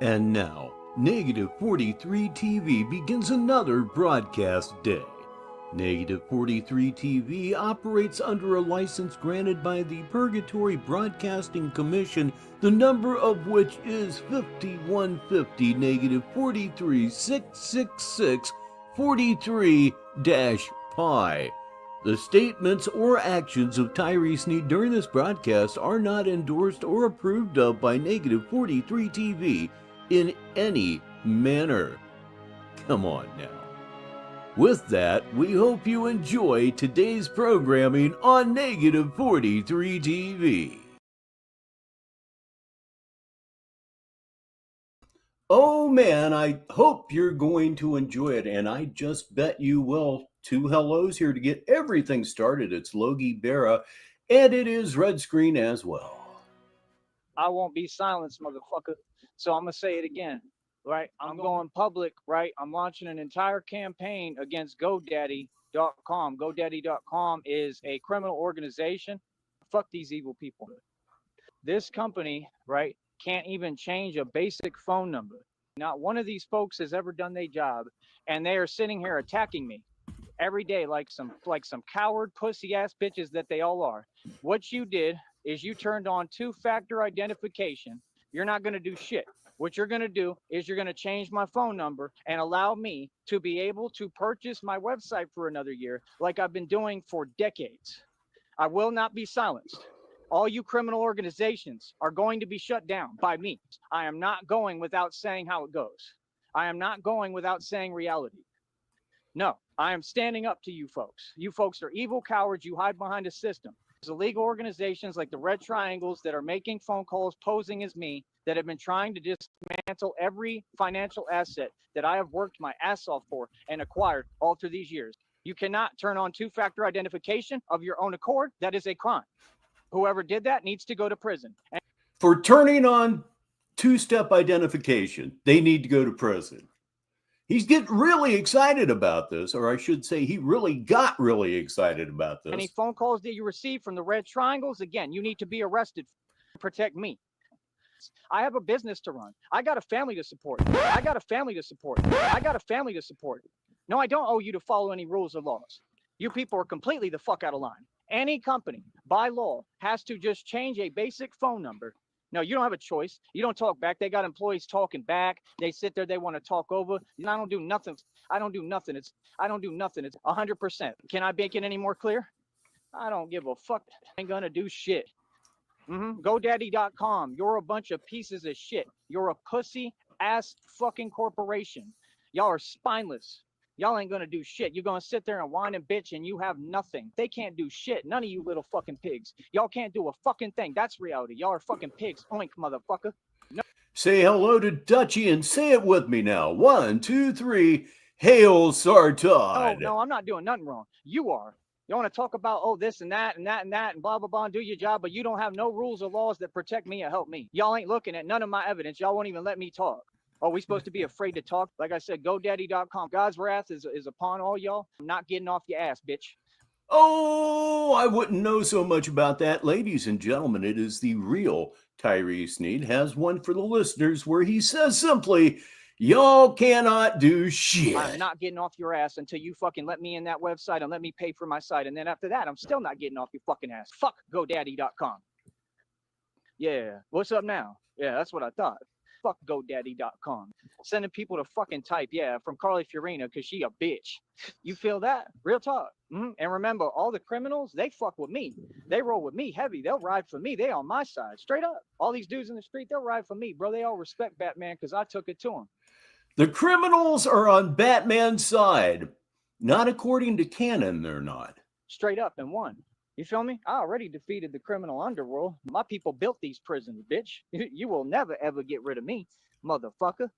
And now, Negative 43 TV begins another broadcast day. Negative 43 TV operates under a license granted by the Purgatory Broadcasting Commission, the number of which is 5150 negative 43 666 43-pi. The statements or actions of Tyree Sneed during this broadcast are not endorsed or approved of by Negative 43 TV in any manner. Come on now. With that, we hope you enjoy today's programming on Negative 43 TV. Oh man, I hope you're going to enjoy it, and I just bet you will. Two hellos here to get everything started. It's Logie Berra, and it is Red Screen as well. I won't be silenced, motherfucker. So I'm going to say it again, right? I'm going public, right? I'm launching an entire campaign against GoDaddy.com. GoDaddy.com is a criminal organization. Fuck these evil people. This company, right, can't even change a basic phone number. Not one of these folks has ever done their job, and they are sitting here attacking me every day like some coward pussy ass bitches that they all are. What you did is you turned on two-factor identification. You're not going to do shit. What you're going to do is you're going to change my phone number and allow me to be able to purchase my website for another year like I've been doing for decades. I will not be silenced. All you criminal organizations are going to be shut down by me. I am not going without saying how it goes. I am not going without saying reality. No, I am standing up to you folks. You folks are evil cowards. You hide behind a system. There's illegal organizations like the Red Triangles that are making phone calls posing as me that have been trying to dismantle every financial asset that I have worked my ass off for and acquired all through these years. You cannot turn on two-factor identification of your own accord. That is a crime. Whoever did that needs to go to prison. And for turning on two-step identification, they need to go to prison. He's getting really excited about this, or I should say he really got really excited about this. Any phone calls that you receive from the Red Triangles, again, you need to be arrested to protect me. I have a business to run. I got a family to support. I got a family to support. I got a family to support. No, I don't owe you to follow any rules or laws. You people are completely the fuck out of line. Any company, by law, has to just change a basic phone number. No, you don't have a choice. You don't talk back. They got employees talking back. They sit there. They want to talk over. I don't do nothing. I don't do nothing. It's 100%. Can I make it any more clear? I don't give a fuck. I ain't gonna do shit. GoDaddy.com. You're a bunch of pieces of shit. You're a pussy ass fucking corporation. Y'all are spineless. Y'all ain't gonna do shit. You're gonna sit there and whine and bitch and you have nothing. They can't do shit. None of you little fucking pigs. Y'all can't do a fucking thing. That's reality. Y'all are fucking pigs. Oink, motherfucker. No. Say hello to Dutchie and say it with me now. 1, 2, 3. Hail Sartod. No, I'm not doing nothing wrong. You are. You want to talk about, oh, this and that and that and that and blah, blah, blah, and do your job, but you don't have no rules or laws that protect me or help me. Y'all ain't looking at none of my evidence. Y'all won't even let me talk. Oh, we supposed to be afraid to talk? Like I said, GoDaddy.com. God's wrath is upon all y'all. I'm not getting off your ass, bitch. Oh, I wouldn't know so much about that. Ladies and gentlemen, it is the real Tyree Sneed. Has one for the listeners where he says simply, y'all cannot do shit. I'm not getting off your ass until you fucking let me in that website and let me pay for my site. And then after that, I'm still not getting off your fucking ass. Fuck GoDaddy.com. Yeah, what's up now? Yeah, that's what I thought. Fuck GoDaddy.com. Sending people to fucking type, yeah, from Carly Fiorina because she a bitch. You feel that? Real talk. And remember, all the criminals, they fuck with me. They roll with me heavy. They'll ride for me. They on my side. Straight up. All these dudes in the street, they'll ride for me, bro. They all respect Batman because I took it to them. The criminals are on Batman's side. Not according to canon, they're not. Straight up and won. You feel me? I already defeated the criminal underworld. My people built these prisons, bitch. You will never, ever get rid of me, motherfucker.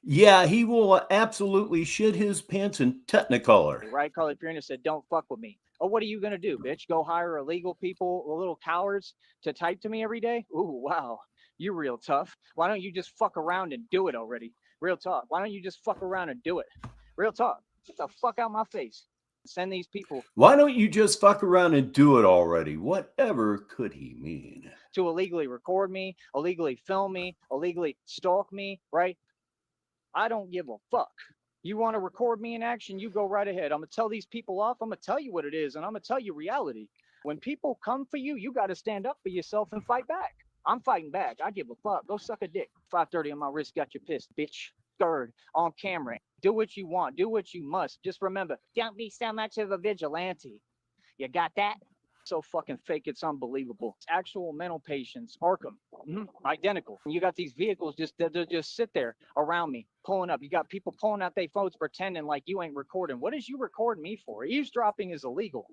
Yeah, he will absolutely shit his pants in Technicolor. Right? Carly Fiorina said, don't fuck with me. Oh, what are you going to do, bitch? Go hire illegal people, little cowards to type to me every day? Ooh, wow. You're real tough. Why don't you just fuck around and do it already? Real talk. Why don't you just fuck around and do it? Real talk. Get the fuck out my face. Send these people. Why don't you just fuck around and do it already? Whatever could he mean? to illegally record me, illegally film me, illegally stalk me, right? I don't give a fuck. You want to record me in action, you go right ahead. I'm going to tell these people off. I'm going to tell you what it is, and I'm going to tell you reality. When people come for you, you got to stand up for yourself and fight back. I'm fighting back. I give a fuck. Go suck a dick. 5:30 on my wrist got you pissed, bitch. Scared on camera. Do what you want. Do what you must. Just remember, don't be so much of a vigilante. You got that? So fucking fake, it's unbelievable. It's actual mental patients, Arkham, identical. You got these vehicles they'll just sit there around me, pulling up. You got people pulling out their phones, pretending like you ain't recording. What is you recording me for? Eavesdropping is illegal.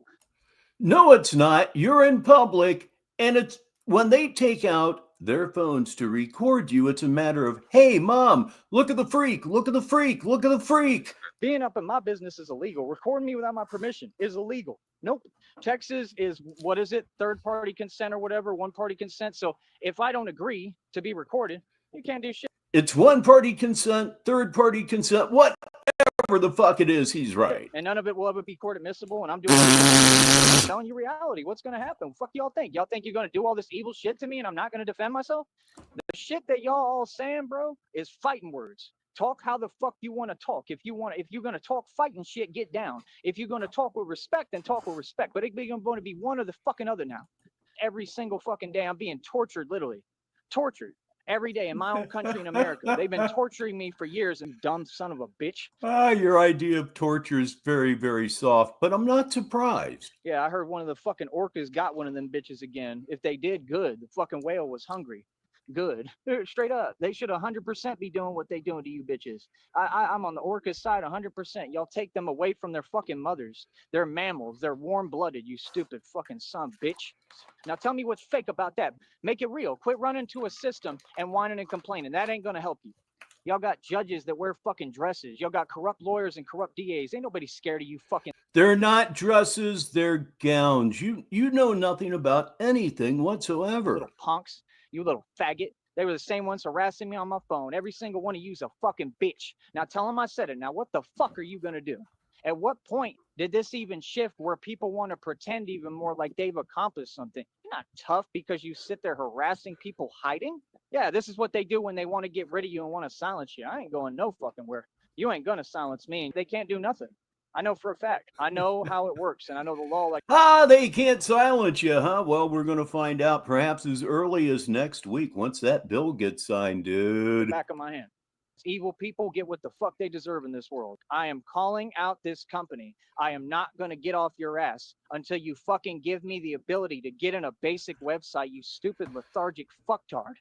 No, it's not. You're in public, and it's when they take out their phones to record you, it's a matter of, hey, mom, look at the freak, look at the freak, look at the freak. Being up in my business is illegal. Recording me without my permission is illegal. Nope. Texas is, what is it? Third party consent or whatever, one party consent. So if I don't agree to be recorded, you can't do shit. It's one party consent, third party consent, whatever the fuck it is, he's right. And none of it will ever be court admissible. And I'm doing I'm telling you reality. What's going to happen? Fuck y'all think? Y'all think you're going to do all this evil shit to me and I'm not going to defend myself? The shit that y'all all saying, bro, is fighting words. Talk how the fuck you want to talk. If you're going to talk fighting shit, get down. If you're going to talk with respect, then talk with respect. But it's going to be one or the fucking other now. Every single fucking day, I'm being tortured, literally. Tortured. Every day in my own country in America. They've been torturing me for years, and dumb son of a bitch. Your idea of torture is very, very soft, but I'm not surprised. Yeah, I heard one of the fucking orcas got one of them bitches again. If they did, good. The fucking whale was hungry. Good. Straight up. They should 100% be doing what they doing to you bitches. I'm on the orca side 100%. Y'all take them away from their fucking mothers. They're mammals. They're warm-blooded, you stupid fucking son bitch. Now tell me what's fake about that. Make it real. Quit running to a system and whining and complaining. That ain't gonna help you. Y'all got judges that wear fucking dresses. Y'all got corrupt lawyers and corrupt DAs. Ain't nobody scared of you fucking. They're not dresses, they're gowns. You know nothing about anything whatsoever. Little punks. You little faggot. They were the same ones harassing me on my phone. Every single one of you's a fucking bitch. Now tell them I said it. Now what the fuck are you going to do? At what point did this even shift where people want to pretend even more like they've accomplished something? You're not tough because you sit there harassing people hiding. Yeah, this is what they do when they want to get rid of you and want to silence you. I ain't going no fucking where. You ain't going to silence me. They can't do nothing. I know for a fact. I know how it works, and I know the law. They can't silence you, huh? Well, we're going to find out perhaps as early as next week once that bill gets signed, dude. Back of my hand. Evil people get what the fuck they deserve in this world. I am calling out this company. I am not going to get off your ass until you fucking give me the ability to get in a basic website, you stupid lethargic fucktard.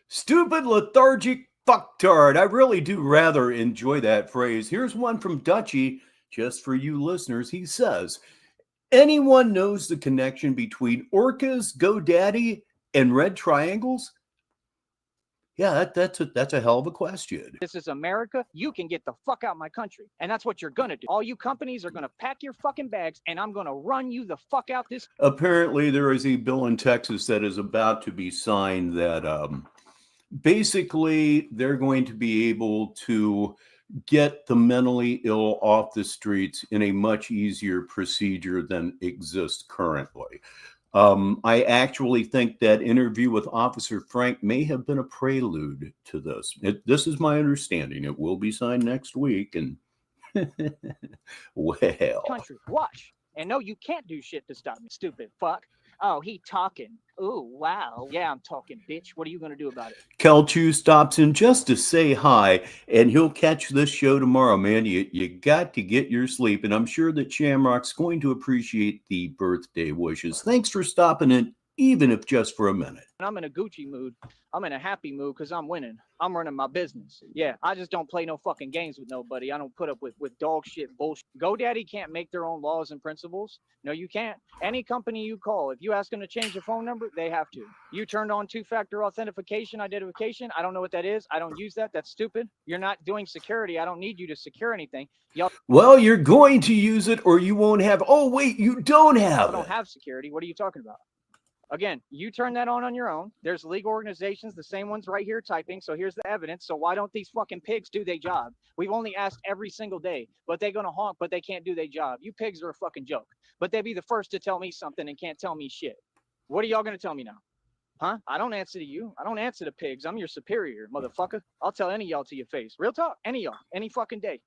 Stupid lethargic fucktard. I really do rather enjoy that phrase. Here's one from Dutchy. Just for you listeners, he says, anyone knows the connection between orcas, GoDaddy, and red triangles? Yeah, that's a hell of a question. This is America. You can get the fuck out of my country. And that's what you're going to do. All you companies are going to pack your fucking bags, and I'm going to run you the fuck out this. Apparently, there is a bill in Texas that is about to be signed that basically they're going to be able to get the mentally ill off the streets in a much easier procedure than exists currently. I actually think that interview with Officer Frank may have been a prelude to this. This is my understanding. It will be signed next week. And well, country, watch. And no, you can't do shit to stop me, stupid fuck. Oh, he talking. Ooh, wow. Yeah, I'm talking, bitch. What are you going to do about it? Kelchu stops in just to say hi, and he'll catch this show tomorrow, man. You got to get your sleep, and I'm sure that Shamrock's going to appreciate the birthday wishes. Thanks for stopping in, even if just for a minute. I'm in a Gucci mood. I'm in a happy mood because I'm winning. I'm running my business. Yeah, I just don't play no fucking games with nobody. I don't put up with dog shit bullshit. GoDaddy can't make their own laws and principles. No, you can't. Any company you call, if you ask them to change their phone number, they have to. You turned on two-factor authentication, identification. I don't know what that is. I don't use that. That's stupid. You're not doing security. I don't need you to secure anything. Y'all. Well, you're going to use it or you won't have. Oh, wait, you don't have it. I don't have security. What are you talking about? Again, you turn that on your own. There's legal organizations, the same ones right here typing. So here's the evidence. So why don't these fucking pigs do their job? We've only asked every single day, but they're going to honk, but they can't do their job. You pigs are a fucking joke. But they be the first to tell me something and can't tell me shit. What are y'all going to tell me now? Huh? I don't answer to you. I don't answer to pigs. I'm your superior, motherfucker. I'll tell any of y'all to your face. Real talk. Any of y'all. Any fucking day.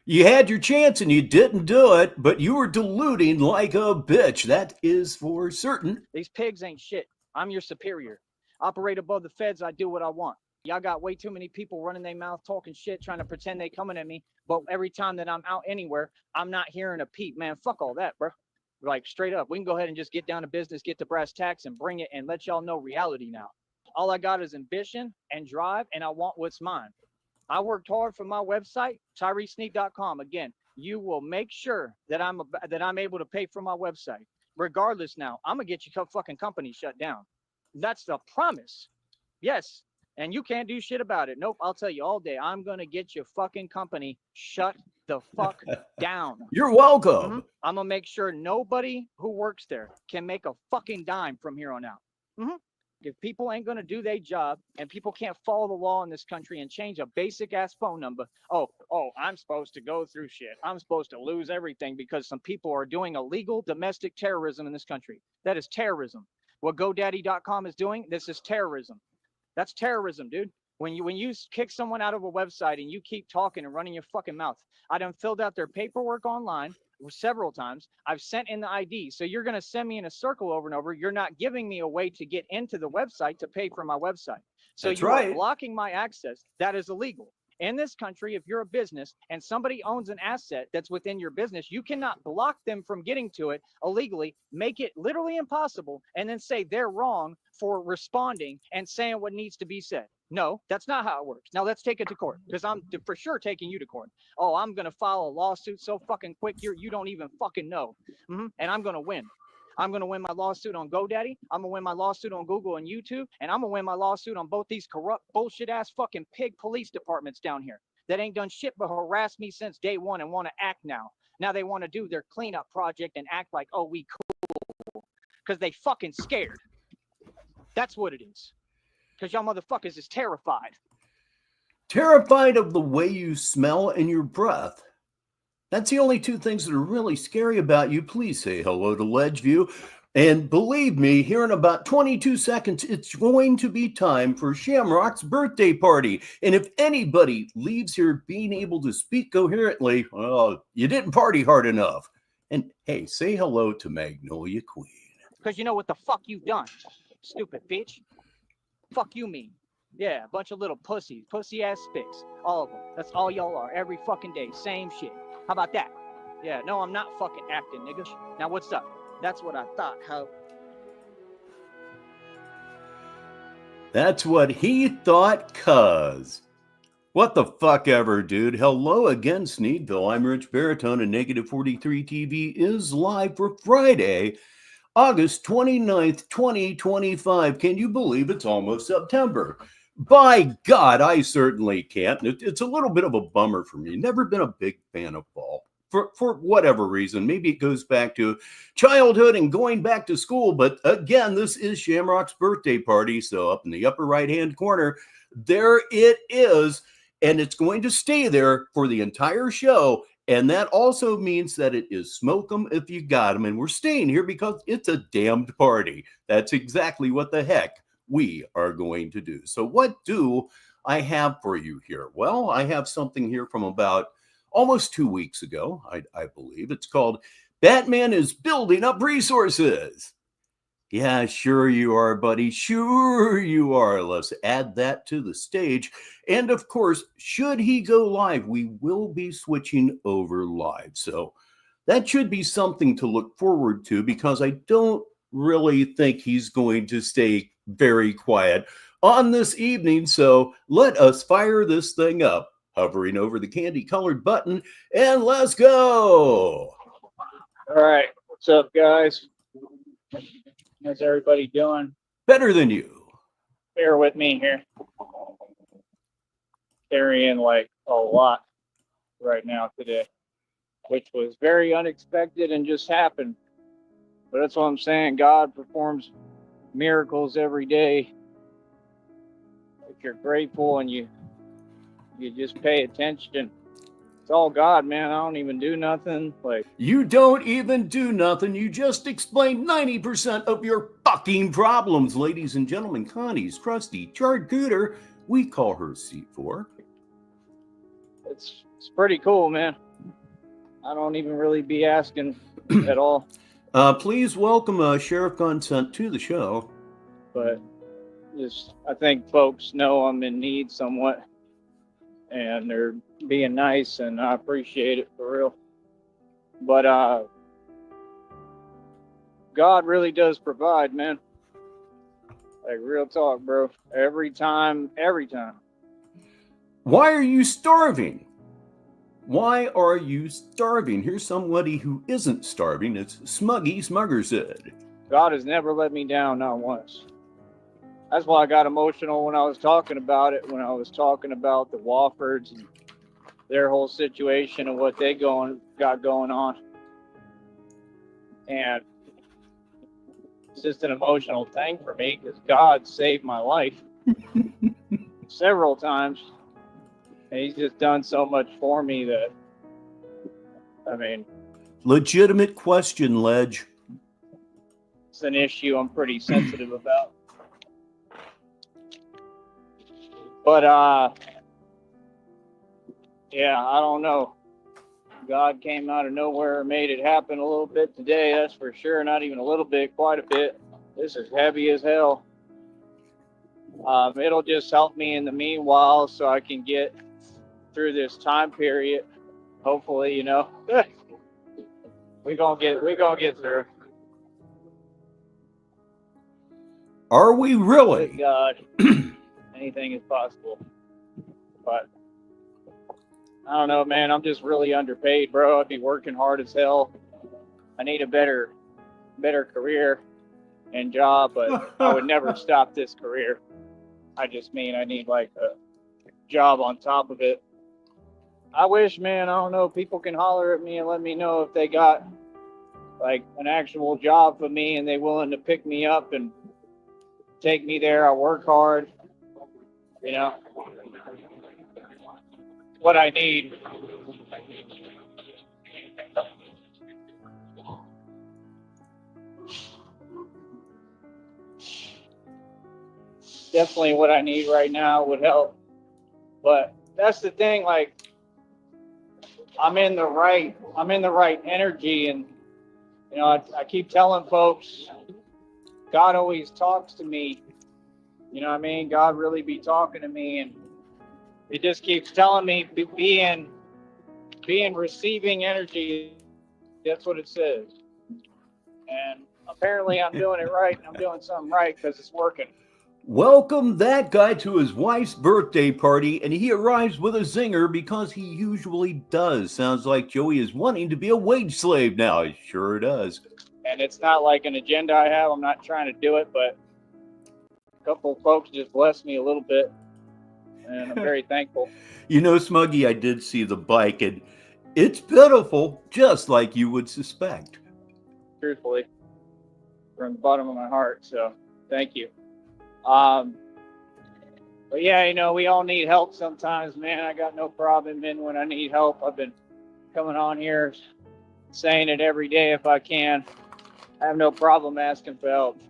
You had your chance and you didn't do it, but you were deluding like a bitch. That is for certain. These pigs ain't shit. I'm your superior. Operate above the feds. I do what I want. Y'all got way too many people running their mouth, talking shit, trying to pretend they coming at me. But every time that I'm out anywhere, I'm not hearing a peep. Man, fuck all that, bro. Like, straight up, we can go ahead and just get down to business, get to brass tacks, and bring it and let y'all know reality now. All I got is ambition and drive, and I want what's mine. I worked hard for my website, TyreseSneed.com. Again, you will make sure that I'm able to pay for my website. Regardless, now I'm gonna get your fucking company shut down. That's the promise. Yes, and you can't do shit about it. Nope, I'll tell you all day. I'm gonna get your fucking company shut the fuck down. You're welcome. I'm gonna make sure nobody who works there can make a fucking dime from here on out. If people ain't gonna do their job and people can't follow the law in this country and change a basic ass phone number, I'm supposed to go through shit. I'm supposed to lose everything because some people are doing illegal domestic terrorism in this country. That is terrorism. What GoDaddy.com is doing, this is terrorism. That's terrorism, dude. When you kick someone out of a website and you keep talking and running your fucking mouth. I done filled out their paperwork online several times. I've sent in the ID. So you're going to send me in a circle over and over. You're not giving me a way to get into the website to pay for my website. So you are blocking my access. That is illegal. In this country, if you're a business and somebody owns an asset that's within your business, you cannot block them from getting to it illegally, make it literally impossible, and then say they're wrong for responding and saying what needs to be said. No, that's not how it works. Now let's take it to court, because I'm for sure taking you to court. Oh, I'm going to file a lawsuit so fucking quick you don't even fucking know. And I'm going to win. I'm going to win my lawsuit on GoDaddy. I'm going to win my lawsuit on Google and YouTube. And I'm going to win my lawsuit on both these corrupt bullshit ass fucking pig police departments down here that ain't done shit but harass me since day one and want to act now. Now they want to do their cleanup project and act like, oh, we cool. Because they fucking scared. That's what it is. Because y'all motherfuckers is terrified. Terrified of the way you smell and your breath. That's the only two things that are really scary about you. Please say hello to Ledgeview. And believe me, here in about 22 seconds, it's going to be time for Shamrock's birthday party. And if anybody leaves here being able to speak coherently, well, you didn't party hard enough. And hey, say hello to Magnolia Queen. Because you know what the fuck you've done, stupid bitch. Fuck you mean. Yeah, a bunch of little pussies, pussy ass spics. All of them. That's all y'all are every fucking day. Same shit. How about that? Yeah, no, I'm not fucking acting, nigga. Now what's up? That's what I thought, ho. That's what he thought, cuz. What the fuck ever, dude. Hello again, Sneedville. I'm Rich Baritone, and Negative 43 TV is live for Friday, August 29th, 2025. Can you believe it's almost September? By God, I certainly can't. It's a little bit of a bummer for me. Never been a big fan of fall. For whatever reason. Maybe it goes back to childhood and going back to school. But again, this is Shamrock's birthday party. So up in the upper right-hand corner, there it is. And it's going to stay there for the entire show. And that also means that it is smoke 'em if you got 'em. And we're staying here because it's a damned party. That's exactly what the heck we are going to do. So what do I have for you here? Well, I have something here from about almost 2 weeks ago, I believe. It's called Batman is Building Up Resources. Yeah, sure you are, buddy. Sure you are. Let's add that to the stage. And of course, should he go live, we will be switching over live. So that should be something to look forward to, because I don't really think he's going to stay very quiet on this evening. So let us fire this thing up. Hovering over the candy-colored button, and let's go. All right. What's up, guys? How's everybody doing? Better than you. Bear with me here. Carrying like a lot right now today, which was very unexpected and just happened. But that's what I'm saying. God performs miracles every day. If you're grateful and you just pay attention. It's all God, man. I don't even do nothing. Like, You don't even do nothing. You just explain 90% of your fucking problems, ladies and gentlemen. Connie's crusty charcuter. We call her C4. it's pretty cool, man. I don't even really be asking at all. Please welcome Sheriff Consent to the show. But just, I think folks know I'm in need somewhat, and they're being nice, and I appreciate it for real. But God really does provide, man. Like, real talk, bro. Every time. Why are you starving? Why are you starving? Here's somebody who isn't starving. It's Smuggy Smuggersaid. God has never let me down, not once. That's why I got emotional when I was talking about it, when I was talking about the Woffords and their whole situation and what they got going on. And it's just an emotional thing for me because God saved my life several times. And he's just done so much for me that, I mean, Legitimate question, Ledge. it's an issue I'm pretty sensitive about. But, yeah, I don't know. God came out of nowhere and made it happen a little bit today, that's for sure. Not even a little bit, quite a bit. This is heavy as hell. It'll just help me in the meanwhile so I can get through this time period. Hopefully, you know. we gonna get through. Are we really? With God, anything is possible. But I don't know, man. I'm just really underpaid, bro. I'd be working hard as hell. I need a better career and job, but I would never stop this career. I just mean I need like a job on top of it. I wish, man, I don't know, people can holler at me and let me know if they got like an actual job for me and they willing to pick me up and take me there. I work hard, you know. What I need. Definitely what I need right now would help. But that's the thing, like, I'm in the right energy, and you know, I keep telling folks, God always talks to me. You know what I mean? God really be talking to me, and it just keeps telling me being receiving energy. That's what it says. And apparently I'm doing it right. I'm doing something right because it's working. Welcome that guy to his wife's birthday party, and he arrives with a zinger because he usually does. Sounds like Joey is wanting to be a wage slave now. It sure does. And it's not like an agenda I have. I'm not trying to do it, but a couple of folks just blessed me a little bit, and I'm very thankful. You know, Smuggy, I did see the bike, and it's pitiful, just like you would suspect. Truthfully, from the bottom of my heart, so thank you. But yeah, you know, we all need help sometimes, man. I got no problem in when I need help. I've been coming on here saying it every day if I can. I have no problem asking for help.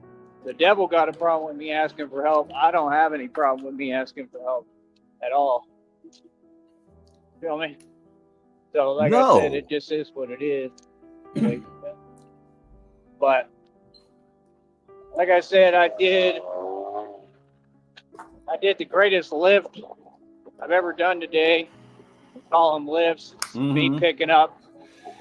The devil got a problem with me asking for help. I don't have any problem with me asking for help at all. Feel me? So like I said, it just is what it is. But like I said, I did the greatest lift I've ever done today. Call them lifts. Me picking up.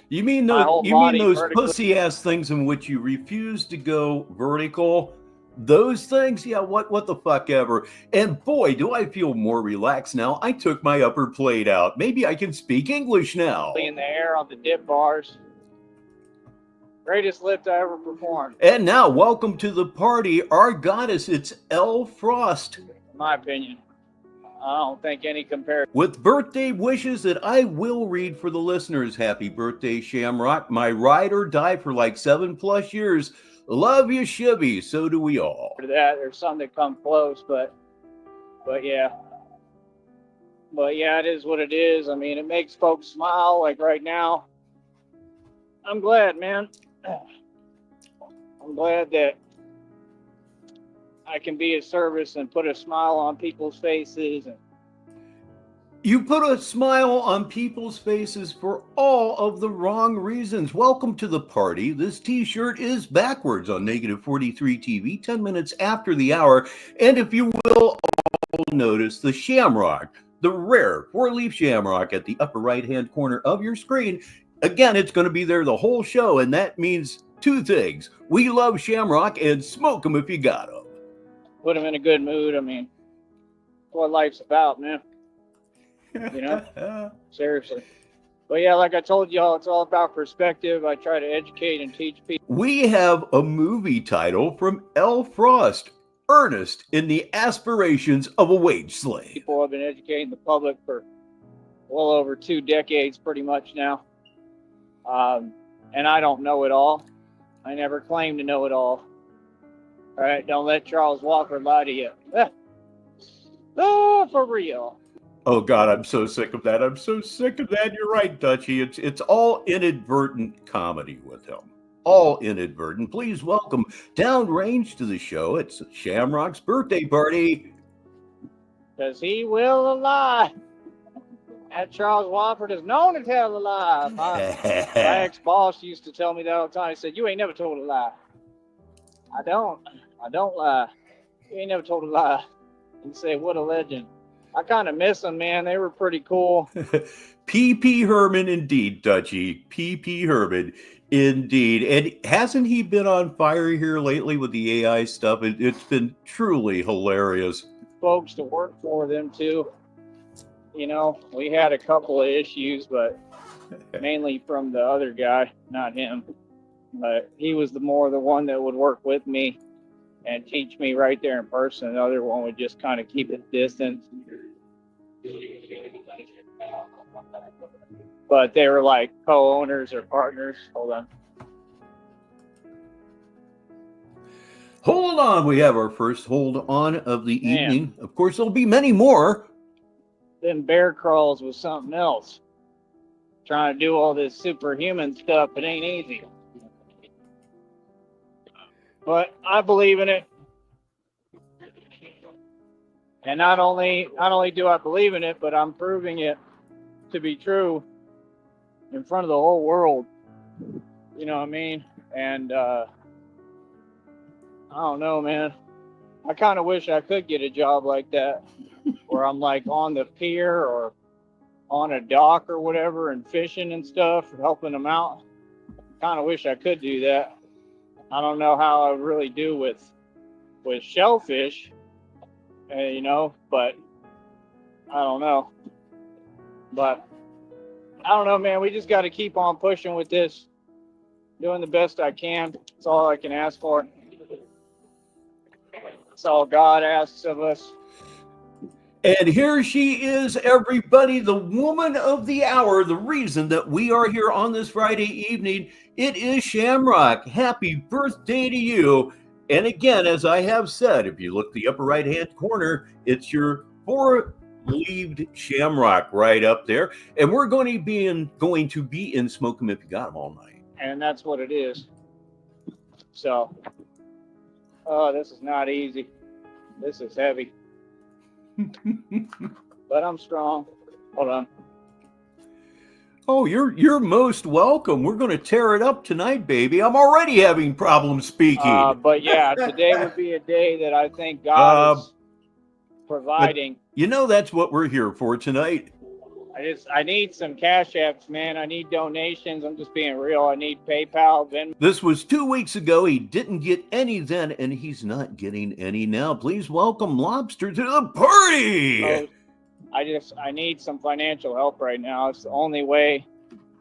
You mean those pussy ass things in which you refuse to go vertical? Those things? Yeah, what the fuck ever. And boy, do I feel more relaxed now. I took my upper plate out. Maybe I can speak English now. In the air on the dip bars. Greatest lift I ever performed. And now, welcome to the party. Our goddess, it's Elle Frost. In my opinion. I don't think any comparison. With birthday wishes that I will read for the listeners. Happy birthday, Shamrock. My ride or die for like 7+ years. Love you, Shibby. So do we all. That there's some that come close, but yeah. But yeah, it is what it is. I mean, it makes folks smile. Like right now, I'm glad, man. I'm glad that I can be of service and put a smile on people's faces. And You put a smile on people's faces for all of the wrong reasons. Welcome to the party. This t-shirt is backwards on Negative 43 TV, 10 minutes after the hour. And if you will notice the shamrock, the rare four-leaf shamrock at the upper right-hand corner of your screen. Again, it's going to be there the whole show, and that means two things. We love shamrock and smoke them if you got them. put them in a good mood. I mean, that's what life's about, man. You know, seriously. But yeah, like I told y'all, it's all about perspective. I try to educate and teach people. We have a movie title from L. Frost, Earnest in the Aspirations of a Wage Slave. People have been educating the public for well over 2 decades pretty much now. And I don't know it all. I never claimed to know it all. All right, don't let Charles Walker lie to you. Oh, for real. Oh God, I'm so sick of that. I'm so sick of that. You're right, Dutchie. It's all inadvertent comedy with him. All inadvertent. Please welcome downrange to the show. It's Shamrock's birthday party. Because he will lie. That Charles Wofford is known to tell a lie. My ex-boss used to tell me that all the time. He said, you ain't never told a lie. I don't lie. You ain't never told a lie. And say, what a legend. I kind of miss them, man. They were pretty cool. P.P. Herman, indeed, Dutchie. P.P. Herman, indeed. And hasn't he been on fire here lately with the AI stuff? It's been truly hilarious. Folks to work for them, too. You know, we had a couple of issues, but mainly from the other guy, not him. But he was the one that would work with me and teach me right there in person. The other one would just kind of keep it distant. But they were like co-owners or partners. Hold on. Hold on. We have our first hold on of the evening. Of course, there'll be many more. Then bear crawls was something else. Trying to do all this superhuman stuff, it ain't easy. But I believe in it. And not only do I believe in it, but I'm proving it to be true in front of the whole world. You know what I mean? And I don't know, man. I kind of wish I could get a job like that, where I'm like on the pier or on a dock or whatever and fishing and stuff, helping them out. Kind of wish I could do that. I don't know how I really do with shellfish, you know, but I don't know. But I don't know, man. We just got to keep on pushing with this, doing the best I can. That's all I can ask for. That's all God asks of us. And here she is, everybody, the woman of the hour, the reason that we are here on this Friday evening. It is Shamrock. Happy birthday to you. And again, as I have said, if you look the upper right-hand corner, it's your four-leaved shamrock right up there. And we're going to be in Smoke 'em If You Got 'em all night. And that's what it is. So, oh, this is not easy. This is heavy. But I'm strong. Hold on. Oh, you're most welcome. We're going to tear it up tonight, baby. I'm already having problems speaking. But yeah, today would be a day that I think God is providing. You know, that's what we're here for tonight. I need some Cash Apps, man. I need donations. I'm just being real. I need PayPal, Venmo. This was 2 weeks ago. He didn't get any then, and he's not getting any now. Please welcome Lobster to the party. So I need some financial help right now. It's the only way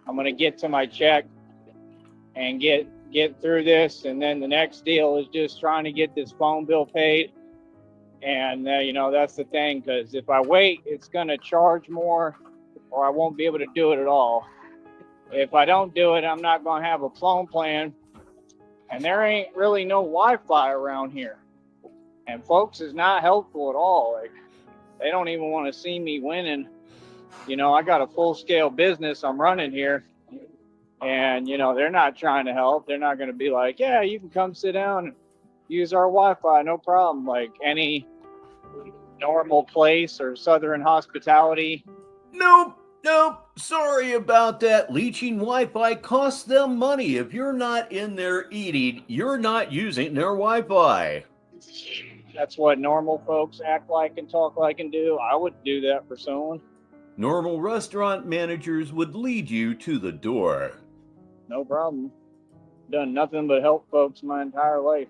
I'm going to get to my check and get through this. And then the next deal is just trying to get this phone bill paid. And, you know, that's the thing, because if I wait, it's going to charge more, or I won't be able to do it at all. If I don't do it, I'm not going to have a phone plan. And there ain't really no Wi-Fi around here. And folks, is not helpful at all. Like, They don't even want to see me winning. You know, I got a full-scale business I'm running here. And, you know, they're not trying to help. They're not going to be like, yeah, you can come sit down and use our Wi-Fi, no problem. Like any normal place or Southern hospitality. Nope. Sorry about that. Leeching Wi-Fi costs them money. If you're not in there eating, you're not using their Wi-Fi. That's what normal folks act like and talk like and do. I wouldn't do that for someone. Normal restaurant managers would lead you to the door. No problem. Done nothing but help folks my entire life.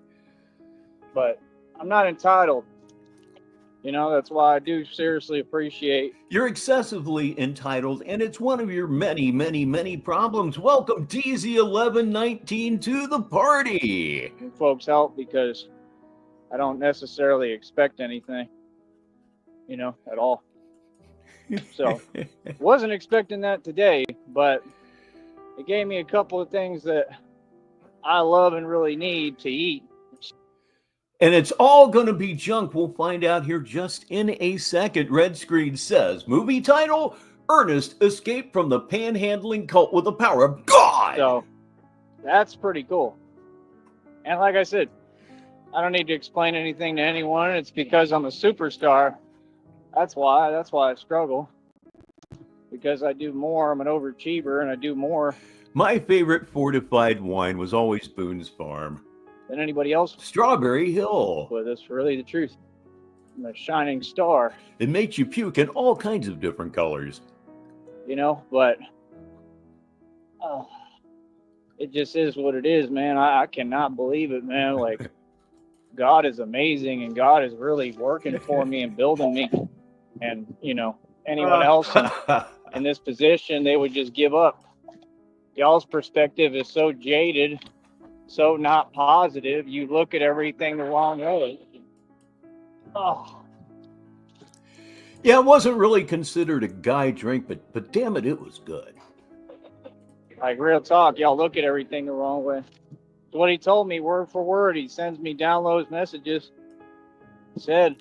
But I'm not entitled. You know, that's why I do seriously appreciate. You're excessively entitled, and it's one of your many, many, many problems. Welcome, DZ1119, to the party. Folks help because I don't necessarily expect anything, you know, at all. So, wasn't expecting that today, but it gave me a couple of things that I love and really need to eat. And it's all going to be junk. We'll find out here just in a second. Red screen says, movie title, Ernest escaped from the panhandling cult with the power of God. So, that's pretty cool. And like I said, I don't need to explain anything to anyone. It's because I'm a superstar. That's why I struggle. Because I do more. I'm an overachiever and I do more. My favorite fortified wine was always Boone's Farm. Than anybody else. Strawberry Hill. But that's really the truth. I'm a shining star. It makes you puke in all kinds of different colors. You know, but it just is what it is, man. I cannot believe it, man. Like, God is amazing and God is really working for me and building me. And, you know, anyone else in this position, they would just give up. Y'all's perspective is so jaded. So not positive. You look at everything the wrong way. Oh. Yeah, it wasn't really considered a guy drink, but damn it, it was good. Like real talk, y'all look at everything the wrong way. It's what he told me word for word. He sends me downloads messages. He said,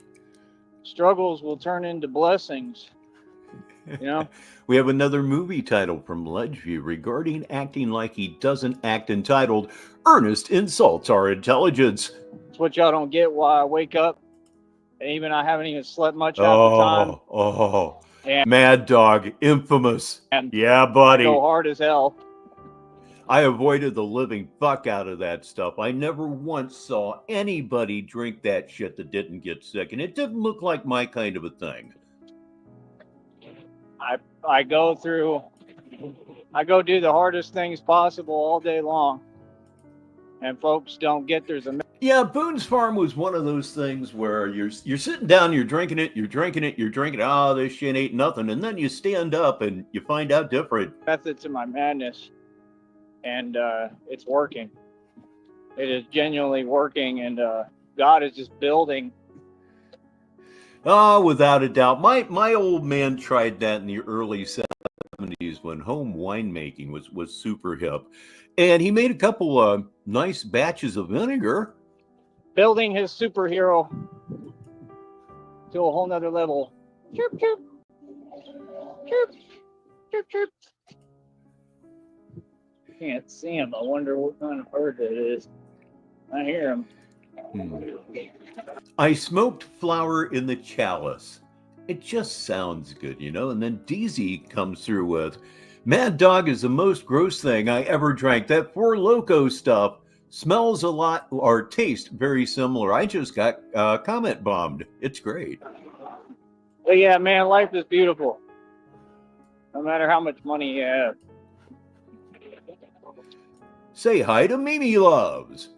struggles will turn into blessings. You know? We have another movie title from Ledgeview regarding acting like he doesn't act entitled. Ernest insults our intelligence. It's what y'all don't get why I wake up. And even I haven't even slept much half the time. And Mad Dog, infamous. And yeah, buddy. I go hard as hell. I avoided the living fuck out of that stuff. I never once saw anybody drink that shit that didn't get sick, and it didn't look like my kind of a thing. I go do the hardest things possible all day long. And folks don't get there's a... Yeah, Boone's Farm was one of those things where you're sitting down, you're drinking it. Oh, this shit ain't nothing. And then you stand up and you find out different. Method to my madness. And it's working. It is genuinely working. And God is just building. Oh, without a doubt. My old man tried that in the early 70s when home winemaking was super hip. And he made a couple of nice batches of vinegar. Building his superhero to a whole nother level. Chirp, chirp. Chirp, chirp, chirp. Can't see him. I wonder what kind of bird that is. I hear him. I smoked flower in the chalice. It just sounds good, you know? And then DZ comes through with, Mad Dog is the most gross thing I ever drank. That Four Loko stuff smells a lot or tastes very similar. I just got comment bombed. It's great. But yeah, man, life is beautiful. No matter how much money you have. Say hi to Mimi Loves.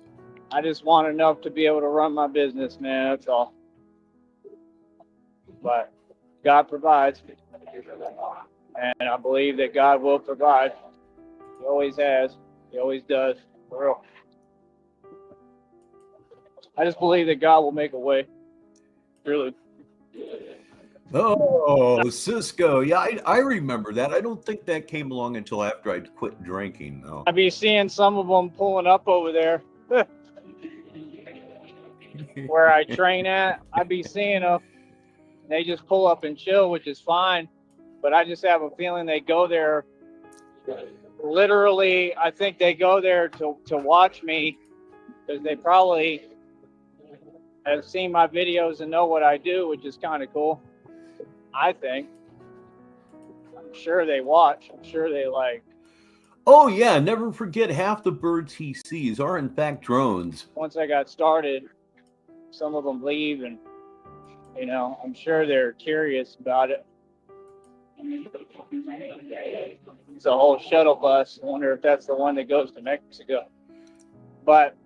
I just want enough to be able to run my business, man. That's all. But God provides. And I believe that God will provide. He always has. He always does. For real. I just believe that God will make a way. Really. Oh, Cisco. Yeah, I remember that. I don't think that came along until after I'd quit drinking, though. I'd be seeing some of them pulling up over there. Where I train at, I'd be seeing them. They just pull up and chill, which is fine. But I just have a feeling they go there. Literally, I think they go there to watch me because they probably have seen my videos and know what I do, which is kind of cool. I think. I'm sure they watch. I'm sure they like. Oh, yeah. Never forget, half the birds he sees are, in fact, drones. Once I got started, some of them leave, and, you know, I'm sure they're curious about it. It's a whole shuttle bus. I wonder if that's the one that goes to Mexico. But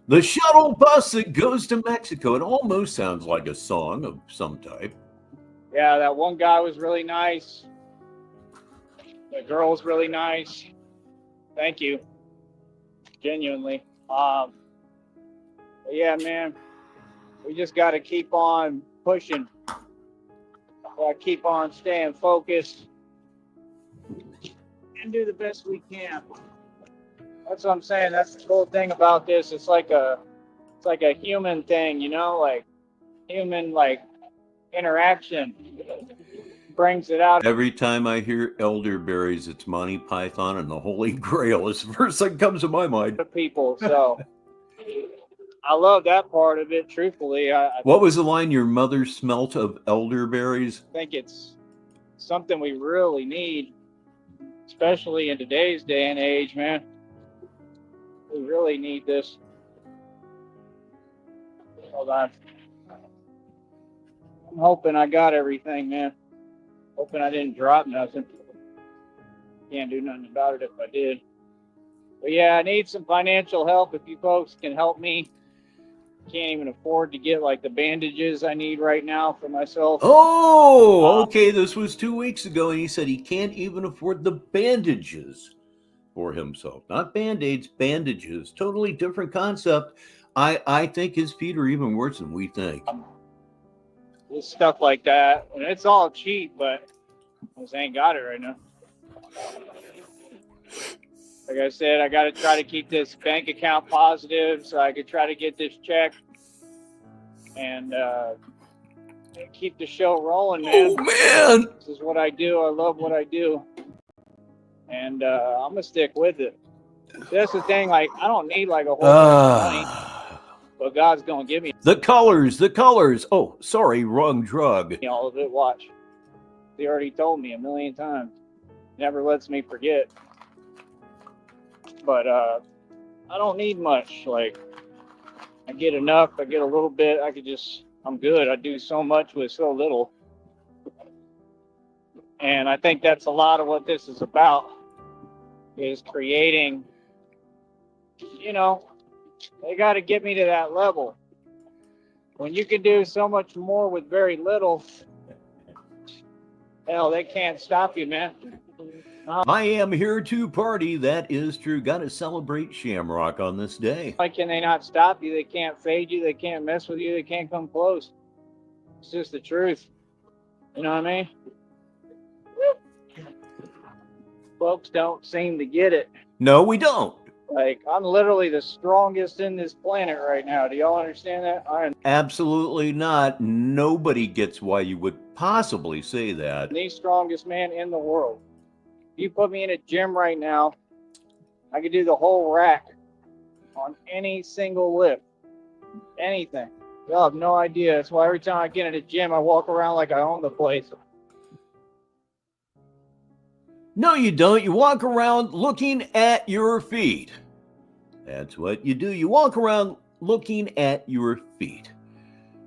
the shuttle bus that goes to Mexico. It almost sounds like a song of some type. Yeah, that one guy was really nice. The girl's really nice. Thank you. Genuinely. But yeah, man, we just got to keep on pushing. Keep on staying focused and do the best we can. That's what I'm saying. That's the cool thing about this. It's like a human thing, you know, like human interaction brings it out. Every time I hear elderberries, it's Monty Python and the Holy Grail is the first thing that comes to my mind. People, so I love that part of it. Truthfully, what was the line? Your mother smelt of elderberries. I think it's something we really need, especially in today's day and age, man. We really need this. Hold on. I'm hoping I got everything, man. Hoping I didn't drop nothing. Can't do nothing about it if I did. But yeah, I need some financial help. If you folks can help me. Can't even afford to get like the bandages I need right now for myself. Oh, okay. This was 2 weeks ago, and he said he can't even afford the bandages for himself. Not Band-Aids, bandages. Totally different concept. I think his feet are even worse than we think. Stuff like that, and it's all cheap, but I just ain't got it right now. Like I said, I got to try to keep this bank account positive so I could try to get this check and keep the show rolling, man. Oh, man. This is what I do. I love what I do. And I'm going to stick with it. That's the thing. Like, I don't need like a whole bunch of money. But God's going to give me the colors. Oh, sorry, wrong drug. All of it. Watch. He already told me 1,000,000 times. Never lets me forget. But I don't need much. Like, I get enough. I get a little bit. I'm good. I do so much with so little. And I think that's a lot of what this is about, is creating, you know, they got to get me to that level. When you can do so much more with very little, hell, they can't stop you, man. I am here to party. That is true. Got to celebrate Shamrock on this day. Why can they not stop you? They can't fade you. They can't mess with you. They can't come close. It's just the truth. You know what I mean? Folks don't seem to get it. No, we don't. Like, I'm literally the strongest in this planet right now. Do y'all understand that? Absolutely not. Nobody gets why you would possibly say that. The strongest man in the world. If you put me in a gym right now, I could do the whole rack on any single lift. Anything. Y'all have no idea. That's why every time I get in a gym, I walk around like I own the place. No, you don't. You walk around looking at your feet. That's what you do. You walk around looking at your feet.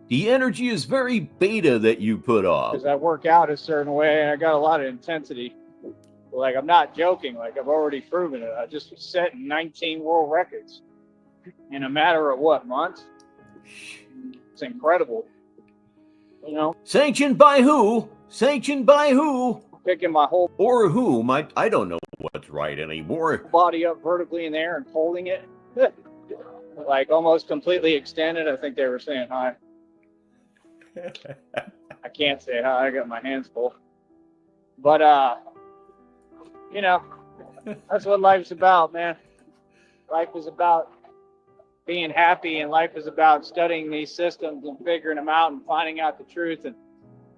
The energy is very beta that you put off. Because I work out a certain way and I got a lot of intensity. Like, I'm not joking. Like, I've already proven it. I just set 19 world records in a matter of what, months? It's incredible. You know? Sanctioned by who? Sanctioned by who? Picking my whole or whom. I don't know what's right anymore. Body up vertically in the air and holding it. Like almost completely extended. I think they were saying hi. I can't say hi. I got my hands full. But, you know, that's what life's about, man. Life is about being happy, and life is about studying these systems and figuring them out and finding out the truth and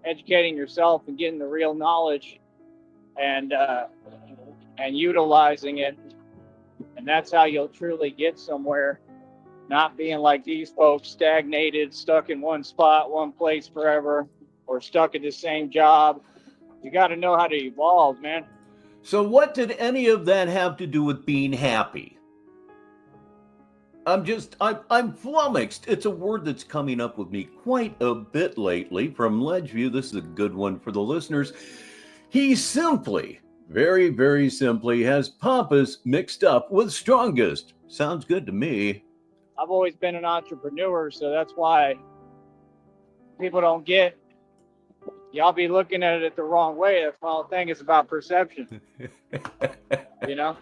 educating yourself and getting the real knowledge and utilizing it. And that's how you'll truly get somewhere, not being like these folks, stagnated, stuck in one spot, one place forever, or stuck at the same job. You got to know how to evolve, man. So what did any of that have to do with being happy? I'm flummoxed. It's a word that's coming up with me quite a bit lately from Ledgeview. This is a good one for the listeners. He simply, very, very simply, has pompous mixed up with strongest. Sounds good to me. I've always been an entrepreneur, so that's why people don't get, y'all be looking at it the wrong way. The whole thing is about perception. You know?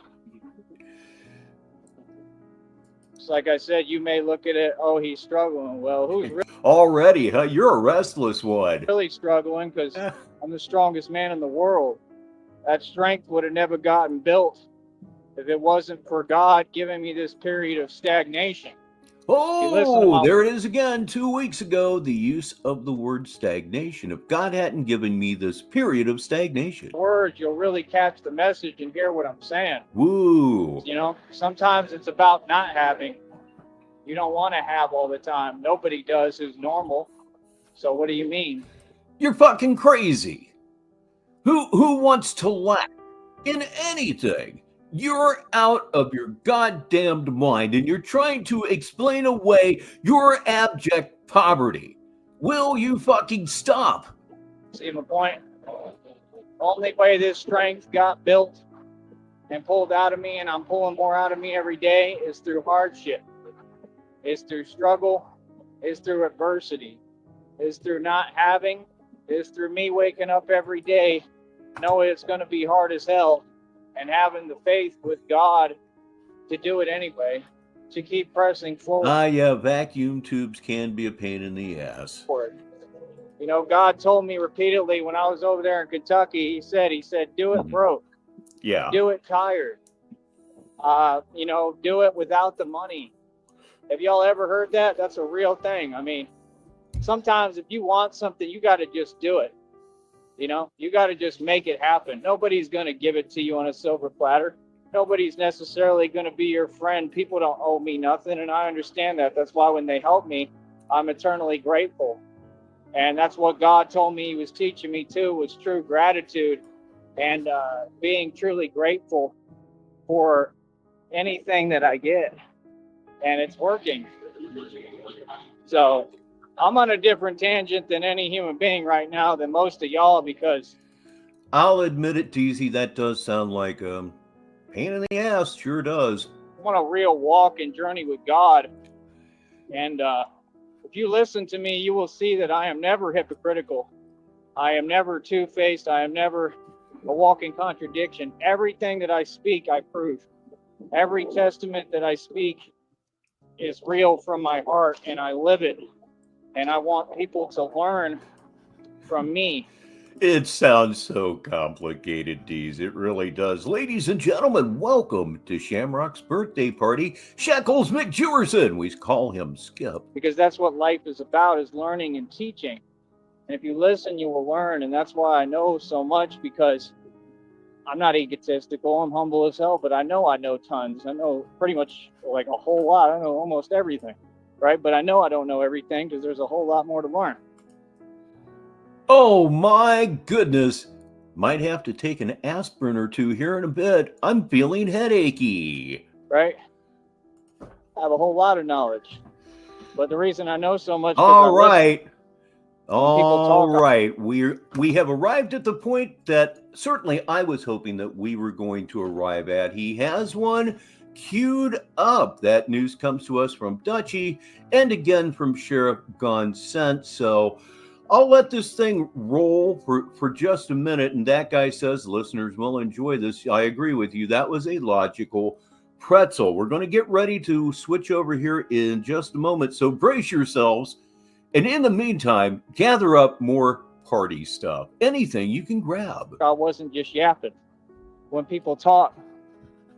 It's like I said, you may look at it, oh, he's struggling. Well, who's really already? Huh? You're a restless one. Really struggling because I'm the strongest man in the world. That strength would have never gotten built if it wasn't for God giving me this period of stagnation. Oh, there it is again. 2 weeks ago, the use of the word stagnation. If God hadn't given me this period of stagnation. Words, you'll really catch the message and hear what I'm saying. Woo. You know, sometimes it's about not having. You don't want to have all the time. Nobody does who's normal. So what do you mean? You're fucking crazy. Who wants to lack in anything? You're out of your goddamned mind and you're trying to explain away your abject poverty. Will you fucking stop? See my point? The only way this strength got built and pulled out of me, and I'm pulling more out of me every day, is through hardship. It's through struggle. It's through adversity. It's through not having. It's through me waking up every day knowing it's going to be hard as hell, and having the faith with God to do it anyway, to keep pressing forward. Yeah, vacuum tubes can be a pain in the ass. You know, God told me repeatedly when I was over there in Kentucky, he said, do it broke. Yeah. Do it tired. You know, do it without the money. Have y'all ever heard that? That's a real thing. I mean, sometimes if you want something, you got to just do it. You know, you got to just make it happen. Nobody's going to give it to you on a silver platter. Nobody's necessarily going to be your friend. People don't owe me nothing, and I understand that. That's why when they help me, I'm eternally grateful. And that's what God told me he was teaching me too, was true gratitude and being truly grateful for anything that I get. And it's working. So I'm on a different tangent than any human being right now, than most of y'all, because I'll admit it, Deezy, that does sound like a pain in the ass. Sure does. I want a real walk and journey with God. And if you listen to me, you will see that I am never hypocritical. I am never two-faced. I am never a walking contradiction. Everything that I speak, I prove. Every testament that I speak is real from my heart, and I live it. And I want people to learn from me. It sounds so complicated, Deez. It really does. Ladies and gentlemen, welcome to Shamrock's birthday party. Shackles McJewerson. We call him Skip. Because that's what life is about, is learning and teaching. And if you listen, you will learn. And that's why I know so much, because I'm not egotistical. I'm humble as hell, but I know tons. I know pretty much like a whole lot. I know almost everything. Right? But I know I don't know everything, because there's a whole lot more to learn. Oh my goodness. Might have to take an aspirin or two here in a bit. I'm feeling headachy. Right? I have a whole lot of knowledge. But the reason I know so much... All right. We have arrived at the point that certainly I was hoping that we were going to arrive at. He has one queued up. That news comes to us from Dutchie and again from Sheriff Gone Sent. So I'll let this thing roll for just a minute. And that guy says listeners will enjoy this. I agree with you. That was a logical pretzel. We're going to get ready to switch over here in just a moment. So brace yourselves. And in the meantime, gather up more party stuff. Anything you can grab. I wasn't just yapping. When people talk,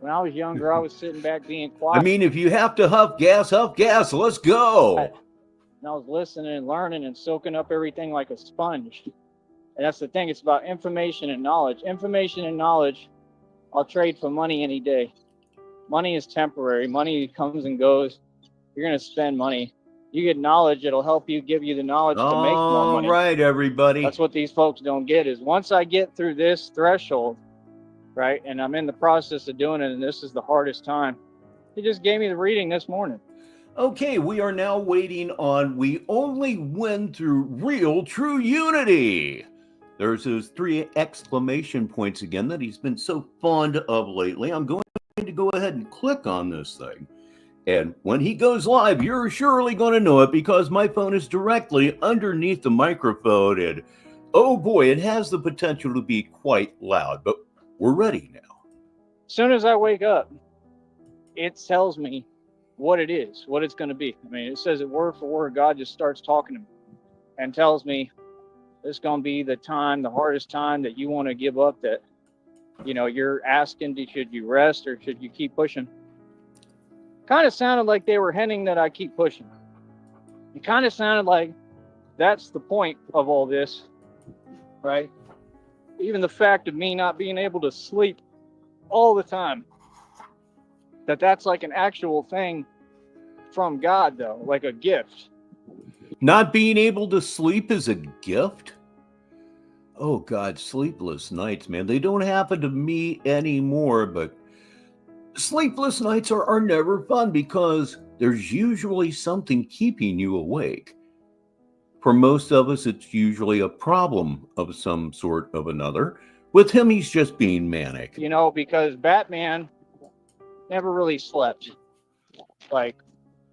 When I was younger, I was sitting back being I quiet. mean, if you have to huff gas, let's go. And I was listening and learning and soaking up everything like a sponge. And that's the thing. It's about information and knowledge. Information and knowledge, I'll trade for money any day. Money is temporary. Money comes and goes. You're going to spend money. You get knowledge, it'll help you, give you the knowledge to make more money. All right, everybody. That's what these folks don't get is once I get through this threshold, right, and I'm in the process of doing it, and this is the hardest time. He just gave me the reading this morning. Okay, we are now waiting on We Only Win Through Real True Unity. There's those 3 exclamation points again that he's been so fond of lately. I'm going to go ahead and click on this thing. And when he goes live, you're surely going to know it because my phone is directly underneath the microphone. And oh boy, it has the potential to be quite loud, but we're ready now. As soon as I wake up, it tells me what it is, what it's going to be. I mean, it says it word for word. God just starts talking to me and tells me this is going to be the time, the hardest time that you want to give up, that, you know, you're asking, should you rest or should you keep pushing? Kind of sounded like they were hinting that I keep pushing. It kind of sounded like that's the point of all this, right? Even the fact of me not being able to sleep all the time, that's like an actual thing from God, though, like a gift. Not being able to sleep is a gift? Oh God, sleepless nights, man. They don't happen to me anymore, but sleepless nights are never fun because there's usually something keeping you awake. For most of us, it's usually a problem of some sort of another. With him, he's just being manic. You know, because Batman never really slept. Like,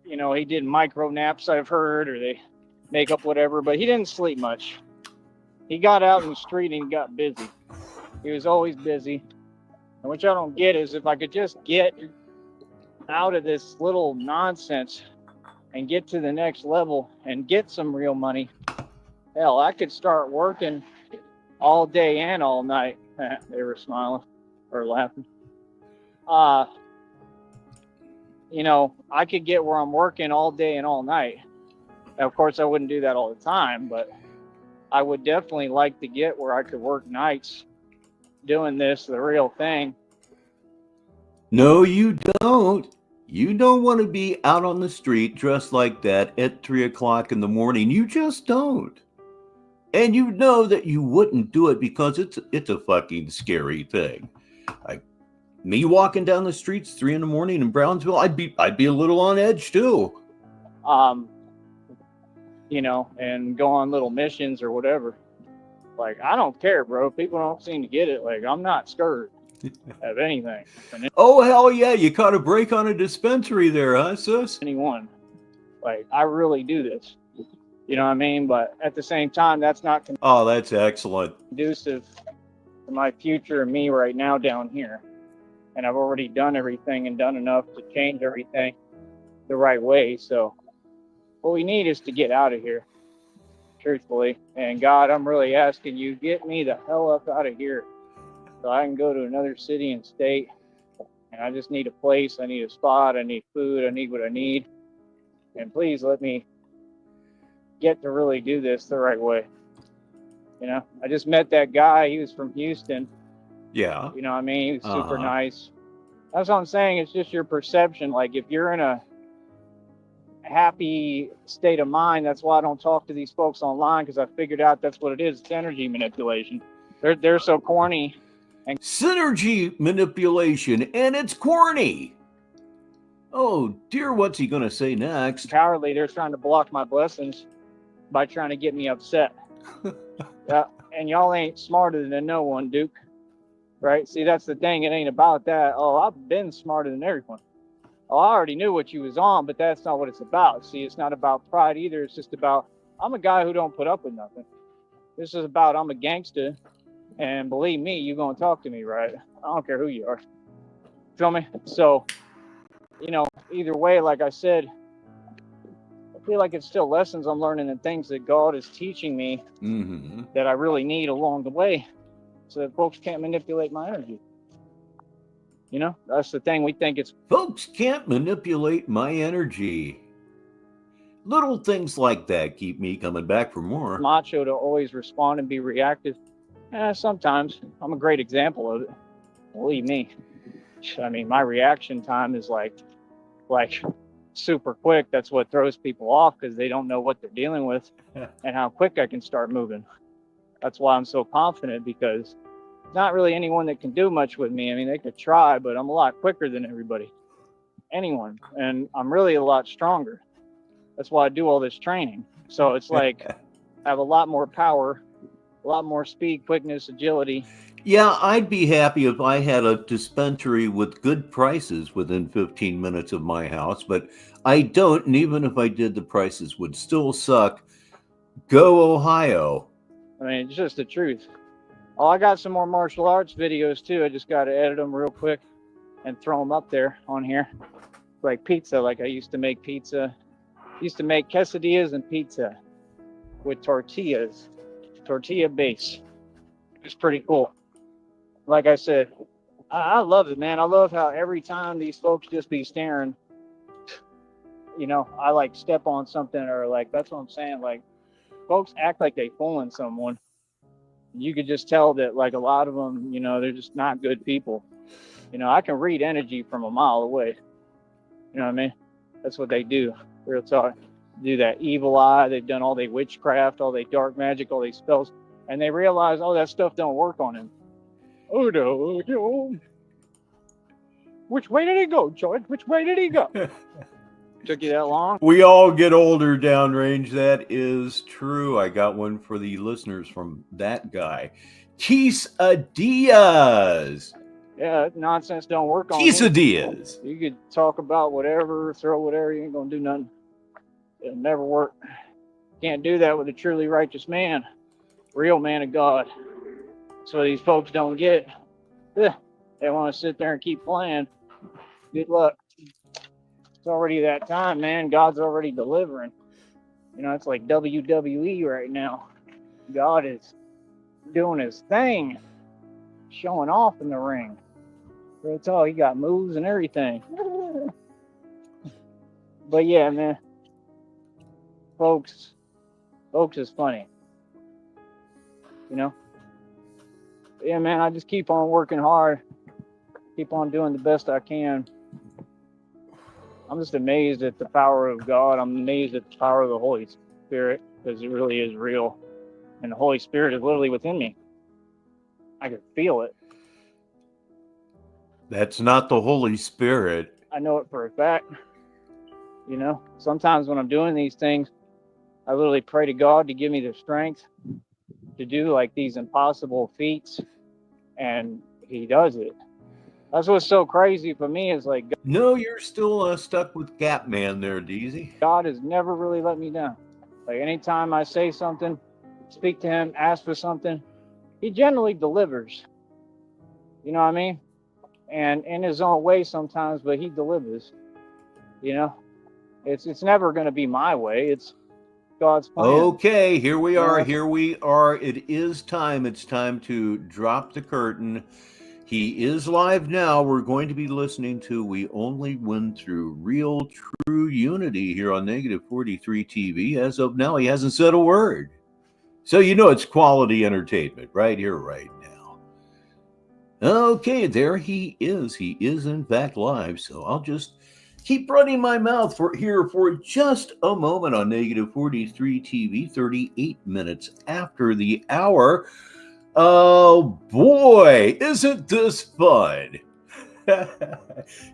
you know, he did micro naps, I've heard, or they make up whatever, but he didn't sleep much. He got out in the street and he got busy. He was always busy. And what y'all don't get is if I could just get out of this little nonsense and get to the next level and get some real money, hell, I could start working all day and all night. They were smiling or laughing. You know, I could get where I'm working all day and all night. Now, of course, I wouldn't do that all the time, but I would definitely like to get where I could work nights doing this, the real thing. No, you don't. You don't want to be out on the street dressed like that at 3 o'clock in the morning. You just don't. And you know that you wouldn't do it because it's a fucking scary thing. Like me walking down the streets 3 in the morning in Brownsville, I'd be a little on edge too. You know, and go on little missions or whatever. Like, I don't care, bro. People don't seem to get it. Like, I'm not scared of anything. Oh, hell yeah. You caught a break on a dispensary there, huh, sis? Anyone. Like, I really do this. You know what I mean? But at the same time, that's not Oh, that's excellent. conducive to my future and me right now down here. And I've already done everything and done enough to change everything the right way. So what we need is to get out of here, truthfully. And God, I'm really asking you, get me the hell up out of here so I can go to another city and state. And I just need a place. I need a spot. I need food. I need what I need. And please let me get to really do this the right way. You know, I just met that guy. He was from Houston. Yeah. You know what I mean? He was super nice. That's what I'm saying. It's just your perception. Like, if you're in a happy state of mind, that's why I don't talk to these folks online, because I figured out that's what it is. It's energy manipulation. They're so corny. And synergy manipulation, and it's corny. Oh dear, what's he gonna say next? Cowardly. They're trying to block my blessings by trying to get me upset. Yeah, and y'all ain't smarter than no one, Duke. Right? See, that's the thing. It ain't about that. Oh, I've been smarter than everyone. Oh, I already knew what you was on, but that's not what it's about. See, it's not about pride either. It's just about, I'm a guy who don't put up with nothing. This is about, I'm a gangster, and believe me, you're going to talk to me, right? I don't care who you are. Feel me? So, you know, either way, like I said, I feel like it's still lessons I'm learning and things that God is teaching me that I really need along the way so that folks can't manipulate my energy. You know, that's the thing. We think it's Folks can't manipulate my energy. Little things like that keep me coming back for more. macho to always respond and be reactive. Sometimes I'm a great example of it. Believe me. I mean, my reaction time is like super quick. That's what throws people off, because they don't know what they're dealing with and how quick I can start moving. That's why I'm so confident, because not really anyone that can do much with me. I mean, they could try, but I'm a lot quicker than everybody, anyone, and I'm really a lot stronger. That's why I do all this training. So it's like I have a lot more power, a lot more speed, quickness, agility. Yeah, I'd be happy if I had a dispensary with good prices within 15 minutes of my house, but I don't, and even if I did, the prices would still suck. Go Ohio. I mean, it's just the truth. Oh, I got some more martial arts videos too. I just got to edit them real quick and throw them up there on here. Like pizza, like I used to make pizza. Used to make quesadillas and pizza with tortilla base. It's pretty cool. Like I said, I love it, man. I love how every time these folks just be staring, you know, I like step on something, or like, that's what I'm saying. Like, folks act like they fooling someone. You could just tell that, like, a lot of them, you know, they're just not good people. You know, I can read energy from a mile away. You know what I mean? That's what they do. Real talk. Do that evil eye. They've done all their witchcraft, all their dark magic, all these spells, and they realize, oh, that stuff don't work on him. Oh no! Which way did he go, George? Which way did he go? Took you that long? We all get older downrange. That is true. I got one for the listeners from that guy. Quesadillas. Yeah, nonsense don't work on Quesadillas. me. You could talk about whatever, throw whatever, you ain't gonna do nothing. It'll never work. Can't do that with a truly righteous man, real man of God. That's what these folks don't get. They want to sit there and keep playing. Good luck. It's already that time, man. God's already delivering. You know, it's like WWE right now. God is doing his thing, showing off in the ring. That's all. He got moves and everything. But yeah, man. Folks is funny. You know? Yeah, man, I just keep on working hard. Keep on doing the best I can. I'm just amazed at the power of God. I'm amazed at the power of the Holy Spirit, because it really is real. And the Holy Spirit is literally within me. I can feel it. That's not the Holy Spirit. I know it for a fact. You know, sometimes when I'm doing these things, I literally pray to God to give me the strength to do like these impossible feats, and he does it. That's what's so crazy for me, is like, No, you're still stuck with Gapman there, Deezy. God has never really let me down. Like, anytime I say something, speak to him, ask for something, he generally delivers. You know what I mean? And in his own way sometimes, but he delivers. You know, it's never going to be my way. It's God's plan. Okay, here we are. Here we are. It is time. It's time to drop the curtain. He is live now. We're going to be listening to We Only Win Through Real True Unity here on Negative 43 TV. As of now, he hasn't said a word. So you know it's quality entertainment right here, right now. Okay, there he is. He is in fact live. So I'll just keep running my mouth for just a moment on Negative 43 TV, 38 minutes after the hour. Oh boy, isn't this fun?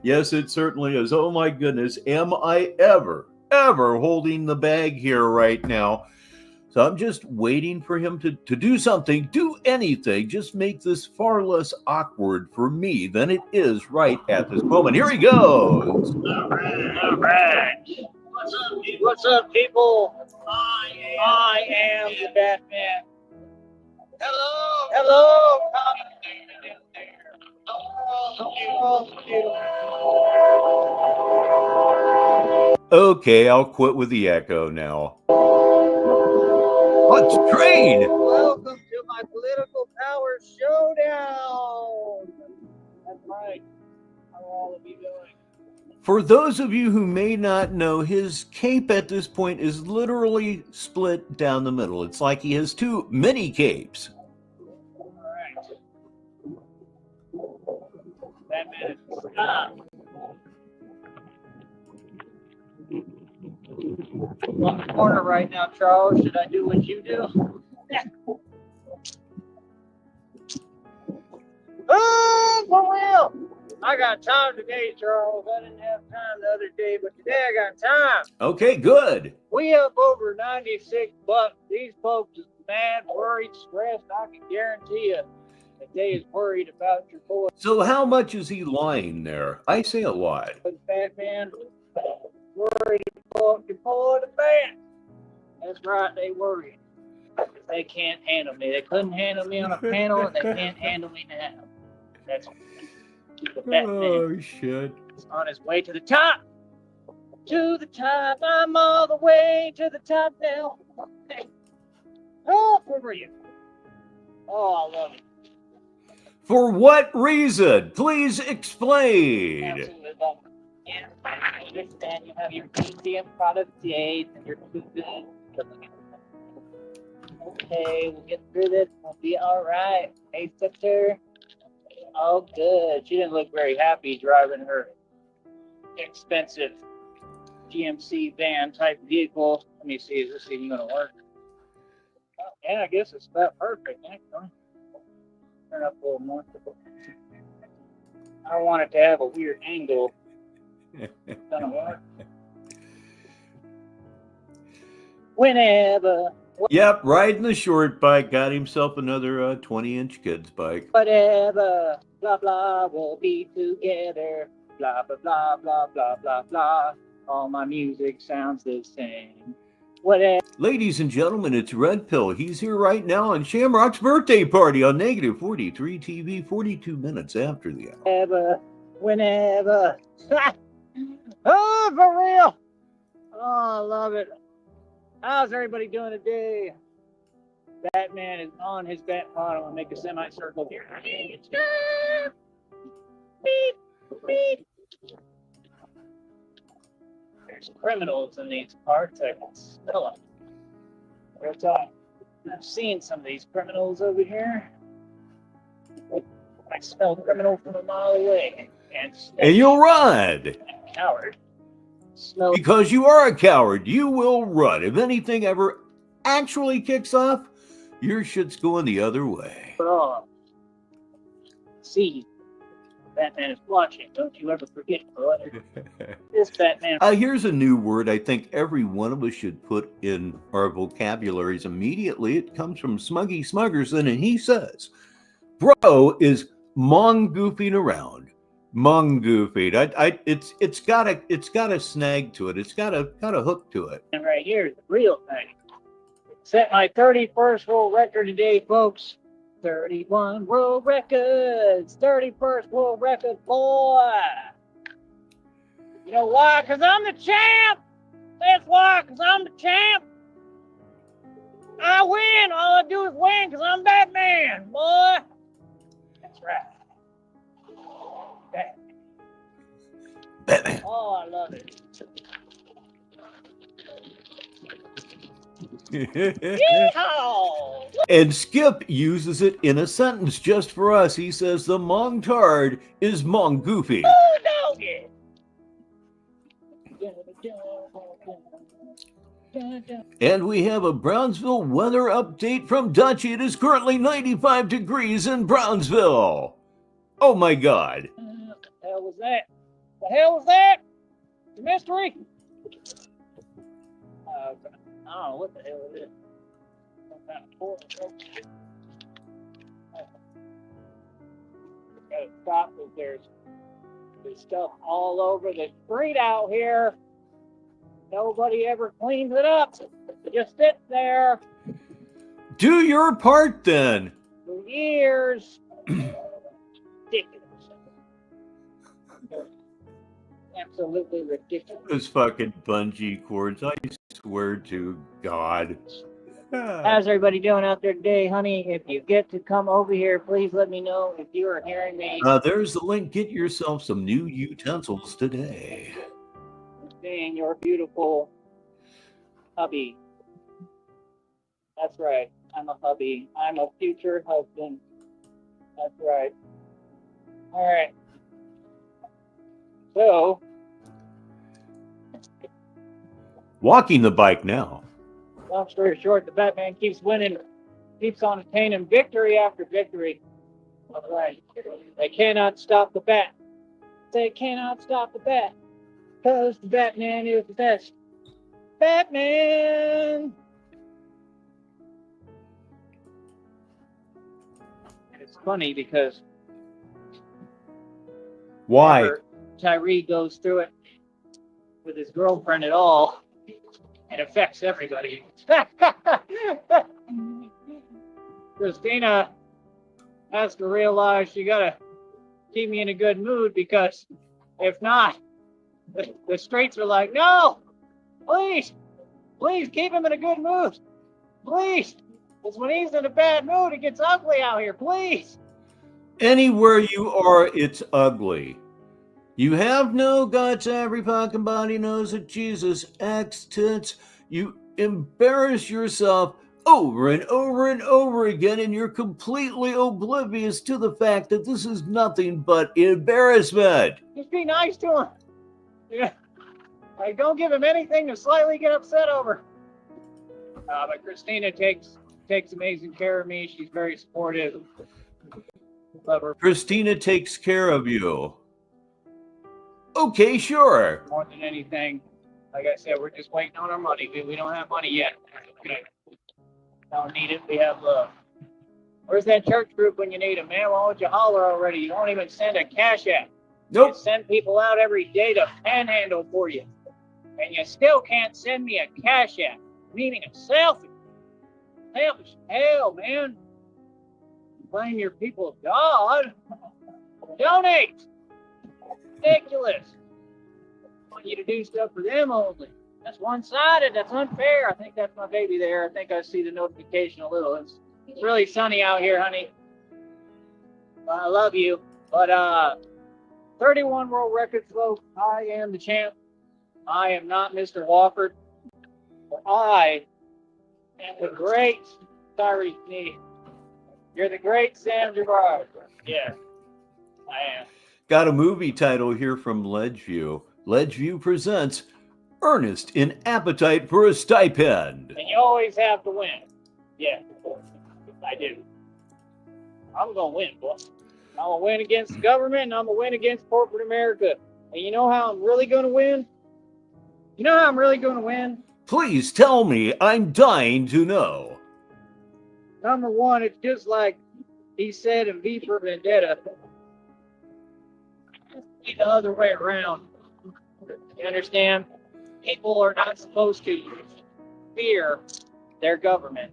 Yes, it certainly is. Oh my goodness, am I ever holding the bag here right now? So I'm just waiting for him to do something, do anything, just make this far less awkward for me than it is right at this moment. Here he goes. All right. What's up, people? I am the Batman. Hello. Okay, I'll quit with the echo now. Let's trade. Welcome to my political power showdown. That's right. all of you doing? For those of you who may not know, his cape at this point is literally split down the middle. It's like he has two mini capes. All right. That man, stop. I'm on the corner right now, Charles. Should I do what you do? Oh, for real. I got time today, Charles. I didn't have time the other day, but today I got time. Okay, good. We up over 96 bucks. These folks is mad, worried, stressed. I can guarantee you that they is worried about your boy. So how much is he lying there? I say a lot. Batman worried about your boy the bat. That's right, they worried. They can't handle me. They couldn't handle me on a panel, and they can't handle me now. That's the Batman. Oh, shit. He's on his way to the top. To the top. I'm all the way to the top now. Oh, for real. Oh, I love it. For what reason? Please explain. Absolutely love it. Yeah, I understand you have your museum product dates and your food. Okay, we'll get through this. We'll be all right. Hey, sister. Oh, good. She didn't look very happy driving her expensive GMC van type vehicle. Let me see, is this even going to work? Oh, yeah, I guess it's about perfect. Actually. Turn up a little more. I don't want it to have a weird angle. It's gonna work. Whenever. Yep, riding the short bike, got himself another 20-inch kid's bike. Whatever, blah, blah, we'll be together. Blah, blah, blah, blah, blah, blah, blah. All my music sounds the same. Whatever. Ladies and gentlemen, it's Red Pill. He's here right now on Shamrock's birthday party on Negative 43 TV, 42 minutes after the hour. Whenever. Oh, for real. Oh, I love it. How's everybody doing today? Batman is on his bat paddle and make a semicircle here. Beep, beep. There's criminals in these parts. I can smell them. Real talk. I've seen some of these criminals over here. I smell criminal from a mile away. And you'll run. Coward. Because you are a coward. You will run. If anything ever actually kicks off, your shit's going the other way. Oh. See, Batman is watching. Don't you ever forget, brother. This Batman. Here's a new word I think every one of us should put in our vocabularies immediately. It comes from Smuggy Smuggerson, and he says, bro is mongoofing around. Mongoofing. It's got a snag to it. It's got a hook to it. And right here is the real thing. Set my 31st world record today, folks. 31 world records. 31st world record, boy. You know why? Because I'm the champ. That's why, because I'm the champ. I win. All I do is win because I'm Batman, boy. That's right. Batman. Oh, I love it. And Skip uses it in a sentence just for us. He says the Mongtard is Mongoofy. Oh, doggy. And we have a Brownsville weather update from Dutch. It is currently 95 degrees in Brownsville. Oh my God. What the hell was that? The hell was that? It's a mystery. I don't know what the hell it is. Gotta stop because there's stuff all over the street out here. Nobody ever cleans it up. It just sits there. Do your part then. For years. Ridiculous. Absolutely ridiculous. Those fucking bungee cords. I swear to God. How's everybody doing out there today, honey? If you get to come over here, please let me know if you are hearing me. There's the link. Get yourself some new utensils today. Seeing your beautiful hubby. That's right. I'm a hubby. I'm a future husband. That's right. All right. So, Walking the bike now. long story short, the Batman keeps winning, keeps on attaining victory after victory. That's right. They cannot stop the Bat. They cannot stop the Bat. Because the Batman is the best. Batman! And it's funny because Why? whenever Tyree goes through it with his girlfriend at all, it affects everybody. Christina has to realize you gotta keep me in a good mood, because if not, the streets are like, no, please keep him in a good mood. Please. Because when he's in a bad mood, it gets ugly out here. Please. Anywhere you are, it's ugly. You have no guts, every fucking body knows that Jesus X tits. You embarrass yourself over and over and over again, and you're completely oblivious to the fact that this is nothing but embarrassment. Just be nice to him. Yeah. Like, don't give him anything to slightly get upset over. But Christina takes amazing care of me. She's very supportive. Love her. Christina takes care of you. Okay, sure. More than anything, like I said, we're just waiting on our money. We don't have money yet. Don't need it. We have love. Where's that church group when you need them, man? Why don't you holler already? You don't even send a Cash App. Nope. You send people out every day to panhandle for you. And you still can't send me a Cash App, meaning a selfie. Selfish hell, man. Blame your people of God. Donate. Ridiculous. I want you to do stuff for them only. That's one-sided. That's unfair. I think that's my baby there. I think I see the notification a little. It's really sunny out here, honey. I love you. But 31 world records, folks. I am the champ. I am not Mr. Wofford. I am the great Tyree Sneed. You're the great Sam Gerard. Yeah, I am. Got a movie title here from Ledgeview. Ledgeview presents Ernest in Appetite for a Stipend. And you always have to win. Yeah, I do. I'm going to win, boy. I'm going to win against the government, and I'm going to win against corporate America. And you know how I'm really going to win? You know how I'm really going to win? Please tell me. I'm dying to know. Number one, it's just like he said in V for Vendetta. It's the other way around. You understand? People are not supposed to fear their government.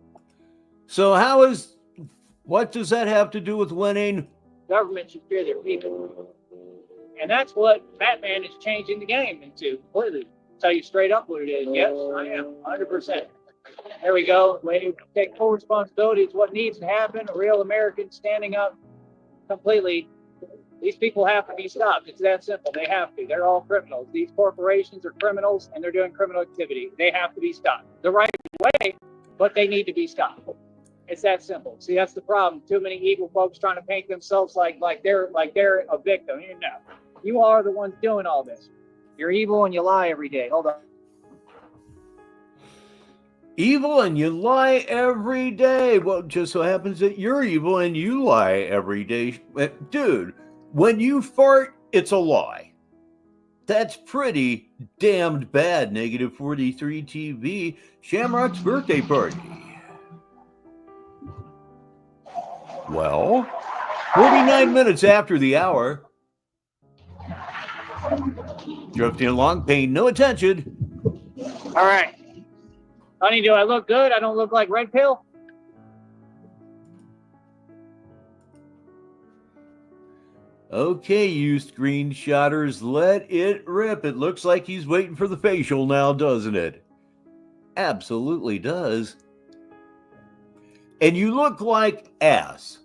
So what does that have to do with winning? Government should fear their people. And that's what Batman is changing the game into completely. Tell you straight up what it is. Yes, I am. 100%. There we go. Lady, take full responsibility. It's what needs to happen. A real American standing up completely. These people have to be stopped. It's that simple. They have to. They're all criminals. These corporations are criminals, and they're doing criminal activity. They have to be stopped. The right way, but they need to be stopped. It's that simple. See, that's the problem. Too many evil folks trying to paint themselves like they're a victim. You know, you are the ones doing all this. You're evil and you lie every day. Hold on. Evil and you lie every day. Well, it just so happens that you're evil and you lie every day. Dude, when you fart, it's a lie. That's pretty damned bad. Negative 43 TV, Shamrock's birthday party. Well, 49 minutes after the hour. Drifting along, paying no attention. All right. Honey, do I look good? I don't look like Red Pill? Okay, you screenshotters, let it rip. It looks like he's waiting for the facial now, doesn't it? Absolutely does. and you look like ass.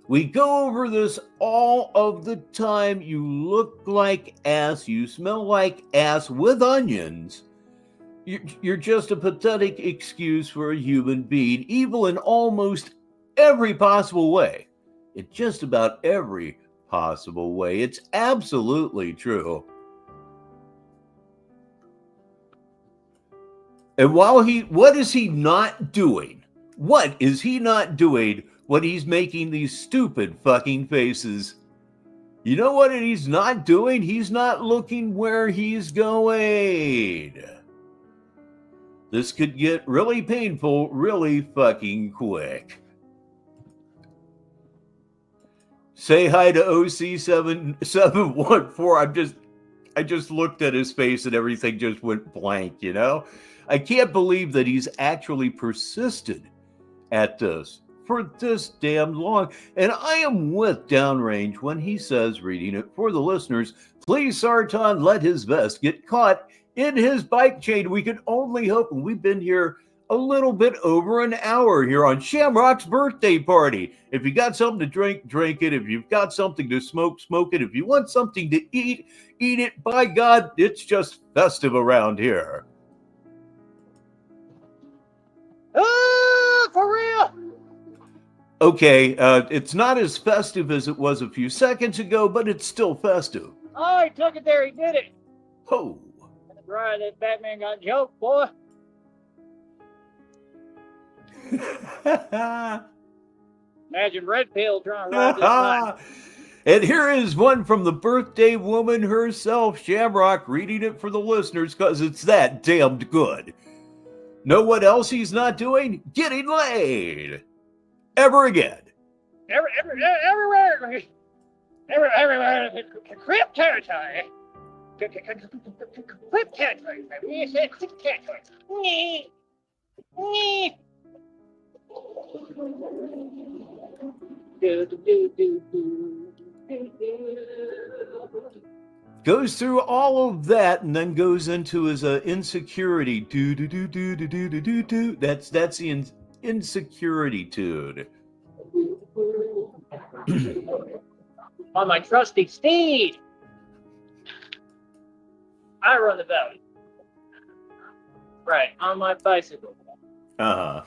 We go over this all of the time. You look like ass. You smell like ass with onions. You're just a pathetic excuse for a human being, evil in almost every possible way. In just about every possible way. It's absolutely true. And what is he not doing? What is he not doing when he's making these stupid fucking faces? You know what he's not doing? He's not looking where he's going. This could get really painful really fucking quick. Say hi to OC714. I just looked at his face and everything just went blank, you know? I can't believe that he's actually persisted at this for this damn long. And I am with Downrange when he says, reading it for the listeners, please, Sartan, let his vest get caught in his bike chain. We can only hope. And we've been here a little bit over an hour here on Shamrock's birthday party. If you got something to drink, drink it. If you've got something to smoke, smoke it. If you want something to eat, eat it. By God, it's just festive around here. For real? Okay, it's not as festive as it was a few seconds ago, but it's still festive. Oh, he took it there. He did it. Oh. That's right. That Batman got joked, boy. Imagine Red Pill trying to ride this line. And here is one from the birthday woman herself, Shamrock, reading it for the listeners because it's that damned good. Know what else he's not doing? Getting laid. Ever again. Everywhere. Crip territory. Crip territory. We said crip territory. Goes through all of that and then goes into his insecurity. That's the insecurity tune. On my trusty steed. I run the valley. Right, on my bicycle. Uh-huh.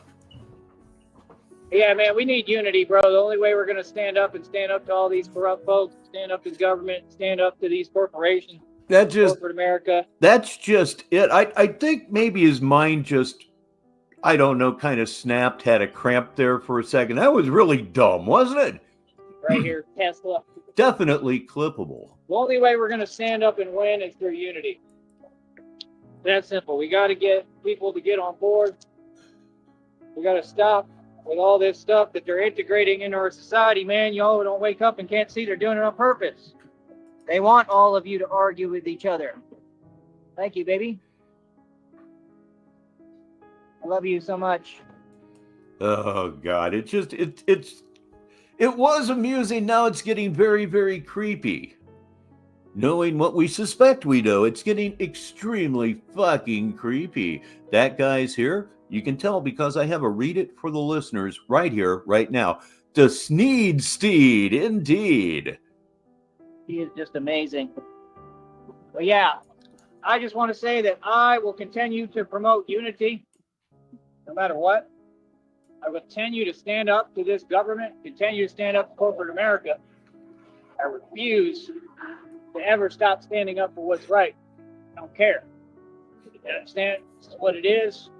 Yeah, man, we need unity, bro. The only way we're going to stand up to all these corrupt folks, stand up to government, stand up to these corporations, corporate America. That's just it. I think maybe his mind just, I don't know, kind of snapped, had a cramp there for a second. That was really dumb, wasn't it? Right here, Tesla. Definitely clippable. The only way we're going to stand up and win is through unity. That's simple. We got to get people to get on board. We got to stop with all this stuff that they're integrating into our society, man. Y'all don't wake up and can't see they're doing it on purpose. They want all of you to argue with each other. Thank you, baby. I love you so much. Oh God, it was amusing. Now it's getting very, very creepy. Knowing what we suspect we know, it's getting extremely fucking creepy. That guy's here. You can tell because I have a read it for the listeners right here, right now. The Sneed Steed, indeed. He is just amazing. But yeah, I just want to say that I will continue to promote unity no matter what. I will continue to stand up to this government, continue to stand up to corporate America. I refuse to ever stop standing up for what's right. I don't care. I understand this is what it is.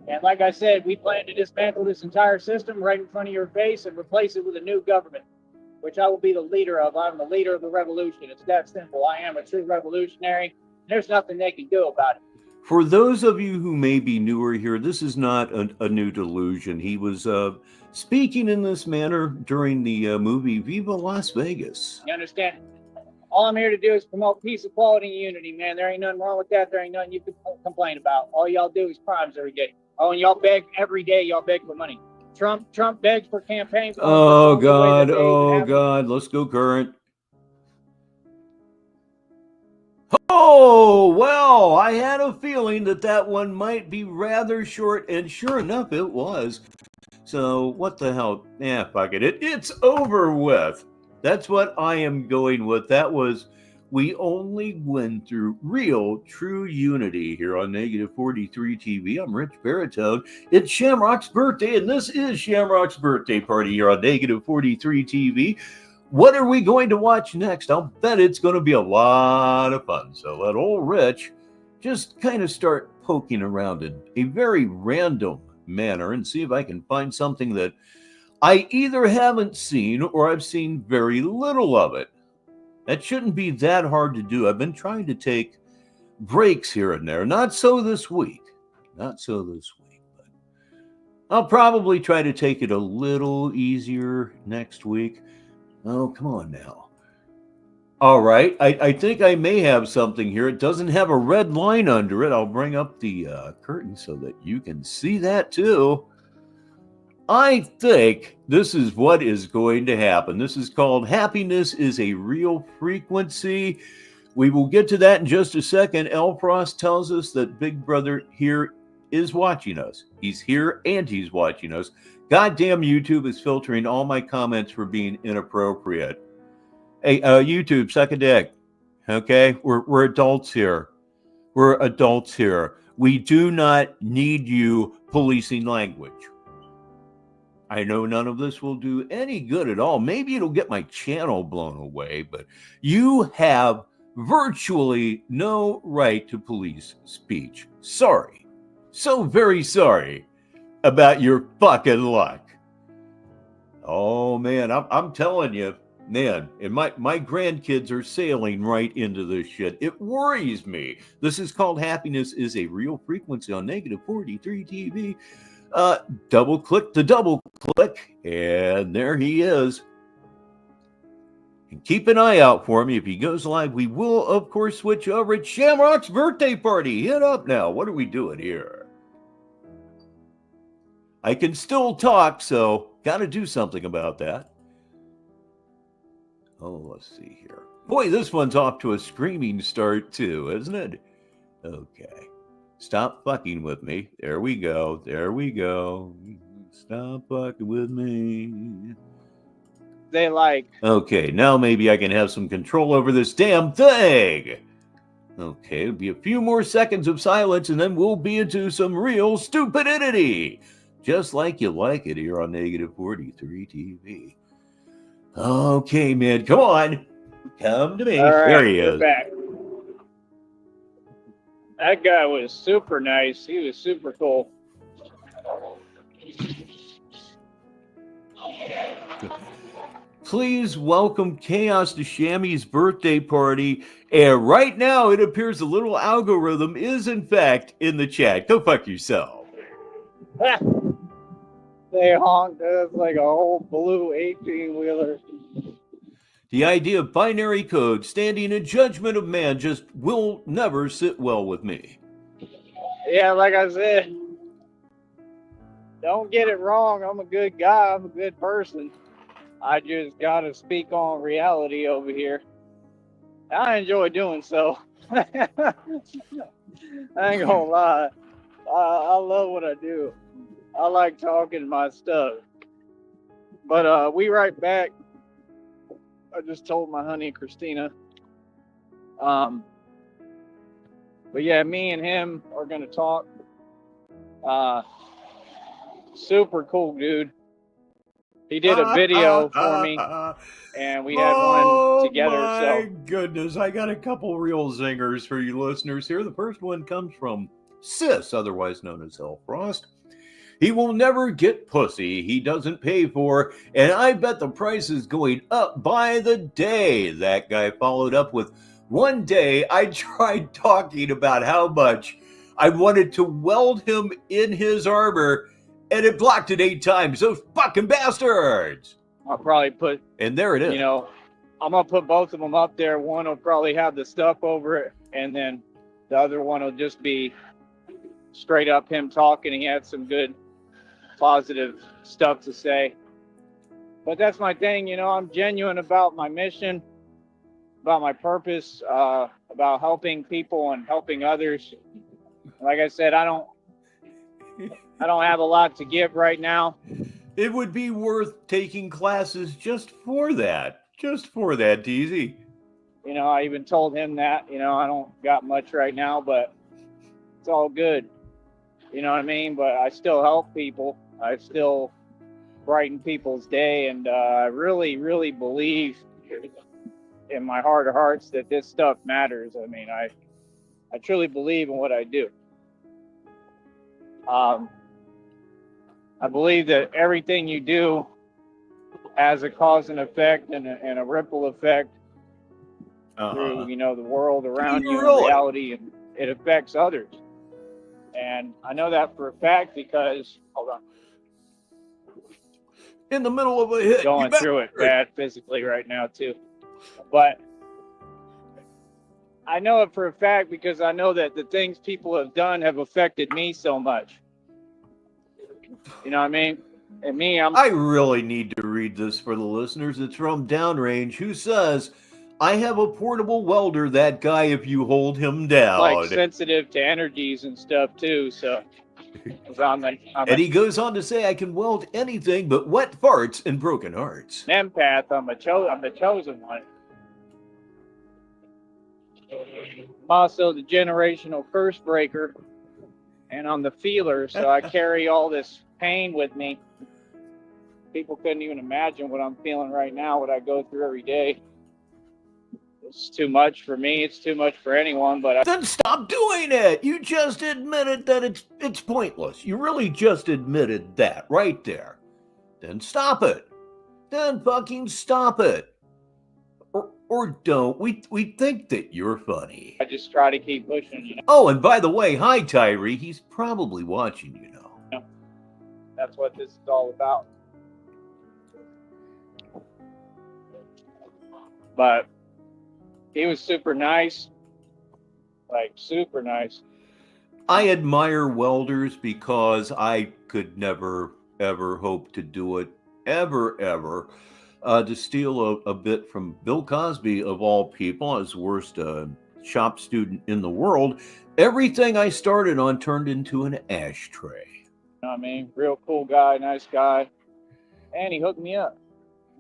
And like I said, we plan to dismantle this entire system right in front of your face and replace it with a new government, which I will be the leader of. I'm the leader of the revolution. It's that simple. I am a true revolutionary. There's nothing they can do about it. For those of you who may be newer here, this is not a new delusion. He was speaking in this manner during the movie Viva Las Vegas. You understand? All I'm here to do is promote peace, equality, and unity, man. There ain't nothing wrong with that. There ain't nothing you can complain about. All y'all do is crimes every day. Oh, and y'all beg every day. Y'all beg for money. Trump begs for campaigns. Oh God. Let's go current. Oh, well, I had a feeling that one might be rather short, and sure enough, it was. So what the hell? Fuck it. It's over with. That's what I am going with. That was, we only win through real, true unity here on Negative 43 TV. I'm Rich Baritone. It's Shamrock's birthday, and this is Shamrock's birthday party here on Negative 43 TV. What are we going to watch next? I'll bet it's going to be a lot of fun. So let old Rich just kind of start poking around in a very random manner and see if I can find something that I either haven't seen or I've seen very little of it. That shouldn't be that hard to do. I've been trying to take breaks here and there. Not so this week. But I'll probably try to take it a little easier next week. Oh, come on now. All right. I think I may have something here. It doesn't have a red line under it. I'll bring up the curtain so that you can see that too. I think this is what is going to happen. This is called Happiness is a Real Frequency. We will get to that in just a second. El Frost tells us that Big Brother here is watching us. He's here and he's watching us. Goddamn YouTube is filtering all my comments for being inappropriate. Hey, YouTube, suck a dick. Okay? We're adults here. We do not need you policing language. I know none of this will do any good at all. Maybe it'll get my channel blown away, but you have virtually no right to police speech. Sorry. So very sorry about your fucking luck. Oh, man, I'm telling you, man, and my grandkids are sailing right into this shit. It worries me. This is called Happiness is a Real Frequency on Negative 43 TV. Double click, and there he is. And keep an eye out for him. If he goes live, we will, of course, switch over. It's Shamrock's birthday party. Hit up now. What are we doing here? I can still talk, so got to do something about that. Oh, let's see here. Boy, this one's off to a screaming start, too, isn't it? Okay. Stop fucking with me. There we go. Stop fucking with me. They like. Okay, now maybe I can have some control over this damn thing. Okay, it'll be a few more seconds of silence and then we'll be into some real stupidity. Just like you like it here on Negative 43 TV. Okay, man, come on. Come to me. All right, there he we're is. back. That guy was super nice. He was super cool. Please welcome Chaos to Shammy's birthday party. And right now, it appears the little algorithm is, in fact, in the chat. Go fuck yourself. They honked us like a whole blue 18-wheeler. The idea of binary code standing in judgment of man just will never sit well with me. Yeah, like I said, don't get it wrong. I'm a good guy. I'm a good person. I just got to speak on reality over here. I enjoy doing so. I ain't gonna lie. I love what I do. I like talking my stuff. But we right back. I just told my honey Christina. But yeah, me and him are gonna talk. Super cool dude. He did a video for me, and we had one together. My so goodness, I got a couple real zingers for you listeners here. The first one comes from Sis, otherwise known as El Frost. He will never get pussy he doesn't pay for, and I bet the price is going up by the day. That guy followed up with, one day I tried talking about how much I wanted to weld him in his armor, and it blocked it 8 times. Those fucking bastards! I'll probably put, And there it is. you know, I'm gonna put both of them up there. One will probably have the stuff over it, and then the other one will just be straight up him talking. He had some good positive stuff to say. But that's my thing, you know, I'm genuine about my mission, about my purpose, about helping people and helping others. Like I said, I don't have a lot to give right now. It would be worth taking classes just for that. Just for that, TZ. You know, I even told him that, you know, I don't got much right now, but it's all good. You know what I mean? But I still help people. I still brighten people's day. And I really, really believe in my heart of hearts that this stuff matters. I mean, I truly believe in what I do. I believe that everything you do has a cause and effect and a ripple effect through, you know, the world around you in reality, and it affects others. And I know that for a fact because, hold on, in the middle of a hit, going through it bad physically right now too. But I know it for a fact because I know that the things people have done have affected me so much. You know what I mean? And me, I really need to read this for the listeners. It's from Downrange, who says, I have a portable welder, that guy, if you hold him down. like sensitive to energies and stuff too, so and he goes on to say, I can weld anything but wet farts and broken hearts. An empath. I'm the chosen one. I'm also the generational curse breaker, and I'm the feeler, so I carry all this pain with me. People couldn't even imagine what I'm feeling right now, what I go through every day. It's too much for me. It's too much for anyone. But then stop doing it. You just admitted that it's pointless. You really just admitted that right there. Then stop it. Then fucking stop it. Or don't. We think that you're funny. I just try to keep pushing, you know. Oh, and by the way, hi Tyree. He's probably watching, you know. That's what this is all about. But he was super nice. Like, super nice. I admire welders because I could never, ever hope to do it. Ever. To steal a bit from Bill Cosby, of all people, as worst shop student in the world, everything I started on turned into an ashtray. You know what I mean? Real cool guy, nice guy. And he hooked me up.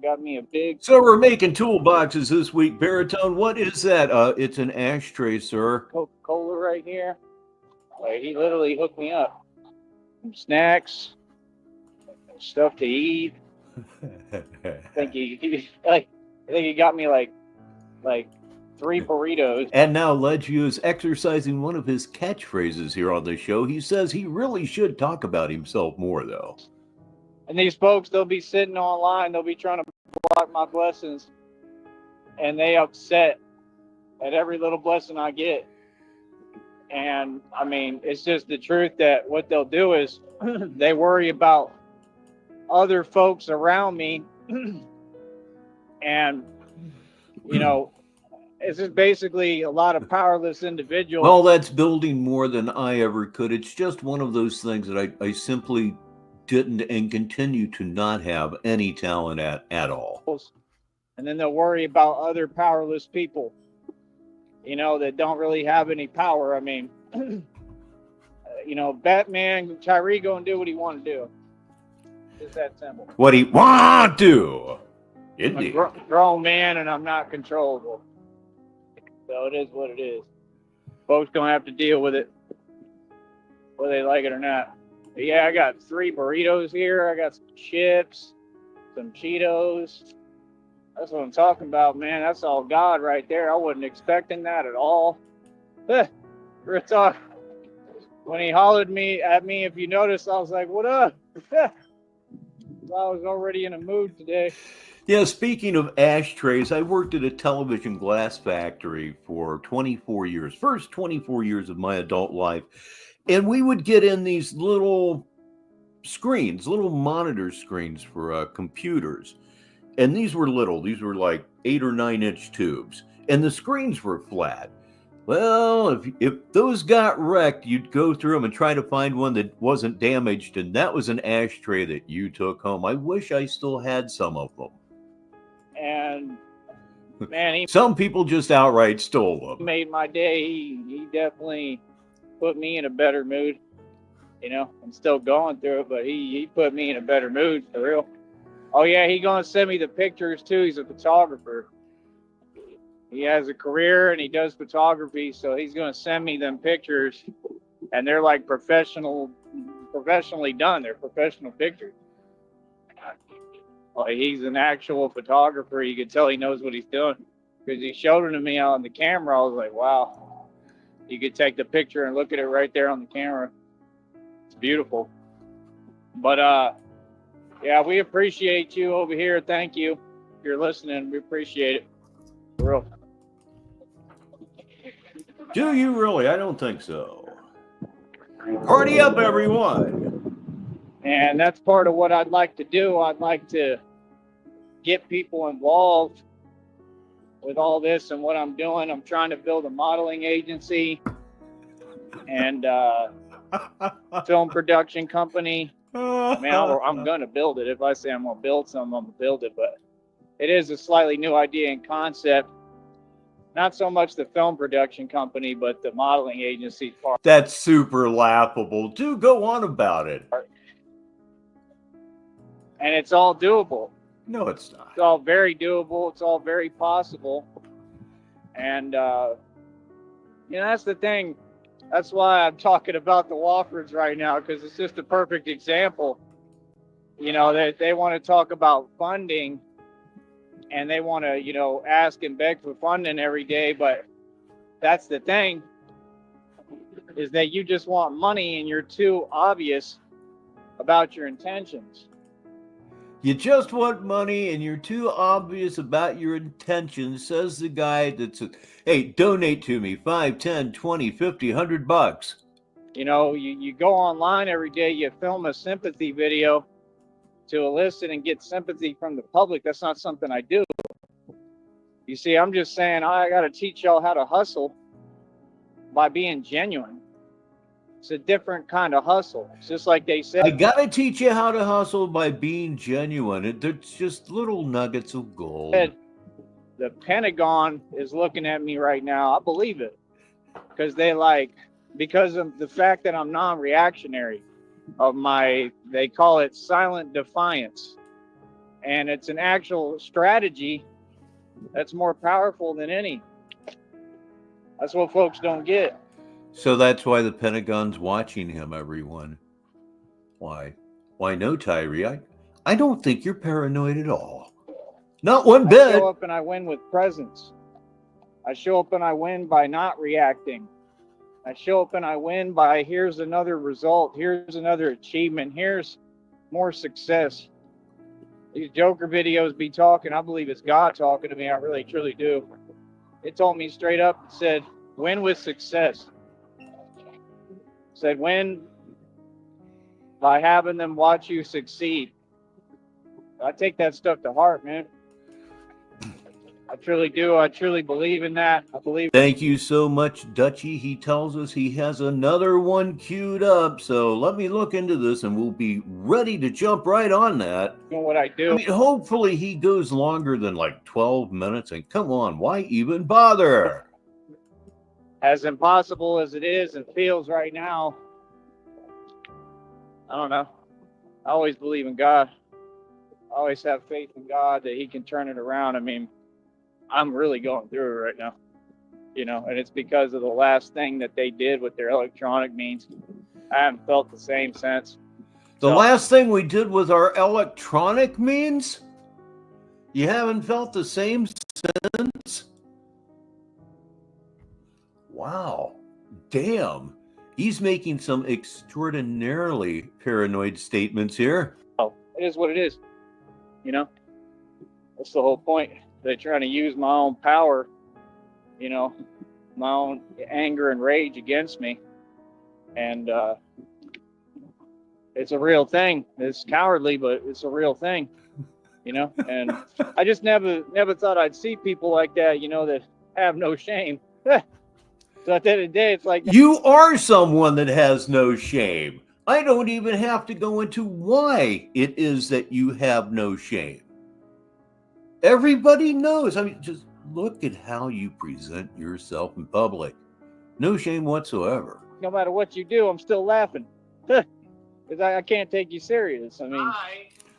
Got me a big... So we're making toolboxes this week, Baritone. What is that? It's an ashtray, sir. Coca-Cola right here. Like, he literally hooked me up. Some snacks, stuff to eat. I think he got me like 3 burritos. And now Legio is exercising one of his catchphrases here on the show. He says he really should talk about himself more, though. And these folks, they'll be sitting online, they'll be trying to block my blessings, and they upset at every little blessing I get. And I mean, it's just the truth that what they'll do is they worry about other folks around me. And, you know, it's just basically a lot of powerless individuals. Well, that's building more than I ever could. It's just one of those things that I simply didn't and continue to not have any talent at all. And then they'll worry about other powerless people, you know, that don't really have any power. I mean, you know, Batman, Tyree gonna do what he want to do. It's that simple. What he want to. Indeed. I'm a grown man and I'm not controllable. So it is what it is. Folks gonna have to deal with it, whether they like it or not. But yeah, I got 3 burritos here. I got some chips, some Cheetos. That's what I'm talking about, man. That's all God right there. I wasn't expecting that at all. Real talk. When he hollered at me, if you notice, I was like, what up? I was already in a mood today. Yeah, speaking of ashtrays, I worked at a television glass factory for 24 years. First 24 years of my adult life. And we would get in these little screens, little monitor screens for computers. And these were little. These were like 8 or 9 inch tubes. And the screens were flat. Well, if those got wrecked, you'd go through them and try to find one that wasn't damaged. And that was an ashtray that you took home. I wish I still had some of them. And, man, some people just outright stole them. Made my day. He definitely put me in a better mood. You know, I'm still going through it, but he put me in a better mood for real. Oh yeah, he gonna send me the pictures too. He's a photographer. He has a career and he does photography, so he's gonna send me them pictures, and they're like professionally done. They're professional pictures. Like he's an actual photographer. You can tell he knows what he's doing because he showed it to me on the camera. I was like, wow, you could take the picture and look at it right there on the camera. It's beautiful. But yeah, we appreciate you over here. Thank you. If you're listening, we appreciate it. For real. Do you really? I don't think so. Party up, everyone. And that's part of what I'd like to do. I'd like to get people involved with all this and what I'm doing. I'm trying to build a modeling agency and film production company. I mean, I'm going to build it. If I say I'm going to build something, I'm going to build it. But it is a slightly new idea and concept. Not so much the film production company, but the modeling agency part. That's super laughable. Do go on about it. And it's all doable. No, it's not. It's all very doable. It's all very possible. And, you know, that's the thing. That's why I'm talking about the Woffords right now, because it's just a perfect example. You know, they want to talk about funding and they want to, you know, ask and beg for funding every day. But that's the thing, is that you just want money and you're too obvious about your intentions. You just want money and you're too obvious about your intentions, says the guy that says, hey, donate to me 5, 10, 20, 50, $100. You know, you go online every day, you film a sympathy video to elicit and get sympathy from the public. That's not something I do. You see, I'm just saying I got to teach y'all how to hustle by being genuine. It's a different kind of hustle. It's just like they said. I got to teach you how to hustle by being genuine. It's just little nuggets of gold. The Pentagon is looking at me right now. I believe it. Because because of the fact that I'm non-reactionary of they call it silent defiance. And it's an actual strategy that's more powerful than any. That's what folks don't get. So that's why the Pentagon's watching him, everyone. Why? Why no, Tyree? I don't think you're paranoid at all. Not one bit. I show up and I win with presence. I show up and I win by not reacting. I show up and I win by here's another result. Here's another achievement. Here's more success. These Joker videos be talking. I believe it's God talking to me. I really, truly do. It told me straight up and said, win with success. Said win by having them watch you succeed. I take that stuff to heart, man. I truly do. I truly believe in that. I believe. Thank you so much, Dutchie. He tells us he has another one queued up. So let me look into this and we'll be ready to jump right on that. Doing what I do. I mean, hopefully he goes longer than like 12 minutes. And come on, why even bother? As impossible as it is and feels right now, I don't know. I always believe in God. I always have faith in God that he can turn it around. I mean, I'm really going through it right now, you know, and it's because of the last thing that they did with their electronic means. I haven't felt the same since. The last thing we did with our electronic means? You haven't felt the same since? Wow. Damn. He's making some extraordinarily paranoid statements here. Oh, it is what it is. You know, that's the whole point. They're trying to use my own power, you know, my own anger and rage against me. And it's a real thing. It's cowardly, but it's a real thing, you know. And I just never thought I'd see people like that, you know, that have no shame. So at the end of the day, it's like... You are someone that has no shame. I don't even have to go into why it is that you have no shame. Everybody knows. I mean, just look at how you present yourself in public. No shame whatsoever. No matter what you do, I'm still laughing. Because I can't take you serious. I mean,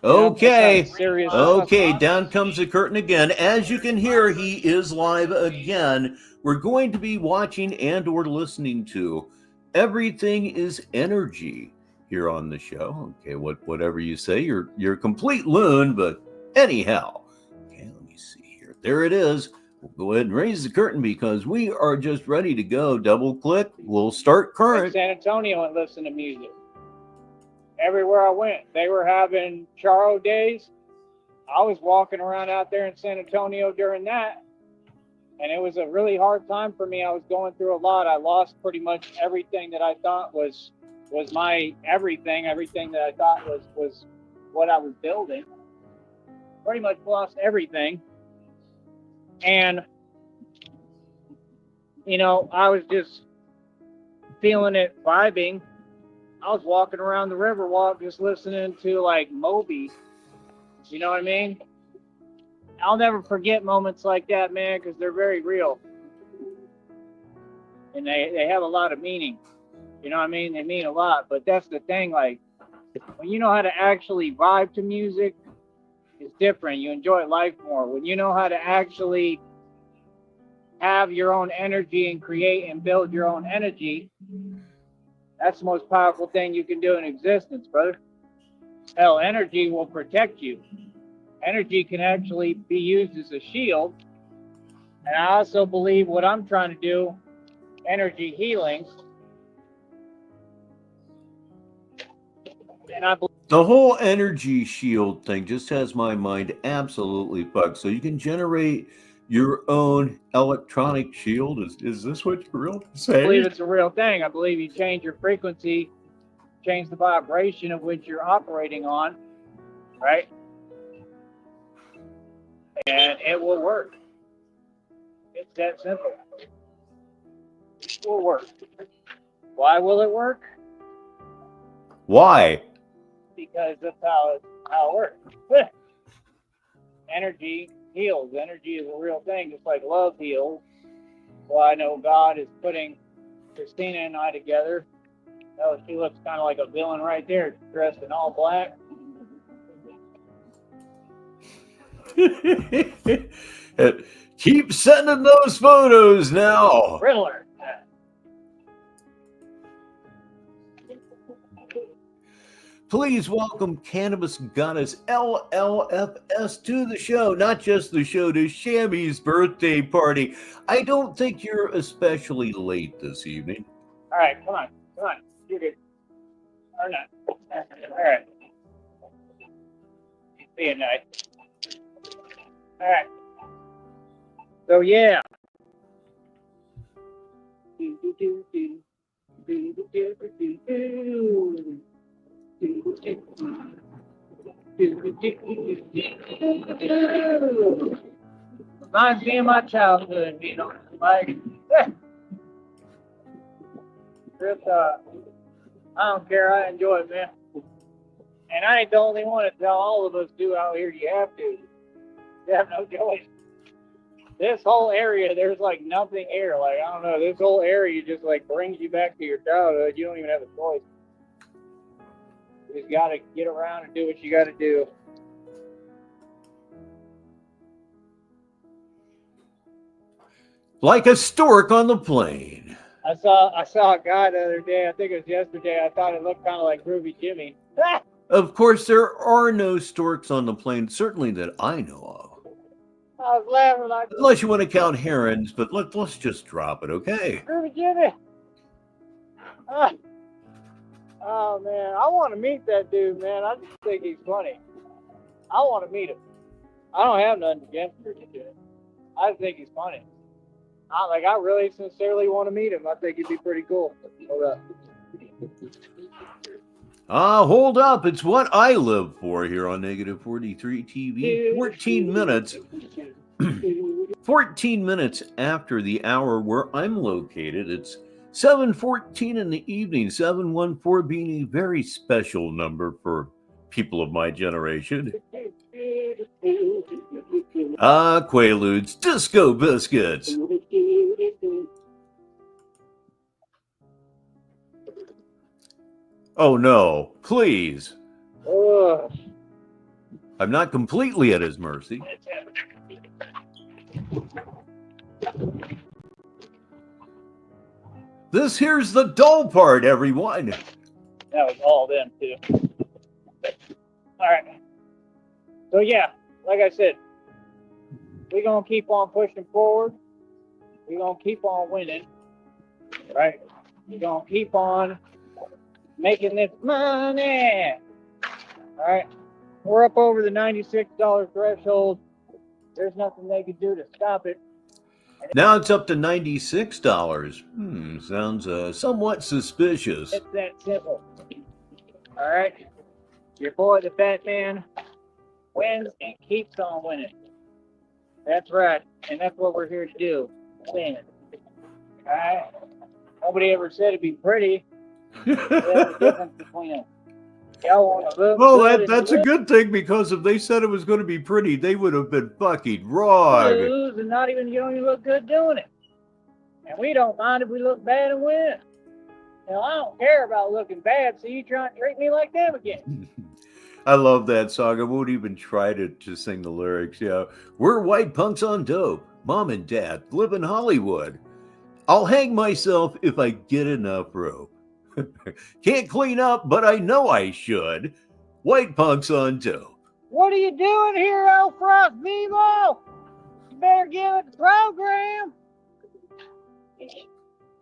Okay. serious. Okay, down comes the curtain again. As you can hear, he is live again. We're going to be watching and or listening to Everything is Energy here on the show. Okay, whatever you say, you're a complete loon, but anyhow. Okay, let me see here. There it is. We'll go ahead and raise the curtain because we are just ready to go. Double click. We'll start current. San Antonio and listen to music. Everywhere I went, they were having Charo days. I was walking around out there in San Antonio during that, and it was a really hard time for me. I was going through a lot. I lost pretty much everything that I thought was my everything that I thought was what I was building. Pretty much lost everything. And, you know, I was just feeling it, vibing. I was walking around the Riverwalk just listening to like Moby. You know what I mean? I'll never forget moments like that, man, because they're very real. And they have a lot of meaning. You know what I mean? They mean a lot. But that's the thing, like, when you know how to actually vibe to music, it's different. You enjoy life more. When you know how to actually have your own energy and create and build your own energy, that's the most powerful thing you can do in existence, brother. Hell, energy will protect you. Energy can actually be used as a shield. And I also believe what I'm trying to do, energy healing. And I believe the whole energy shield thing just has my mind absolutely bugged. So you can generate your own electronic shield. Is this what you're really saying? I believe it's a real thing. I believe you change your frequency, change the vibration of which you're operating on, right? And it will work. It's that simple. It will work. Why will it work? Why? Because that's how it works. Energy heals. Energy is a real thing, just like love heals. Well, I know God is putting Christina and I together. Oh, she looks kind of like a villain right there, dressed in all black. Keep sending those photos now. Riddler. Please welcome Cannabis Goddess LLFS to the show. Not just the show, to Shammy's birthday party. I don't think you're especially late this evening. All right, come on. You're good. Or not. All right. See you tonight. All right. So yeah. Reminds me of my childhood, you know, like just I don't care, I enjoy it, man. And I ain't the only one to tell all of us do out here. You have to. You have no choice. This whole area, there's like nothing here. Like, I don't know, this whole area just like brings you back to your childhood. You don't even have a choice. You just gotta get around and do what you gotta do. Like a stork on the plane. I saw a guy the other day, I think it was yesterday, I thought it looked kind of like Groovy Jimmy. Of course, there are no storks on the plane, certainly that I know of. I was laughing like, unless you want to count herons, but let's just drop it, okay? Groovy Jimmy. Oh man, I want to meet that dude, man. I just think he's funny. I want to meet him. I don't have nothing against Groovy Jimmy. I just think he's funny. I really sincerely want to meet him. I think he'd be pretty cool. Hold up. Hold up. It's what I live for here on Negative 43 TV. 14 minutes. 14 minutes after the hour where I'm located. It's 7:14 in the evening. 714 being a very special number for people of my generation. Quaaludes, Disco Biscuits. Oh no, please. Ugh. I'm not completely at his mercy. This here's the dull part, everyone. That was all them too. All right. So yeah, like I said, we're gonna keep on pushing forward. We're gonna keep on winning, right? We're gonna keep on making this money. All right. We're up over the $96 threshold. There's nothing they can do to stop it. Now it's up to $96. Sounds somewhat suspicious. It's that simple. All right. Your boy, the Fat Man, wins and keeps on winning. That's right. And that's what we're here to do. Win. All right. Nobody ever said it'd be pretty. There's a difference between them. Y'all want to look Well, good that's a good thing, because if they said it was going to be pretty, they would have been fucking wrong. lose and not even, you don't even look good doing it. And we don't mind if we look bad and win. Now, I don't care about looking bad, so you try and treat me like them again. I love that song. I won't even try to sing the lyrics. Yeah, we're white punks on dope. Mom and Dad live in Hollywood. I'll hang myself if I get enough rope. Can't clean up, but I know I should. White punks on dope. What are you doing here, old Frost Bevo? You better get with the program.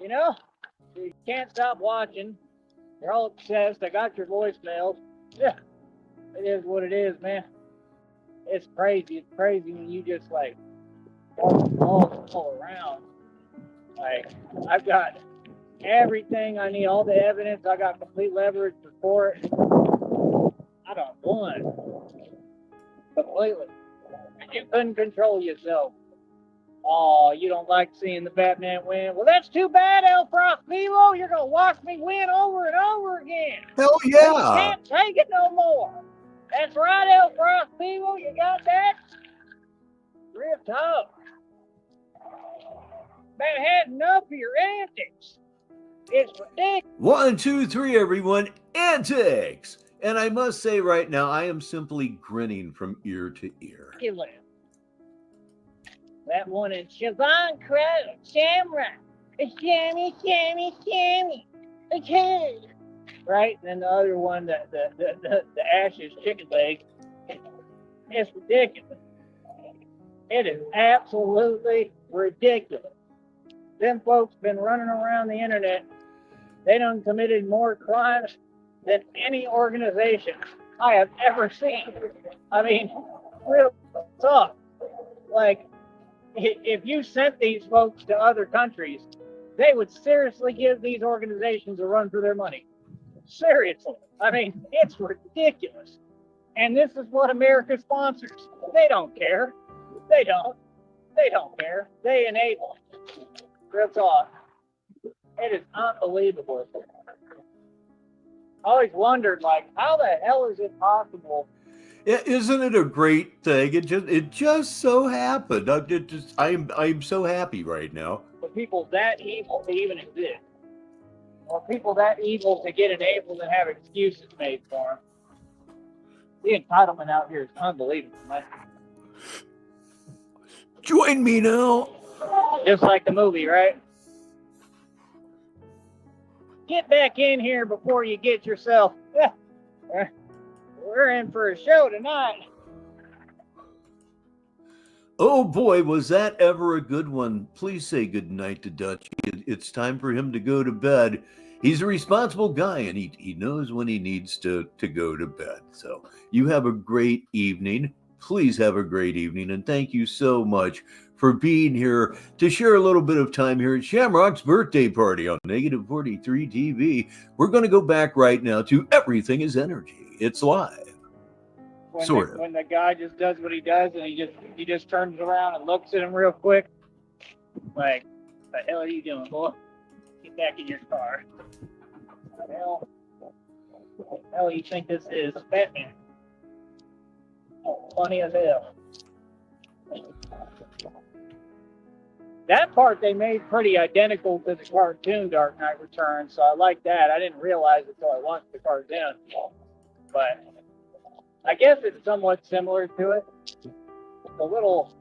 You know, you can't stop watching. You're all obsessed. I got your voicemails. Yeah, it is what it is, man. It's crazy. It's crazy when you just like all around. Like, I've got everything I need, all the evidence. I got complete leverage for it. I done won completely. And you couldn't control yourself. Oh, you don't like seeing the Batman win? Well, that's too bad, El Frost Bevo. You're going to watch me win over and over again. Hell You yeah. can't take it no more. That's right, El Frost Bevo. You got that? Real talk. About had enough of your antics. It's ridiculous. 1, 2, 3, everyone. Antics. And I must say right now, I am simply grinning from ear to ear. That one in Siobhan Crow, Shamrock. Shammy, Shammy, Shammy. Okay. Right? And then the other one, the Ash's chicken leg. It's ridiculous. It is absolutely ridiculous. Them folks been running around the internet. They done committed more crimes than any organization I have ever seen. I mean, real talk. Like, if you sent these folks to other countries, they would seriously give these organizations a run for their money. Seriously. I mean, it's ridiculous. And this is what America sponsors. They don't care. They don't care. They enable. Real talk. It is unbelievable. I always wondered, like, how the hell is it possible? Isn't it a great thing? It just so happened. I'm so happy right now. For people that evil to even exist. Or people that evil to get enabled and have excuses made for them. The entitlement out here is unbelievable, man. Join me now. Just like the movie, right? Get back in here before you get yourself. We're in for a show tonight. Oh boy, was that ever a good one. Please say goodnight to Dutch. It's time for him to go to bed. He's a responsible guy, and he knows when he needs to go to bed. So you have a great evening. Please have a great evening, and thank you so much for being here to share a little bit of time here at Shamrock's birthday party on Negative 43 TV. We're going to go back right now to Everything is Energy. It's live. When the guy just does what he does, and he just turns around and looks at him real quick, like, what the hell are you doing, boy? Get back in your car. What the hell? What the hell you think this is? Batman. Funny as hell. that part they made pretty identical to the cartoon Dark Knight Returns, so I like that. I didn't realize it until I watched the cartoon. But I guess it's somewhat similar to it. It's a little,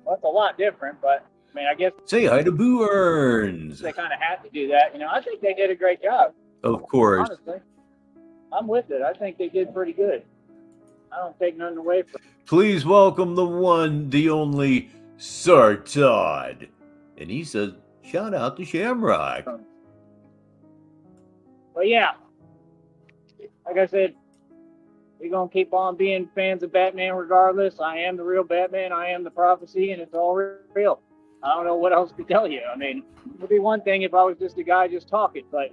well, it's a lot different, but I mean, I guess Say hi to Boo Earns. they kind of had to do that. You know, I think they did a great job. Of course. Honestly, I'm with it. I think they did pretty good. I don't take nothing away from it. Please welcome the one, the only, Sir Todd. And he says, shout out to Shamrock. But yeah, like I said, we're going to keep on being fans of Batman regardless. I am the real Batman. I am the prophecy, and it's all real. I don't know what else to tell you. I mean, it would be one thing if I was just a guy just talking, but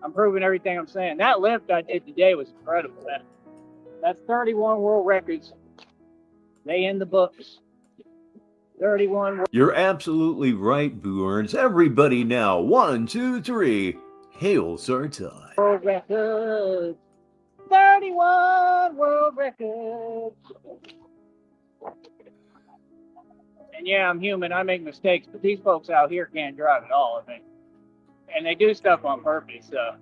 I'm proving everything I'm saying. That lift I did today was incredible. That's 31 world records. They in the books. 31. You're absolutely right, Boo Earns. Everybody now. 1, 2, 3. Hail Sir Todd. World records. 31 world records. And yeah, I'm human. I make mistakes, but these folks out here can't drive at all, I think. And they do stuff on purpose, so.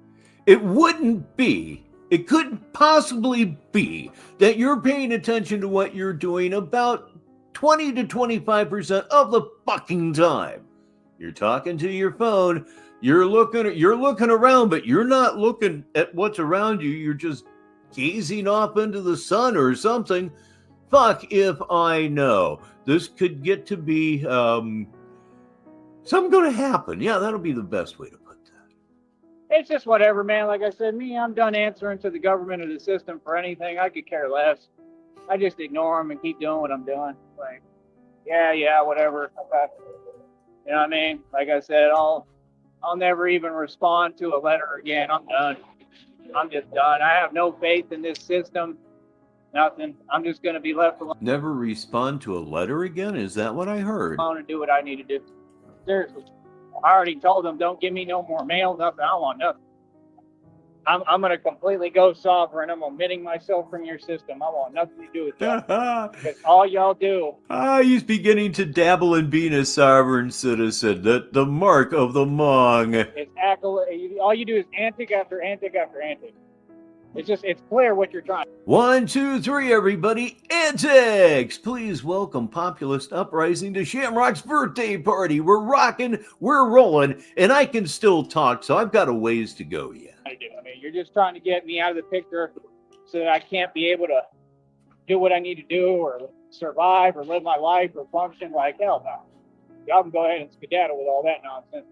It wouldn't be, it couldn't possibly be that you're paying attention to what you're doing about 20 to 25% of the fucking time. You're talking to your phone, you're looking around, but you're not looking at what's around you. You're just gazing off into the sun or something. Fuck if I know. This could get to be something going to happen. Yeah, that'll be the best way to put that. It's just whatever, man. Like I said, I'm done answering to the government or the system for anything. I could care less. I just ignore them and keep doing what I'm doing. Like, yeah, whatever. Okay. You know what I mean? Like I said, I'll never even respond to a letter again. I'm done. I'm just done. I have no faith in this system. Nothing. I'm just going to be left alone. Never respond to a letter again? Is that what I heard? Alone and do what I need to do. Seriously. I already told them, don't give me no more mail, nothing. I don't want nothing. I'm going to completely go sovereign. I'm omitting myself from your system. I want nothing to do with that. Because all y'all do. He's beginning to dabble in being a sovereign citizen. The mark of the Hmong. All you do is antic after antic after antic. It's clear what you're trying. 1, 2, 3, everybody. Antics! Please welcome Populist Uprising to Shamrock's birthday party. We're rocking, we're rolling, and I can still talk, so I've got a ways to go yet. I mean, you're just trying to get me out of the picture so that I can't be able to do what I need to do or survive or live my life or function. Like, hell no. Y'all can go ahead and skedaddle with all that nonsense.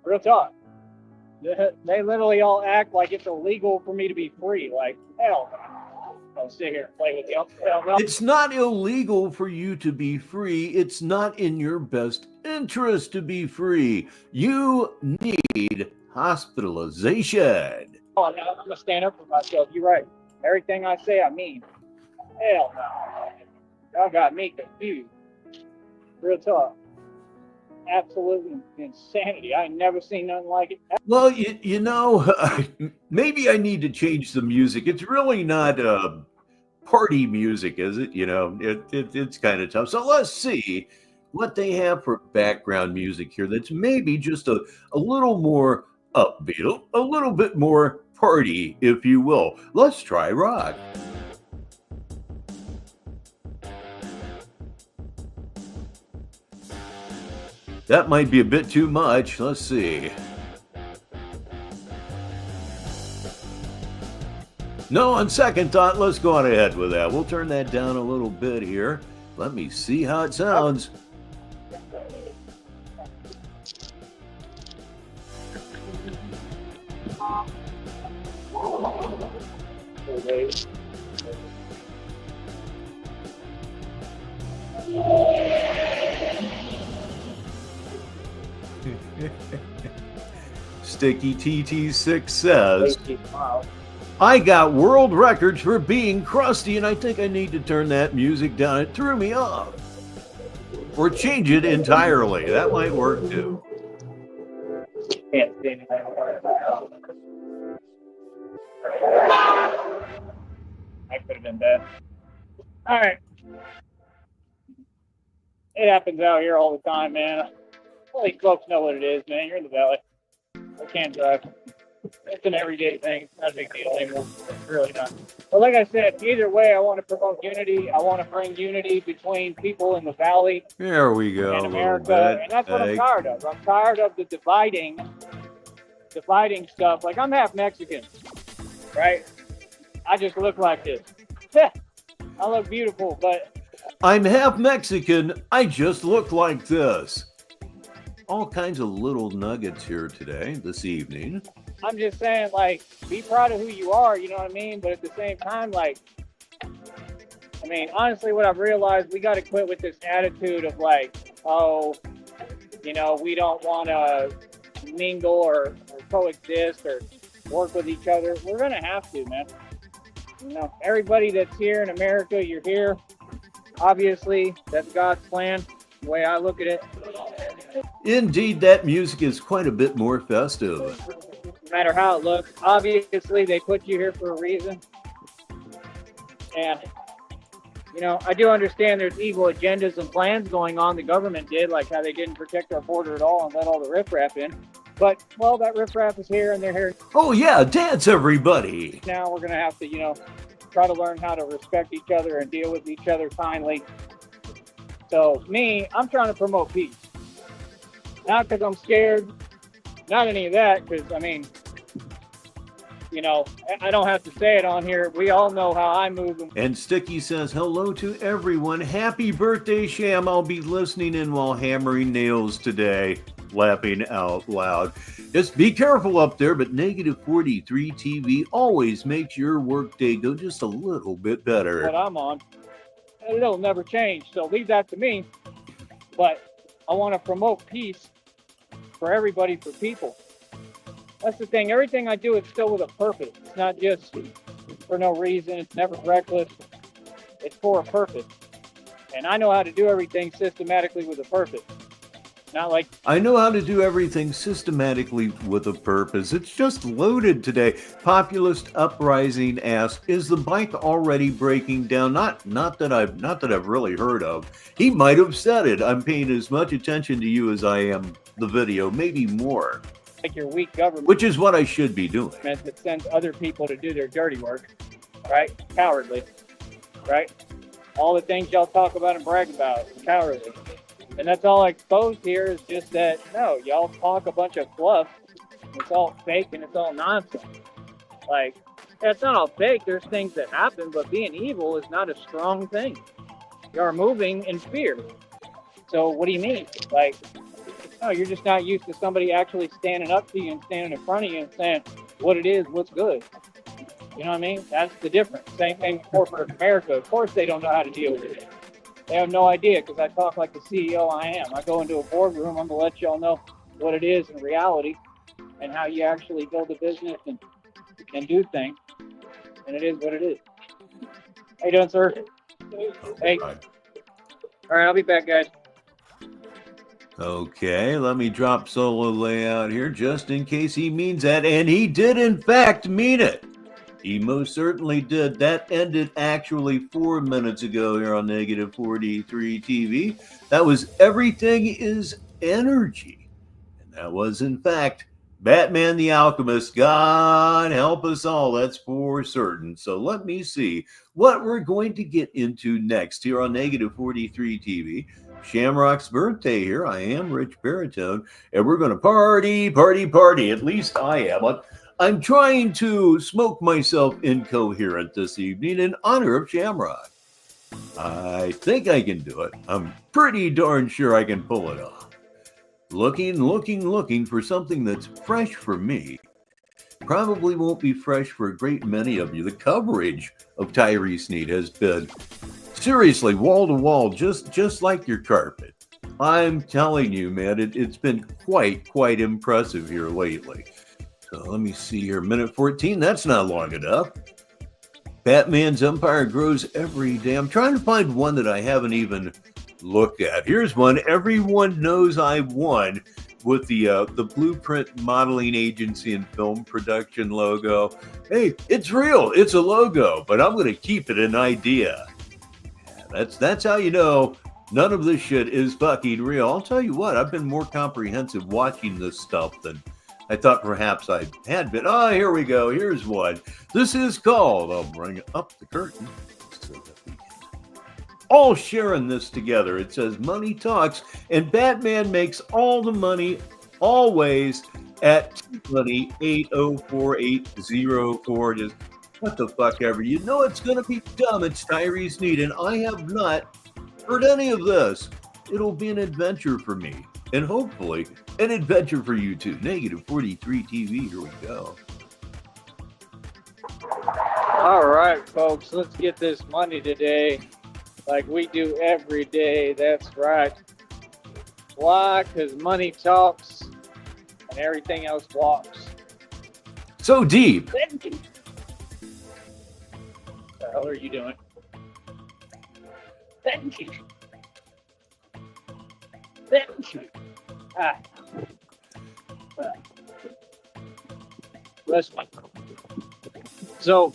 Real talk. They literally all act like it's illegal for me to be free. Like, hell no. I'll sit here and play with you. Hell no. It's not illegal for you to be free. It's not in your best interest to be free. You need hospitalization. Oh, I'm going to stand up for myself. You're right. Everything I say, I mean. Hell no. Y'all got me confused. Real talk. Absolute insanity. I ain't never seen nothing like it. Well, you know, maybe I need to change the music. It's really not party music, is it? You know, it's kind of tough. So let's see what they have for background music here that's maybe just a little more upbeat, a little bit more party, if you will. Let's try rock. That might be a bit too much. Let's see. No, on second thought, let's go on ahead with that. We'll turn that down a little bit here. Let me see how it sounds. Sticky TT6 says, I got world records for being crusty, and I think I need to turn that music down. It threw me off. Or change it entirely. That might work too. Can't see anything. That could have been bad. All right. It happens out here all the time, man. All these folks know what it is, man. You're in the valley. I can't drive. It's an everyday thing. It's not a big deal anymore. It's really not. But like I said, either way, I want to promote unity. I want to bring unity between people in the valley There we go. and America. And that's what I'm tired of. I'm tired of the dividing stuff. Like, I'm half Mexican, right? I just look like this. I look beautiful, but I'm half Mexican. I just look like this. All kinds of little nuggets here today, this evening. I'm just saying, like, be proud of who you are, you know what I mean? But at the same time, like, I mean, honestly, what I've realized, we got to quit with this attitude of like, oh, you know, we don't want to mingle or coexist or work with each other. We're going to have to, man. You know, everybody that's here in America, you're here. Obviously, that's God's plan, the way I look at it. Indeed, that music is quite a bit more festive. No matter how it looks, obviously, they put you here for a reason. And, you know, I do understand there's evil agendas and plans going on. The government did, like how they didn't protect our border at all and let all the riffraff in. But, well, that riffraff is here and they're here. Oh, yeah, dance, everybody. Now we're going to have to, you know, try to learn how to respect each other and deal with each other kindly. So, me, I'm trying to promote peace. Not because I'm scared, not any of that, because, I mean, you know, I don't have to say it on here. We all know how I move. And Sticky says, hello to everyone. Happy birthday, Sham. I'll be listening in while hammering nails today. Laughing out loud. Just be careful up there, but Negative 43 TV always makes your workday go just a little bit better. What I'm on, it'll never change, so leave that to me. But I want to promote peace for everybody, for people. That's the thing. Everything I do is still with a purpose. It's not just for no reason. It's never reckless. It's for a purpose. And I know how to do everything systematically with a purpose. Not like... I know how to do everything systematically with a purpose. It's just loaded today. Populist Uprising asks, is the bike already breaking down? Not that I've really heard of. He might have said it. I'm paying as much attention to you as I am the video, maybe more. Like your weak government. Which is what I should be doing. That sends other people to do their dirty work, right? Cowardly, right? All the things y'all talk about and brag about, cowardly. And that's all I exposed here is just that, no, y'all talk a bunch of fluff. It's all fake and it's all nonsense. Like, it's not all fake. There's things that happen, but being evil is not a strong thing. You are moving in fear. So what do you mean? Like, no, you're just not used to somebody actually standing up to you and standing in front of you and saying what it is, what's good. You know what I mean? That's the difference. Same thing with corporate America. Of course they don't know how to deal with it. They have no idea because I talk like the CEO I am. I go into a boardroom, I'm going to let y'all know what it is in reality and how you actually build a business and do things. And it is what it is. How you doing, sir? Hey. All right, I'll be back, guys. Okay, let me drop solo layout here just in case he means that. And he did, in fact, mean it. He most certainly did. That ended actually 4 minutes ago here on Negative 43 TV. That was Everything is Energy. And that was, in fact, Batman the Alchemist. God help us all, that's for certain. So let me see what we're going to get into next here on Negative 43 TV. Shamrock's birthday here. I am Rich Baritone, and we're going to party. At least I am. I'm trying to smoke myself incoherent this evening in honor of Shamrock. I think I can do it. I'm pretty darn sure I can pull it off. Looking for something that's fresh for me. Probably won't be fresh for a great many of you. The coverage of Tyree Sneed has been seriously wall to wall, just like your carpet. I'm telling you, man, it's been quite impressive here lately. So let me see here, minute 14, that's not long enough. Batman's empire grows every day. I'm trying to find one that I haven't even looked at. Here's one. Everyone knows I've won with the Blueprint Modeling Agency and Film Production logo. Hey, it's real. It's a logo, but I'm going to keep it an idea. Yeah, that's how you know None of this shit is fucking real. I'll tell you what, I've been more comprehensive watching this stuff than I thought perhaps I had been. Oh, here we go. Here's one. This is called, I'll bring up the curtain so that we can all sharing this together. It says Money Talks, and Batman makes all the money always at money 804-804. Just what the fuck ever. You know it's going to be dumb. It's Tyree Sneed, and I have not heard any of this. It'll be an adventure for me, and hopefully an adventure for you too. Negative 43 TV, here we go. All right, folks, let's get this money today like we do every day. That's right. Why? Because money talks and everything else walks. So deep. What the hell are you doing? Thank you. Bless me. So,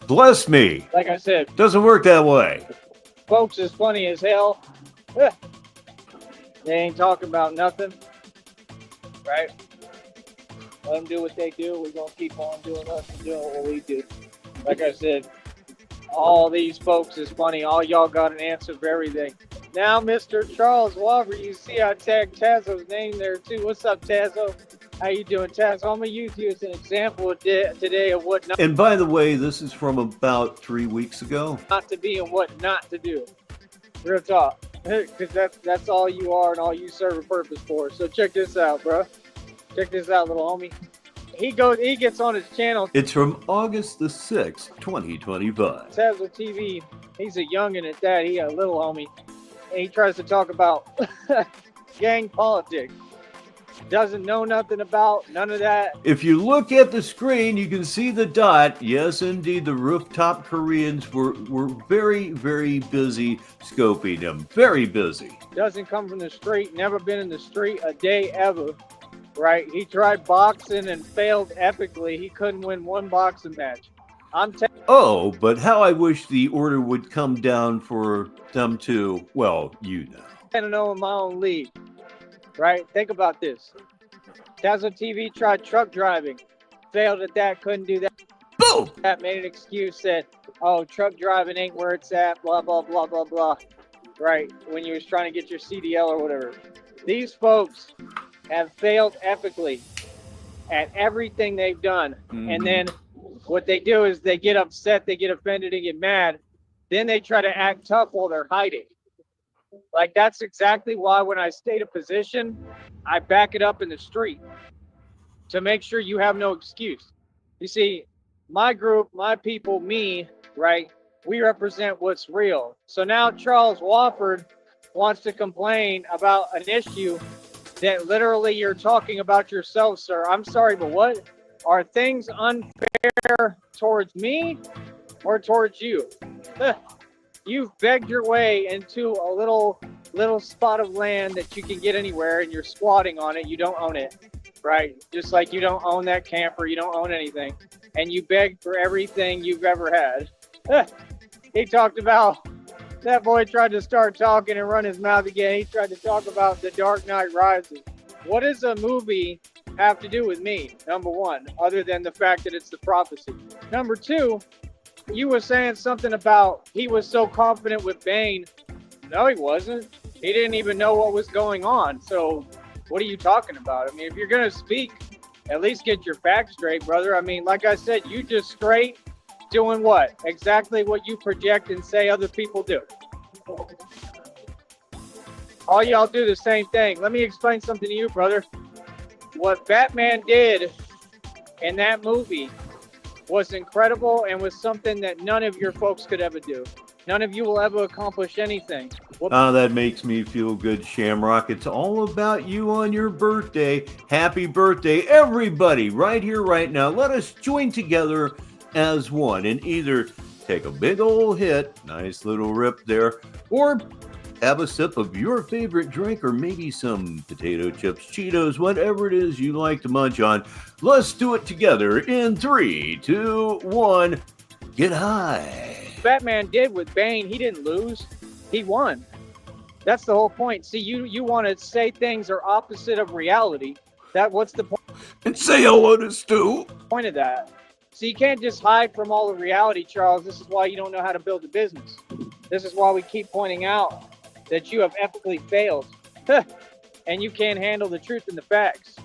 Bless me. like I said, Doesn't work that way. folks is funny as hell. They ain't talking about nothing, right? Let them do what they do. We're going to keep on doing us and doing what we do. Like I said, all these folks is funny. All y'all got an answer for everything. Now, Mr. Charles Walker, you see I tagged Tazzo's name there too. What's up, Tazzo? How you doing, Tazzo? I'm going to use you as an example today of what not And by the way, this is from about 3 weeks ago. to be and what not to do. Real talk. Because that's all you are and all you serve a purpose for. So check this out, bro. Check this out, little homie. He gets on his channel, It's from August the 6th, 2025. Tazzo TV. He's a youngin' at that. He a little homie. And he tries to talk about gang politics. Doesn't know nothing about none of that. If you look at the screen, you can see the dot. Yes, indeed, the rooftop Koreans were very, very busy scoping him. Very busy. Doesn't come from the street. Never been in the street a day ever. Right? He tried boxing and failed epically. He couldn't win one boxing match. Oh, but how I wish the order would come down for them to, well, you know. 10-0 in my own league. Right? Think about this. Tazzo TV tried truck driving. Failed at that. Couldn't do that. Boom! That made an excuse. Said, oh, truck driving ain't where it's at. Blah, blah, blah, blah, blah. Right? When you was trying to get your CDL or whatever. These folks have failed epically at everything they've done. And then what they do is they get upset, they get offended, and get mad. Then they try to act tough while they're hiding. Like, that's exactly why when I state a position, I back it up in the street to make sure you have no excuse. You see, my group, my people, me, right, we represent what's real. So now Charles Wofford wants to complain about an issue that literally you're talking about yourself, sir. I'm sorry, but what? Are things unfair towards me or towards you? You've begged your way into a little spot of land that you can get anywhere, and you're squatting on it. You don't own it, right? Just like you don't own that camper. You don't own anything. And you beg for everything you've ever had. He talked about, that boy tried to start talking and run his mouth again. He tried to talk about The Dark Knight Rises. What does a movie have to do with me? Number one, other than the fact that it's the prophecy. Number two, you were saying something about he was so confident with Bane. No, he wasn't. He didn't even know what was going on. So what are you talking about? I mean, if you're going to speak, at least get your facts straight, brother. I mean, like I said, you just straight doing what? Exactly what you project and say other people do. All y'all do the same thing. Let me explain something to you, brother. What Batman did in that movie was incredible and was something that none of your folks could ever do. None of you will ever accomplish anything. That makes me feel good, Shamrock. It's all about you on your birthday. Happy birthday, everybody, right here, right now. Let us join together as one and either take a big old hit, nice little rip there, or have a sip of your favorite drink, or maybe some potato chips, Cheetos, whatever it is you like to munch on. Let's do it together in 3, 2, 1. Get high. Batman did with Bane, he didn't lose. He won. That's the whole point. See, you want to say things are opposite of reality. What's the And say hello to Stu. point of that? So you can't just hide from all the reality, Charles. This is why you don't know how to build a business. This is why we keep pointing out that you have epically failed. And you can't handle the truth and the facts,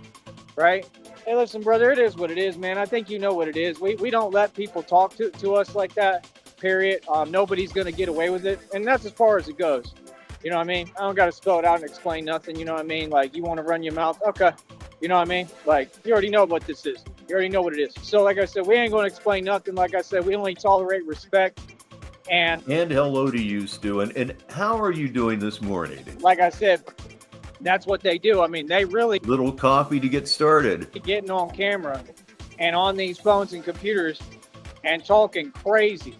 right? Hey, listen, brother, it is what it is, man. I think you know what it is. We don't let people talk to us like that, period. Nobody's going to get away with it. And that's as far as it goes. You know what I mean? I don't got to spell it out and explain nothing. You know what I mean? Like, you want to run your mouth? Okay. You know what I mean? Like, you already know what this is. You already know what it is. So, like I said, we ain't going to explain nothing. Like I said, we only tolerate respect. And hello to you, Stu. And how are you doing this morning? Like I said, that's what they do. I mean, they really little coffee to get started. Getting on camera and on these phones and computers and talking crazy,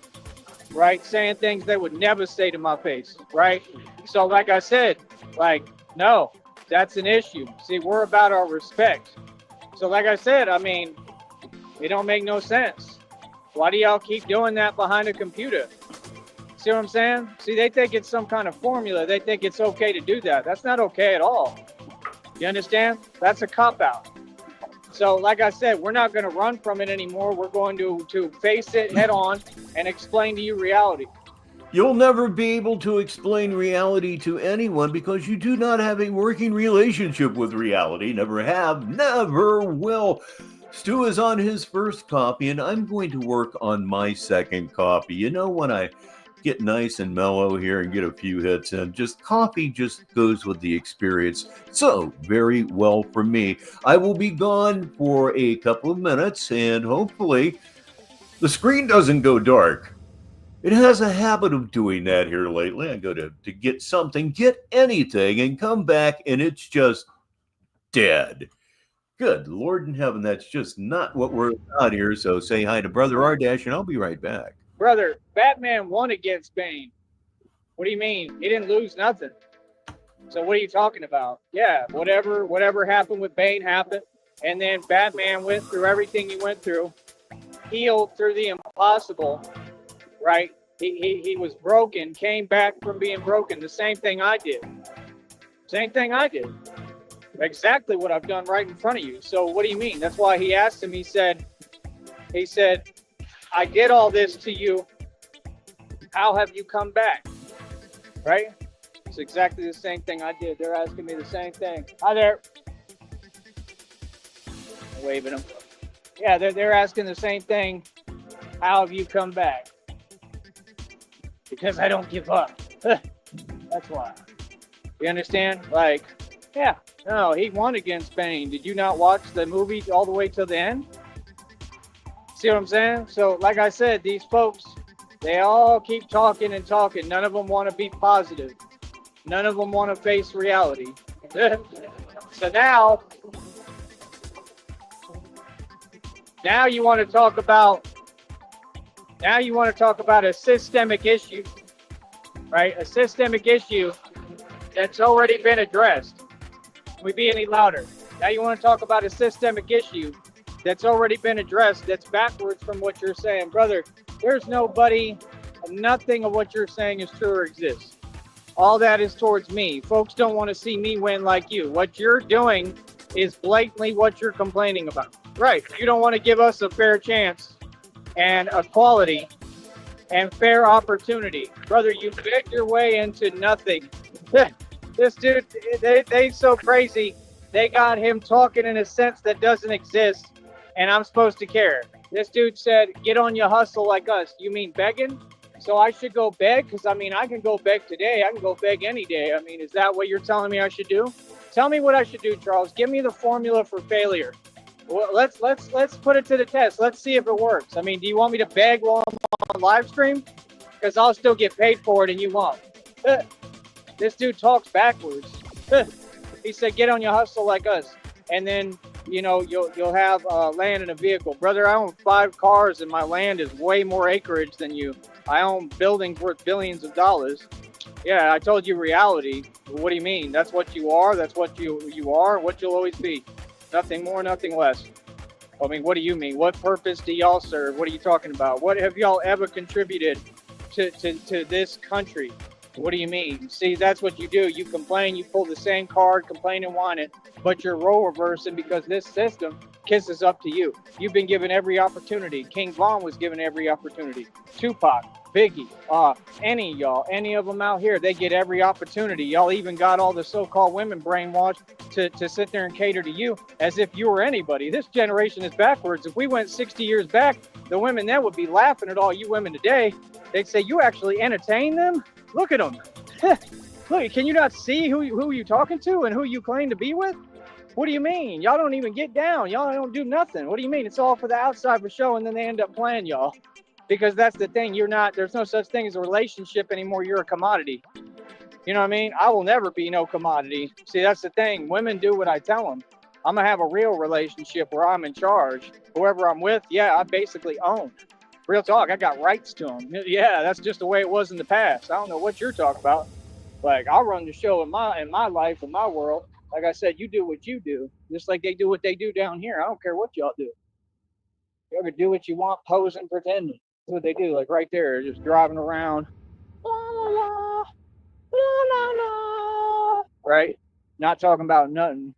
right? Saying things they would never say to my face, right? So like I said, like, no, that's an issue. See, we're about our respect. So like I said, I mean, it don't make no sense. Why do y'all keep doing that behind a computer? See what I'm saying? See, they think it's some kind of formula. They think it's okay to do that. That's not okay at all. You understand? That's a cop-out. So, like I said, we're not going to run from it anymore. We're going to face it head on and explain to you reality. You'll never be able to explain reality to anyone because you do not have a working relationship with reality. Never have, never will. Stu is on his first copy, and I'm going to work on my second copy. You know, when I get nice and mellow here and get a few hits in, just coffee just goes with the experience so very well for me. I will be gone for a couple of minutes, and hopefully the screen doesn't go dark. It has a habit of doing that here lately. I go to get something, get anything, and come back, and it's just dead. Good Lord in heaven, that's just not what we're about here. So say hi to Brother Ardash, and I'll be right back. Brother, Batman won against Bane. What do you mean? He didn't lose nothing. So what are you talking about? Yeah, whatever happened with Bane happened. And then Batman went through everything he went through, healed through the impossible, right? He was broken, came back from being broken. The same thing I did. Same thing I did. Exactly what I've done right in front of you. So what do you mean? That's why he asked him, he said, I did all this to you. How have you come back? Right? It's exactly the same thing I did. They're asking me the same thing. Hi there. I'm waving them. Yeah, they're asking the same thing. How have you come back? Because I don't give up. That's why. You understand? Like, yeah. No, he won against Bane. Did you not watch the movie all the way till the end? See what I'm saying? So, like I said, these folks, they all keep talking and talking. None of them want to be positive. None of them want to face reality. So now you want to talk about a systemic issue, right? A systemic issue that's already been addressed. Can we be any louder? Now you want to talk about a systemic issue that's already been addressed, that's backwards from what you're saying. Brother, there's nothing of what you're saying is true or exists. All that is towards me. Folks don't want to see me win like you. What you're doing is blatantly what you're complaining about. Right. You don't want to give us a fair chance and equality and fair opportunity. Brother, you begged your way into nothing. This dude, they so crazy. They got him talking in a sense that doesn't exist, and I'm supposed to care. This dude said, get on your hustle like us. You mean begging? So I should go beg? Because, I mean, I can go beg today. I can go beg any day. I mean, is that what you're telling me I should do? Tell me what I should do, Charles. Give me the formula for failure. Well, let's put it to the test. Let's see if it works. I mean, do you want me to beg while I'm on live stream? Because I'll still get paid for it and you won't. This dude talks backwards. He said, get on your hustle like us. And then, you know, you'll have land and a vehicle. Brother, I own 5 cars and my land is way more acreage than you. I own buildings worth billions of dollars. Yeah, I told you reality. What do you mean? That's what you are? That's what you are? What you'll always be. Nothing more, nothing less. I mean, what do you mean? What purpose do y'all serve? What are you talking about? What have y'all ever contributed to this country? What do you mean? See, that's what you do. You complain, you pull the same card, complain and whine it, but you're role reversing because this system kisses up to you. You've been given every opportunity. King Von was given every opportunity. Tupac, Biggie, any of them out here, they get every opportunity. Y'all even got all the so-called women brainwashed to sit there and cater to you as if you were anybody. This generation is backwards. If we went 60 years back, the women then would be laughing at all you women today. They'd say, you actually entertain them? Look at them. Look, can you not see who you talking to and who you claim to be with? What do you mean? Y'all don't even get down. Y'all don't do nothing. What do you mean? It's all for the outside for show, and then they end up playing y'all. Because that's the thing. There's no such thing as a relationship anymore. You're a commodity. You know what I mean? I will never be no commodity. See, that's the thing. Women do what I tell them. I'm going to have a real relationship where I'm in charge. Whoever I'm with, yeah, I basically own. Real talk, I got rights to them. Yeah, that's just the way it was in the past. I don't know what you're talking about. Like, I'll run the show in my life, in my world. Like I said, you do what you do. Just like they do what they do down here. I don't care what y'all do. You ever do what you want, posing, pretending. That's what they do. Like right there, just driving around. La, la, la, la, la, la. Right? Not talking about nothing.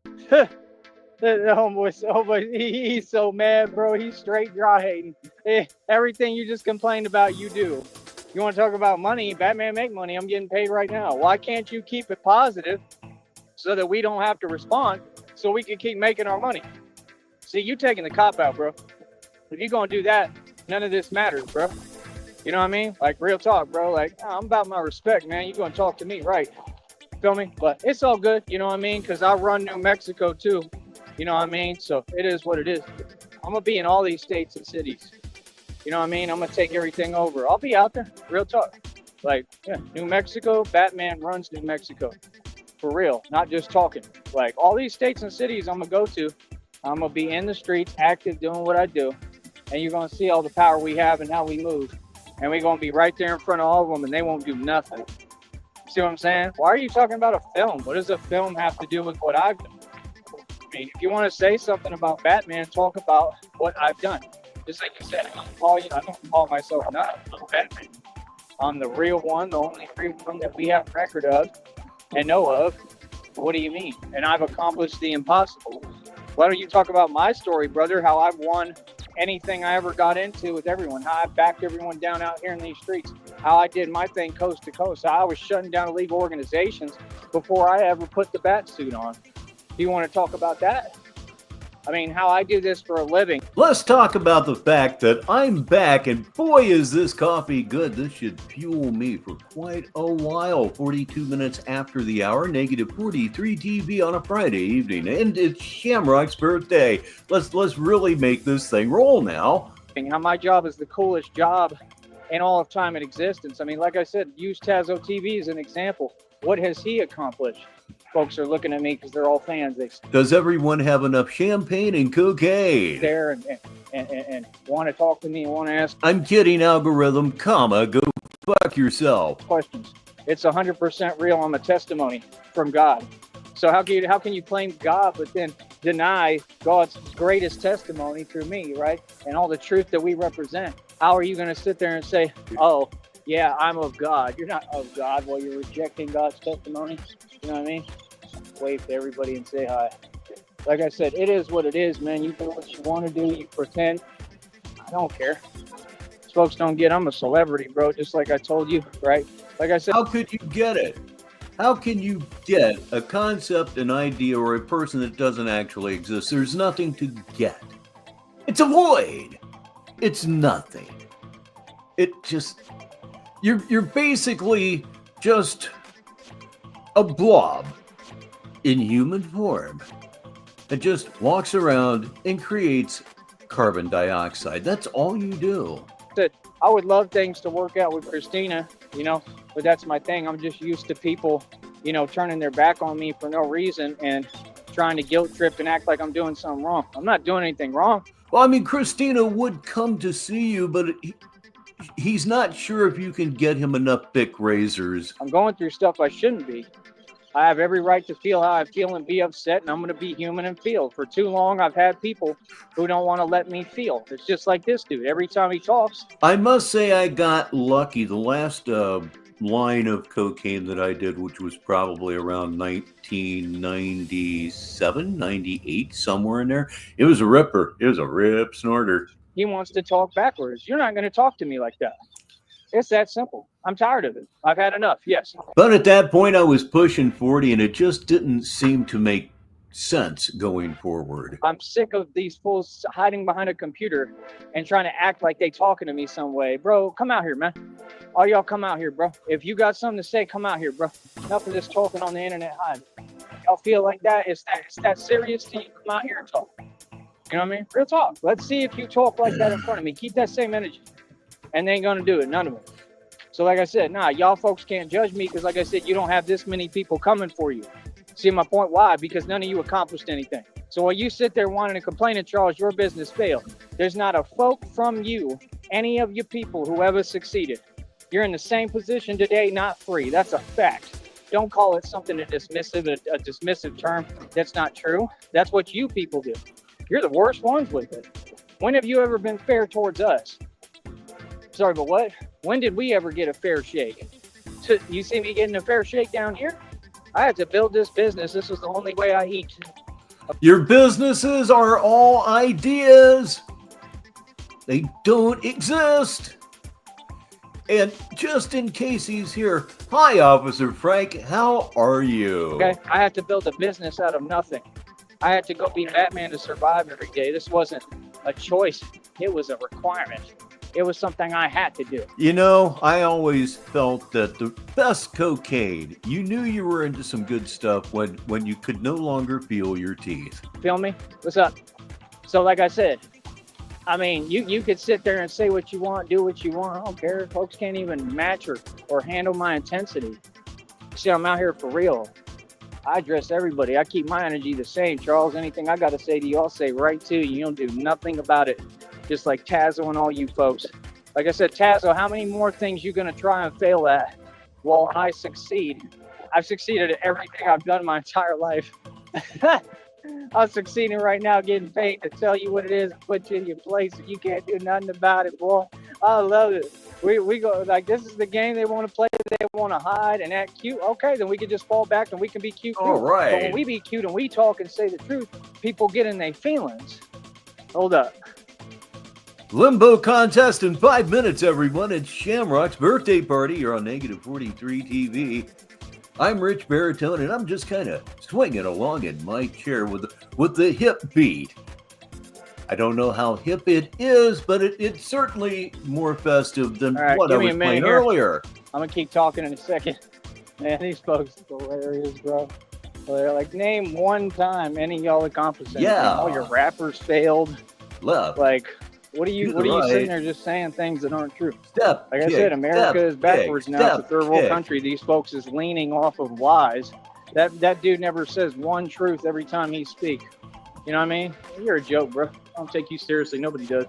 The homeboy, he's so mad, bro. He's straight dry hating. Everything you just complained about, you do. You want to talk about money? Batman make money. I'm getting paid right now. Why can't you keep it positive so that we don't have to respond so we can keep making our money? See, you taking the cop out, bro. If you're going to do that, none of this matters, bro. You know what I mean? Like, real talk, bro. Like, I'm about my respect, man. You're going to talk to me, right? Feel me? But it's all good, you know what I mean? Because I run New Mexico, too. You know what I mean? So it is what it is. I'm going to be in all these states and cities. You know what I mean? I'm going to take everything over. I'll be out there. Real talk. Like, yeah, New Mexico, Batman runs New Mexico. For real. Not just talking. Like, all these states and cities I'm going to go to, I'm going to be in the streets, active, doing what I do. And you're going to see all the power we have and how we move. And we're going to be right there in front of all of them, and they won't do nothing. See what I'm saying? Why are you talking about a film? What does a film have to do with what I've done? I mean, if you want to say something about Batman, talk about what I've done. Just like you said, I don't call myself not Batman. I'm the real one, the only real one that we have record of and know of. What do you mean? And I've accomplished the impossible. Why don't you talk about my story, brother? How I've won anything I ever got into with everyone. How I backed everyone down out here in these streets. How I did my thing coast to coast. How I was shutting down illegal organizations before I ever put the bat suit on. Do you want to talk about that? I mean, how I do this for a living. Let's talk about the fact that I'm back, and boy, is this coffee good. This should fuel me for quite a while. 42 minutes after the hour, negative 43 TV on a Friday evening, and it's Shamrock's birthday. Let's really make this thing roll now. How my job is the coolest job in all of time and existence. I mean, like I said, use Tazo TV as an example. What has he accomplished? Folks are looking at me because they're all fans. Does everyone have enough champagne and cocaine? There and want to talk to me and want to ask. I'm kidding, algorithm, comma, go fuck yourself. Questions. It's 100% real. I'm a testimony from God. So how can you claim God but then deny God's greatest testimony through me, right? And all the truth that we represent. How are you going to sit there and say, oh, yeah, I'm of God? You're not of God while you're rejecting God's testimony. You know what I mean? Wave to everybody and say hi. Like I said, it is what it is, man. You do what you want to do. You pretend. I don't care. These folks don't get I'm a celebrity, bro, just like I told you, right? Like I said. How could you get it? How can you get a concept, an idea, or a person that doesn't actually exist? There's nothing to get. It's a void. It's nothing. It just... You're basically just a blob in human form that just walks around and creates carbon dioxide. That's all you do. I would love things to work out with Christina, you know, but that's my thing. I'm just used to people, you know, turning their back on me for no reason and trying to guilt trip and act like I'm doing something wrong. I'm not doing anything wrong. Well, I mean, Christina would come to see you, but he's not sure if you can get him enough thick razors. I'm going through stuff I shouldn't be. I have every right to feel how I feel and be upset, and I'm going to be human and feel. For too long, I've had people who don't want to let me feel. It's just like this dude. Every time he talks. I must say I got lucky. The last line of cocaine that I did, which was probably around 1997, 98, somewhere in there. It was a ripper. It was a rip snorter. He wants to talk backwards. You're not going to talk to me like that. It's that simple. I'm tired of it. I've had enough. Yes. But at that point, I was pushing 40, and it just didn't seem to make sense going forward. I'm sick of these fools hiding behind a computer and trying to act like they talking to me some way. Bro, come out here, man. All y'all come out here, bro. If you got something to say, come out here, bro. Enough of this talking on the internet hide. Y'all feel like that? It's that serious to you? Come out here and talk. You know what I mean? Real talk. Let's see if you talk like that in front of me. Keep that same energy. And they ain't gonna do it. None of them. So like I said, nah, y'all folks can't judge me because like I said, you don't have this many people coming for you. See my point? Why? Because none of you accomplished anything. So while you sit there wanting to complain at Charles, your business failed. There's not a folk from you, any of you people who ever succeeded. You're in the same position today, not free. That's a fact. Don't call it something a dismissive term. That's not true. That's what you people do. You're the worst ones with it. When have you ever been fair towards us? Sorry, but what? When did we ever get a fair shake? You see me getting a fair shake down here? I had to build this business. This was the only way I eat. Your businesses are all ideas. They don't exist. And just in case he's here, hi, Officer Frank. How are you? Okay, I had to build a business out of nothing. I had to go be Batman to survive every day. This wasn't a choice. It was a requirement. It was something I had to do. You know, I always felt that the best cocaine, you knew you were into some good stuff when you could no longer feel your teeth. Feel me? What's up? So like I said, I mean, you could sit there and say what you want, do what you want. I don't care. Folks can't even match or handle my intensity. See, I'm out here for real. I address everybody. I keep my energy the same. Charles, anything I got to say to you, I'll say right to you. You don't do nothing about it. Just like Tazo and all you folks. Like I said, Tazo, how many more things you going to try and fail at while I succeed? I've succeeded at everything I've done my entire life. I'm succeeding right now, getting paid to tell you what it is, put you in your place, and you can't do nothing about it, boy. I love it. We go like this is the game they want to play. They want to hide and act cute. Okay, then we can just fall back and we can be cute too. All right. But when we be cute and we talk and say the truth, people get in their feelings. Hold up. Limbo contest in 5 minutes, everyone. It's Shamrock's birthday party. You're on Negative 43 TV. I'm Rich Baritone, and I'm just kind of swinging along in my chair with the hip beat. I don't know how hip it is, but it's certainly more festive than what I was playing earlier. I'm going to keep talking in a second. Man, these folks are hilarious, bro. They're like, name one time any of y'all accomplished anything. Yeah. All your rappers failed. Left. Like, what are you sitting there just saying things that aren't true? Step. Like I said, America is backwards now. It's a third world country. These folks is leaning off of lies. That dude never says one truth every time he speaks. You know what I mean? You're a joke, bro. I don't take you seriously. Nobody does.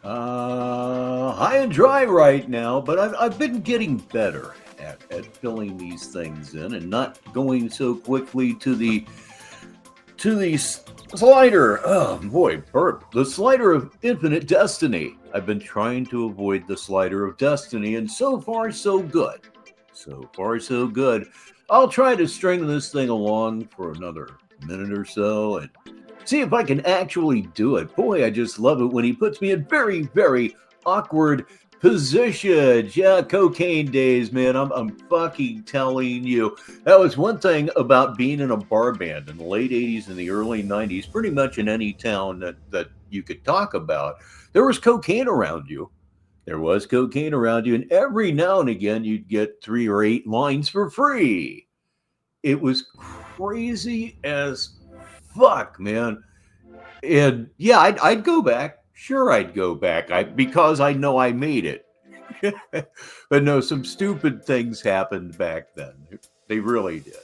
High and dry right now, but I've been getting better at filling these things in and not going so quickly to the slider. Oh boy, burp. The slider of infinite destiny. I've been trying to avoid the slider of destiny, and so far so good. So far so good. I'll try to string this thing along for another minute or so and see if I can actually do it. Boy, I just love it when he puts me in very, very awkward positions. Yeah, cocaine days, man. I'm fucking telling you. That was one thing about being in a bar band in the late 80s and the early 90s, pretty much in any town that you could talk about. There was cocaine around you. There was cocaine around you, and every now and again, you'd get 3 or 8 lines for free. It was crazy as fuck, man. And yeah, I'd go back. Sure, I'd go back because I know I made it. But no, some stupid things happened back then. They really did.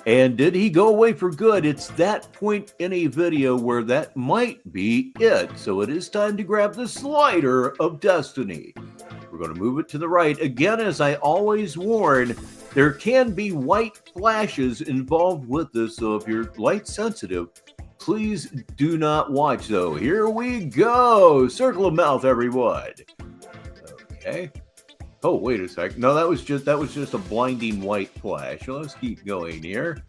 And did he go away for good? It's that point in a video where that might be it. So it is time to grab the slider of destiny. We're going to move it to the right. Again, as I always warn, there can be white flashes involved with this. So if you're light sensitive, Please do not watch, though. Here we go. Circle of mouth, everyone. Okay. Oh, wait a sec. No, that was just a blinding white flash. So let's keep going here.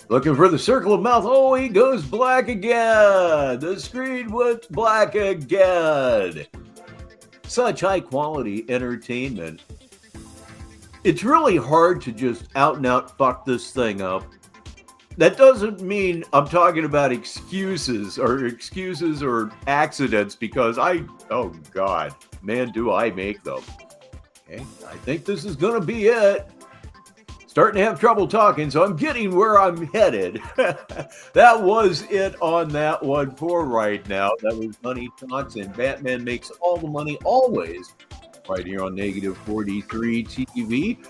Looking for the circle of mouth. Oh, he goes black again. The screen went black again. Such high quality entertainment. It's really hard to just out and out fuck this thing up. That doesn't mean I'm talking about excuses or accidents, because oh God, man, do I make them. Okay, I think this is going to be it. Starting to have trouble talking, so I'm getting where I'm headed. That was it on that one for right now. That was Money Talks, and Batman makes all the money always right here on Negative 43 TV.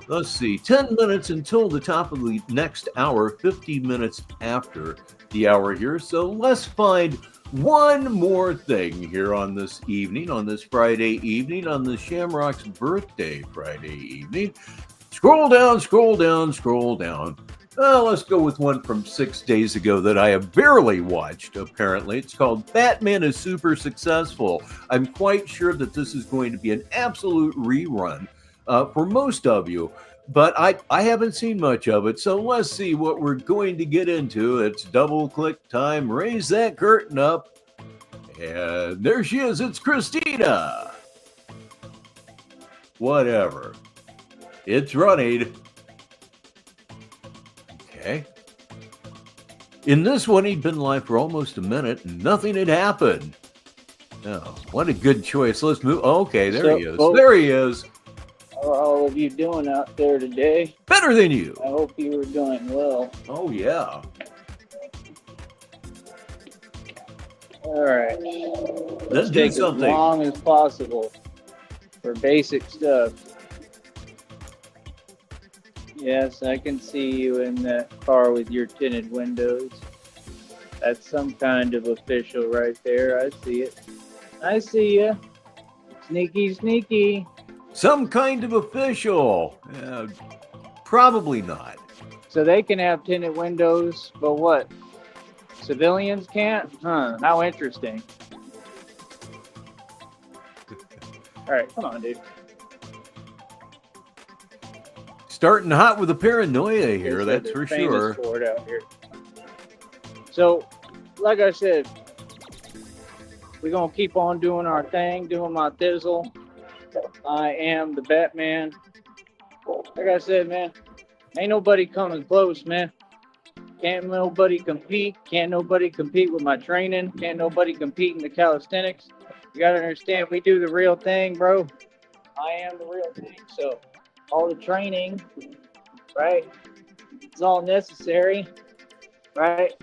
Let's see, 10 minutes until the top of the next hour, 50 minutes after the hour here. So let's find one more thing here on this evening, on this Friday evening, on the Shamrock's birthday Friday evening. Scroll down, scroll down, scroll down. Let's go with one from 6 days ago that I have barely watched, apparently. It's called Batman is Super Successful. I'm quite sure that this is going to be an absolute rerun for most of you, but I haven't seen much of it, so let's see what we're going to get into. It's double click time. Raise that curtain up, and there she is. It's Christina. Whatever. It's running. Okay. In this one, he'd been live for almost a minute and nothing had happened. Oh, what a good choice. Let's move. Okay, there he is. There he is. How are all of you doing out there today? Better than you. I hope you are doing well. Oh, yeah. All right. Let's do take something. As long as possible for basic stuff. Yes, I can see you in that car with your tinted windows. That's some kind of official right there. I see it. I see you. Sneaky, sneaky. Some kind of official. Probably not. So they can have tinted windows, but what? Civilians can't? Huh, how interesting. All right, come on, dude. Starting hot with the paranoia here, that's for sure. For it out here. So, like I said, we're going to keep on doing our thing, doing my thizzle. I am the Batman. Like I said, man, ain't nobody coming close, man. Can't nobody compete. Can't nobody compete with my training. Can't nobody compete in the calisthenics. You got to understand, we do the real thing, bro. I am the real thing. So, all the training, right? It's all necessary, right?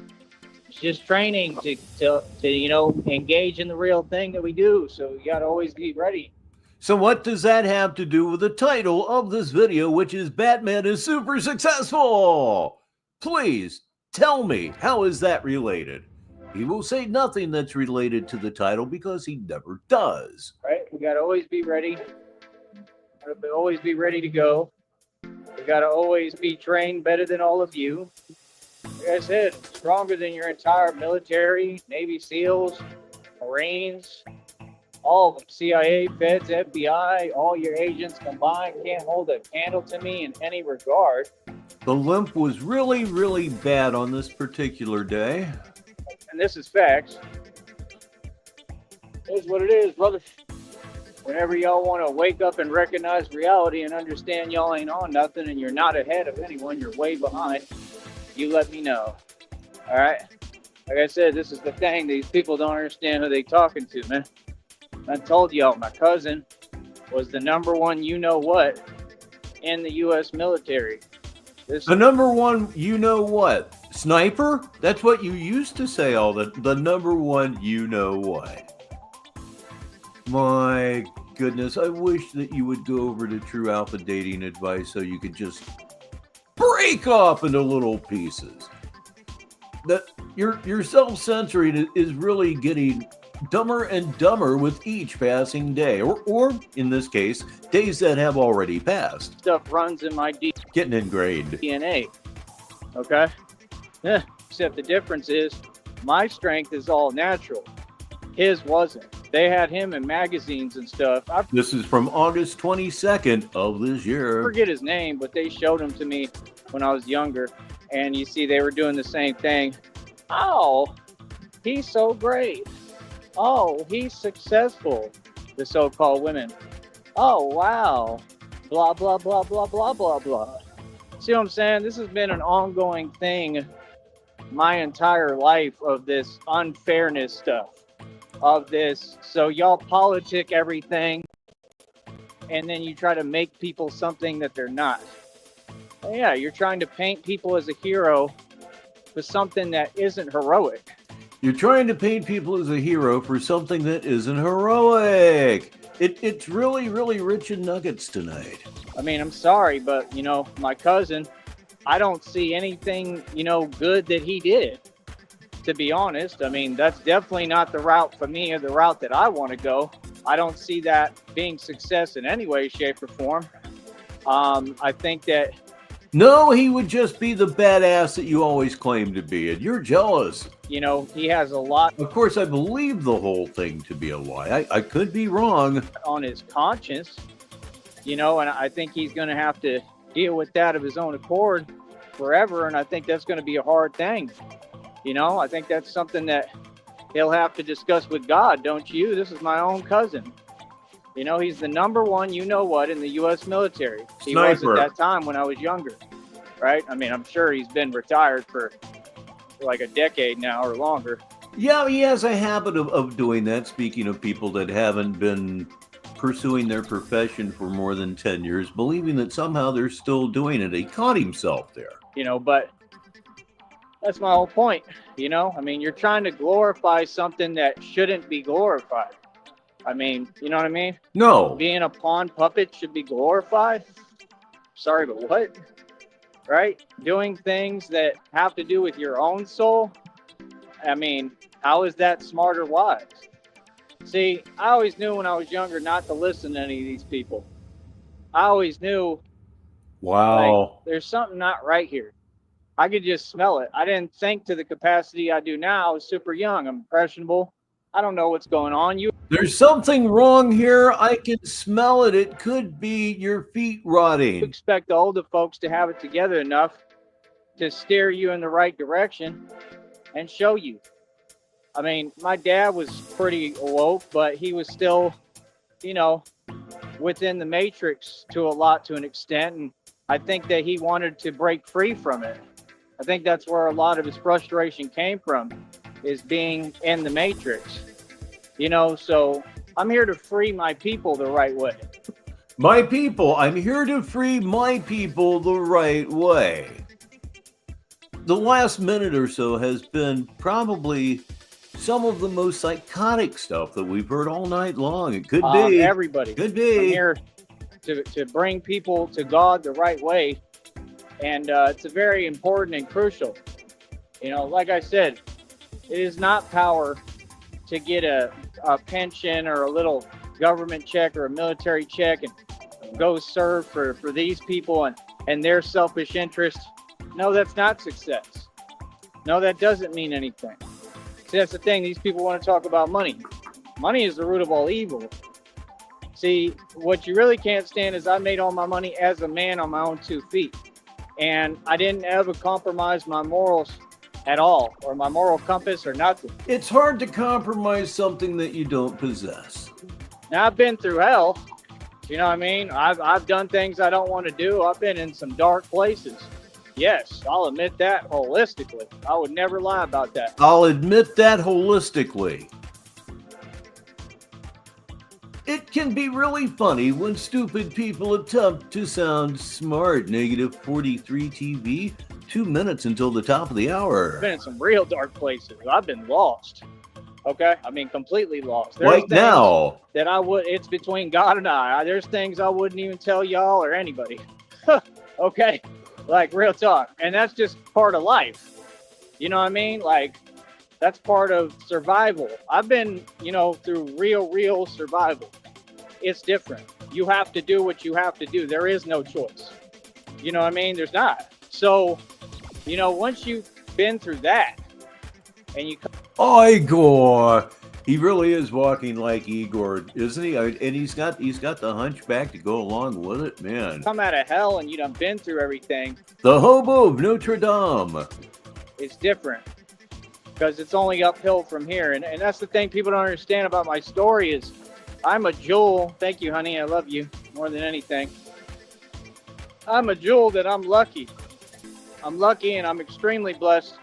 It's just training to engage in the real thing that we do. So you got to always be ready. So what does that have to do with the title of this video, which is Batman is Super Successful? Please tell me, how is that related? He will say nothing that's related to the title because he never does. Right? We got to always be ready. Always be ready to go. We got to always be trained better than all of you. Like I said, stronger than your entire military, Navy SEALs, Marines, all of them, CIA, Feds, FBI, all your agents combined can't hold a candle to me in any regard. The limp was really, really bad on this particular day. And this is facts. Here's what it is, brother. Whenever y'all want to wake up and recognize reality and understand y'all ain't on nothing and you're not ahead of anyone, you're way behind, you let me know. All right? Like I said, this is the thing. These people don't understand who they talking to, man. I told y'all my cousin was the #1 you-know-what in the U.S. military. The #1 you-know-what? Sniper? That's what you used to say all the #1 you-know-what. My goodness, I wish that you would go over to True Alpha Dating Advice so you could just break off into little pieces. That your self-censoring is really getting dumber and dumber with each passing day, or in this case, days that have already passed. Stuff runs in my getting ingrained. DNA. Okay? Yeah. except the difference is my strength is all natural. His wasn't. They had him in magazines and stuff. I This is from August 22nd of this year. forget his name, but they showed him to me when I was younger. And you see, they were doing the same thing. Oh, he's so great. Oh, he's successful. The so-called women. Oh, wow. Blah, blah, blah, blah, blah, blah, blah. See what I'm saying? This has been an ongoing thing my entire life, of this unfairness stuff, of this. So y'all politic everything, and then you try to make people something that they're not. Yeah, you're trying to paint people as a hero for something that isn't heroic. You're trying to paint people as a hero for something that isn't heroic. It's really, really rich in nuggets tonight. I mean, I'm sorry, but, you know, my cousin, I don't see anything, you know, good that he did, to be honest. I mean, that's definitely not the route for me, or the route that I want to go. I don't see that being success in any way, shape, or form. I think that... No, he would just be the badass that you always claim to be, and you're jealous. You know, he has a lot Of course, I believe the whole thing to be a lie. I could be wrong. on his conscience, you know, and I think he's going to have to deal with that of his own accord forever, and I think that's going to be a hard thing. You know, I think that's something that he'll have to discuss with God, don't you? This is my own cousin. You know, he's the #1, you know what, in the U.S. military. He was Sniper. at that time when I was younger, right? I mean, I'm sure he's been retired for like a decade now or longer. Yeah, he has a habit of doing that. Speaking of people that haven't been pursuing their profession for more than 10 years, believing that somehow they're still doing it. He caught himself there. You know, but that's my whole point. You know, I mean, you're trying to glorify something that shouldn't be glorified. I mean, you know what I mean? No. Being a pawn puppet should be glorified. Sorry, but what? Right? Doing things that have to do with your own soul. I mean, how is that smart or wise? See, I always knew when I was younger not to listen to any of these people. I always knew, Wow. like, there's something not right here. I could just smell it. I didn't think to the capacity I do now. I was super young. I'm impressionable. I don't know what's going on. You There's something wrong here. I can smell it. It could be your feet rotting. expect the older folks to have it together enough to steer you in the right direction and show you. I mean, my dad was pretty awoke, but he was still, you know, within the matrix to an extent. And I think that he wanted to break free from it. I think that's where a lot of his frustration came from, is being in the matrix. You know, so I'm here to free my people the right way. My people, I'm here to free my people the right way. The last minute or so has been probably some of the most psychotic stuff that we've heard all night long. It could be. Everybody. Could I'm be. here to bring people to God the right way. And it's a very important and crucial. You know, like I said, it is not power to get a pension or a little government check or a military check and go serve for these people and their selfish interest. No, that's not success. No, that doesn't mean anything. See, that's the thing. These people want to talk about money. Money is the root of all evil. See, what you really can't stand is I made all my money as a man on my own 2 feet. And I didn't ever compromise my morals at all, or my moral compass, or nothing. It's hard to compromise something that you don't possess. Now, I've been through hell. You know what I mean? I've done things I don't want to do. I've been in some dark places. Yes, I'll admit that holistically. I would never lie about that. I'll admit that holistically. It can be really funny when stupid people attempt to sound smart. Negative 43 TV, 2 minutes until the top of the hour. I've been in some real dark places. I've been lost. Okay? I mean, completely lost. There's Right things now. that it's between God and I. There's things I wouldn't even tell y'all or anybody. Okay? Like, real talk. And that's just part of life. You know what I mean? Like, that's part of survival. I've been, you know, through real survival. It's different. You have to do what you have to do. There is no choice. You know what I mean? There's not. So, you know, once you been through that, and you Igor. He really is walking like Igor, isn't he? And he's got the hunchback to go along with it, man. come out of hell and you done been through everything. The hobo of Notre Dame. It's different because it's only uphill from here, and that's the thing people don't understand about my story is I'm a jewel. Thank you, honey. I love you more than anything. I'm a jewel that I'm lucky. I'm lucky and I'm extremely blessed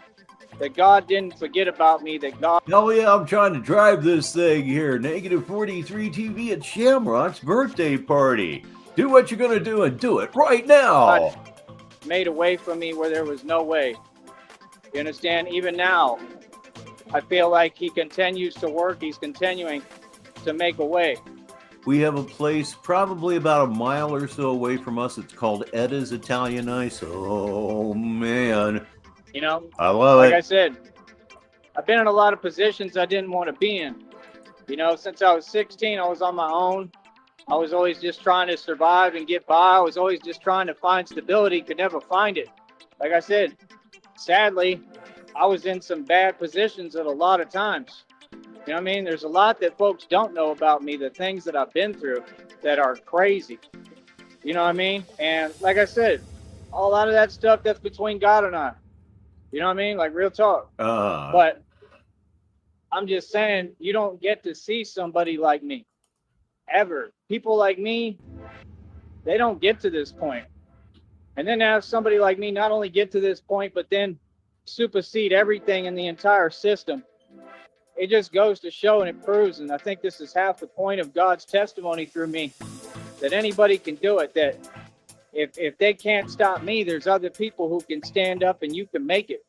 that God didn't forget about me, that God... Oh yeah, I'm trying to drive this thing here. Negative 43 TV at Shamrock's birthday party. Do what you're going to do and do it right now. God made a way for me where there was no way. You understand? Even now, I feel like he continues to work. He's continuing to make a way. We have a place probably about a mile or so away from us. It's called Edda's Italian Ice. Oh, man. You know, I love like it. I said, I've been in a lot of positions I didn't want to be in. You know, since I was 16, I was on my own. I was always just trying to survive and get by. I was always just trying to find stability, could never find it. Like I said, sadly, I was in some bad positions at a lot of times. You know what I mean? There's a lot that folks don't know about me, the things that I've been through that are crazy. You know what I mean? And like I said, a lot of that stuff, that's between God and I. You know what I mean? Like real talk. But I'm just saying, you don't get to see somebody like me ever. People like me, they don't get to this point. And then to have somebody like me not only get to this point, but then supersede everything in the entire system. It just goes to show and it proves, and I think this is half the point of God's testimony through me, that anybody can do it, that if they can't stop me, there's other people who can stand up and you can make it.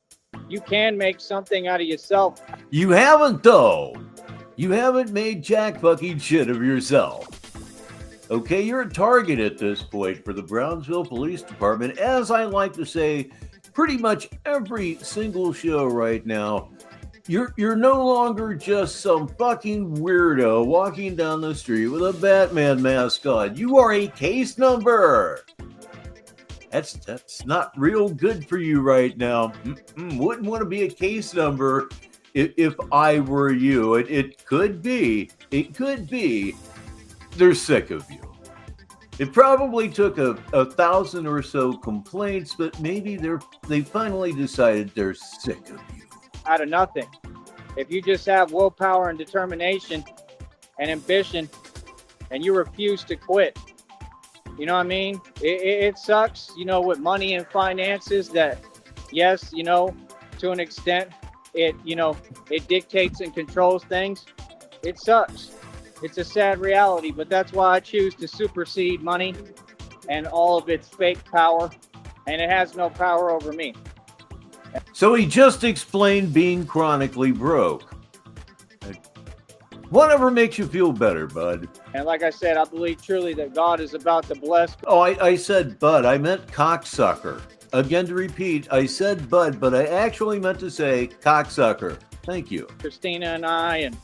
You can make something out of yourself. You haven't, though. You haven't made jack fucking shit of yourself. Okay, you're a target at this point for the Brownsville Police Department. As I like to say, pretty much every single show right now, you're no longer just some fucking weirdo walking down the street with a Batman mask on. You are a case number. That's not real good for you right now. Wouldn't want to be a case number if I were you. It could be. They're sick of you. It probably took a 1,000 or so complaints, but maybe they finally decided they're sick of you. Out of nothing. If you just have willpower and determination and ambition and you refuse to quit, you know what I mean? It sucks, you know, with money and finances that, yes, you know, to an extent, it dictates and controls things. It sucks. It's a sad reality, but that's why I choose to supersede money and all of its fake power, and it has no power over me. So he just explained being chronically broke. Whatever makes you feel better, bud. And like I said, I believe truly that God is about to bless. Oh, I said bud. I meant cocksucker. Again, to repeat, I said bud, but I actually meant to say cocksucker. Thank you. Christina and I, and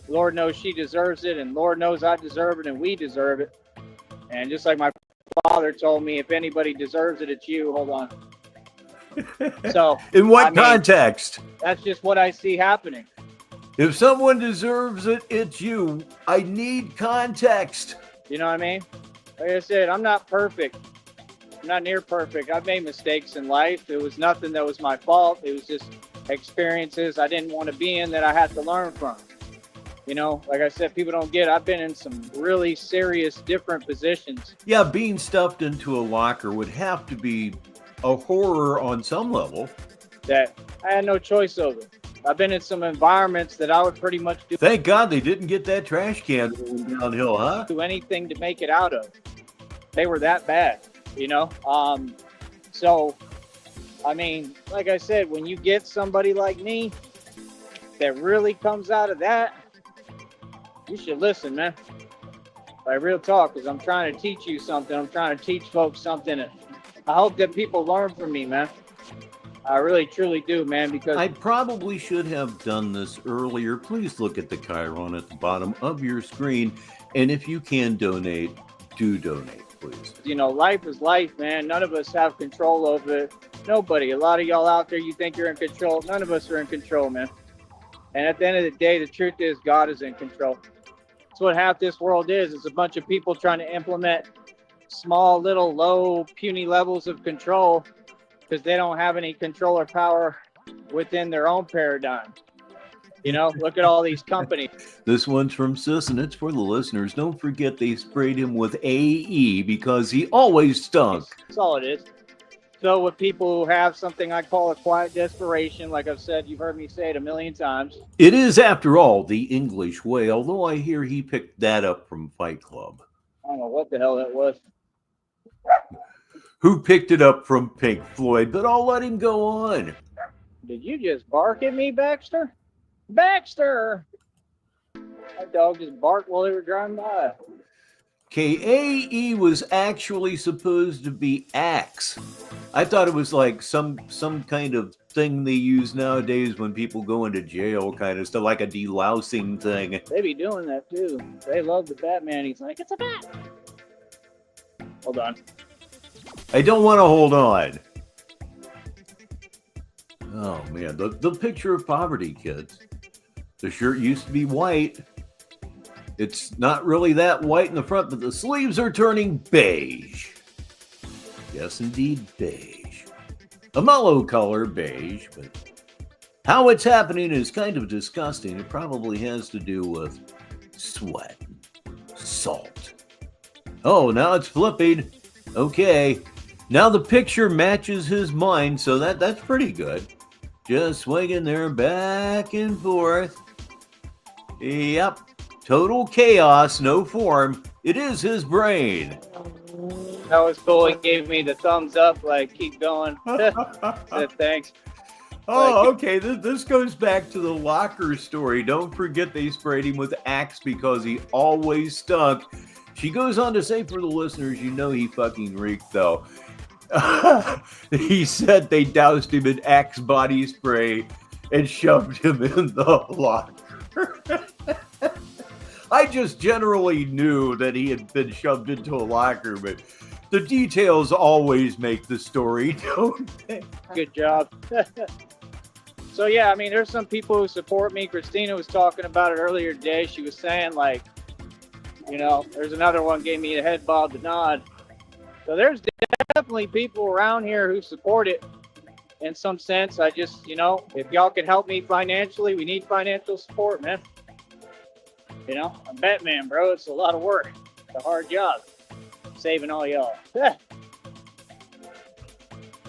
Lord knows she deserves it, and Lord knows I deserve it, and we deserve it. And just like my father told me, if anybody deserves it, it's you. Hold on. So, in what context? That's just what I see happening. If someone deserves it, it's you. I need context. You know what I mean? Like I said, I'm not perfect. I'm not near perfect. I've made mistakes in life. It was nothing that was my fault. It was just experiences I didn't want to be in that I had to learn from. You know, like I said, people don't get, I've been in some really serious different positions. Yeah, being stuffed into a locker would have to be a horror on some level. That I had no choice over. I've been in some environments that I would pretty much do. Thank God they didn't get that trash can rolling downhill, huh? Do anything to make it out of. They were that bad, you know? So, I mean, like I said, when you get somebody like me that really comes out of that, you should listen, man. Like real talk, because I'm trying to teach you something. I'm trying to teach folks something. And I hope that people learn from me, man. I really, truly do, man, because I probably should have done this earlier. Please look at the Chiron at the bottom of your screen. And if you can donate, do donate, please. You know, life is life, man. None of us have control over it. Nobody. A lot of y'all out there, you think you're in control. None of us are in control, man. And at the end of the day, the truth is God is in control. That's what half this world is. It's a bunch of people trying to implement small, little, low, puny levels of control because they don't have any control or power within their own paradigm. You know, look at all these companies. This one's from Sis, and it's for the listeners. Don't forget they sprayed him with AE because he always stunk. That's all it is. So with people who have something I call a quiet desperation, like I've said, you've heard me say it a million times. It is, after all, the English way, although I hear he picked that up from Fight Club. I don't know what the hell that was. Who picked it up from Pink Floyd, but I'll let him go on. Did you just bark at me, Baxter? Baxter! That dog just barked while they were driving by. KAE was actually supposed to be Axe. I thought it was like some kind of thing they use nowadays when people go into jail, kind of stuff, like a delousing thing. They be doing that too. They love the Batman. He's like, it's a bat. Hold on. I don't want to hold on. Oh man, the picture of poverty, kids. The shirt used to be white. It's not really that white in the front, but the sleeves are turning beige. Yes, indeed, beige. A mellow color, beige, but how it's happening is kind of disgusting. It probably has to do with sweat, salt. Oh, now it's flipping. Okay. Now the picture matches his mind, so that's pretty good. Just swinging there back and forth. Yep. Total chaos, no form. It is his brain. That was cool. He gave me the thumbs up, like, keep going. Said thanks. Oh, okay. This goes back to the locker story. Don't forget they sprayed him with Axe because he always stunk. She goes on to say, for the listeners, you know he fucking reeked, though. He said they doused him in Axe body spray and shoved him in the locker. I just generally knew that he had been shoved into a locker, but the details always make the story, don't they? Good job. So, yeah, I mean, there's some people who support me. Christina was talking about it earlier today. She was saying, like, you know, there's another one gave me a head bob to nod. So there's definitely people around here who support it in some sense. I just, you know, if y'all can help me financially, we need financial support, man. You know, I'm Batman, bro. It's a lot of work. It's a hard job. Saving all y'all.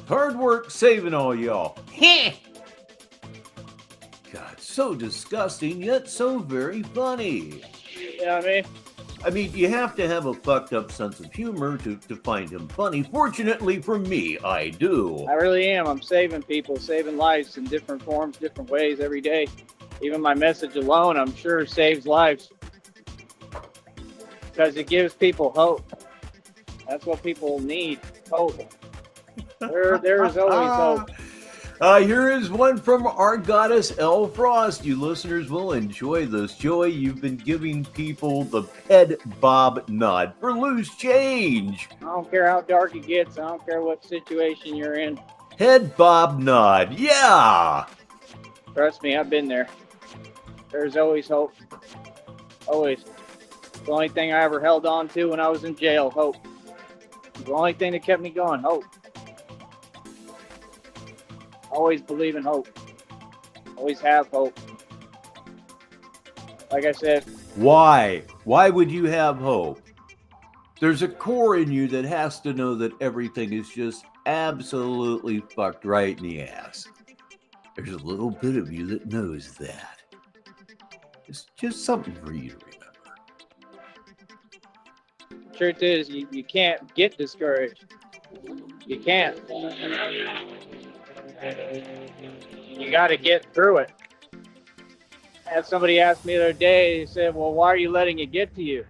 Hard work saving all y'all. God, so disgusting, yet so very funny. You know what I mean? I mean, you have to have a fucked up sense of humor to find him funny. Fortunately for me, I do. I really am. I'm saving people, saving lives in different forms, different ways every day. Even my message alone, I'm sure, saves lives. Because it gives people hope. That's what people need, hope. There is always hope. Here is one from our goddess L. Frost. You listeners will enjoy this. Joey, you've been giving people the head bob nod for loose change. I don't care how dark it gets. I don't care what situation you're in. Head bob nod. Yeah. Trust me, I've been there. There's always hope. Always. The only thing I ever held on to when I was in jail, hope. The only thing that kept me going, hope. Always believe in hope. Always have hope. Like I said. Why? Why would you have hope? There's a core in you that has to know that everything is just absolutely fucked right in the ass. There's a little bit of you that knows that. It's just something for you to remember. Truth is, you can't get discouraged. You can't. You got to get through it. I had somebody ask me the other day, he said, well, why are you letting it get to you?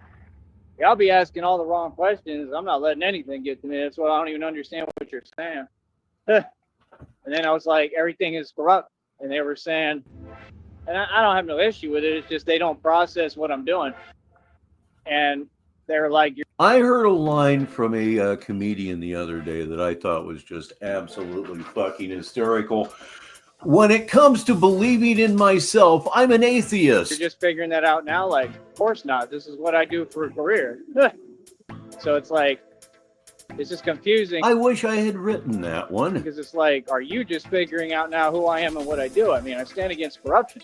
Yeah, I'll be asking all the wrong questions. I'm not letting anything get to me. That's why I don't even understand what you're saying. And then I was like, everything is corrupt. And they were saying, and I don't have no issue with it. It's just they don't process what I'm doing. And they're like, I heard a line from a comedian the other day that I thought was just absolutely fucking hysterical. When it comes to believing in myself, I'm an atheist. you're just figuring that out now. Like, of course not. This is what I do for a career. So it's like, it's just confusing. I wish I had written that one. Because it's like, are you just figuring out now who I am and what I do? I mean, I stand against corruption.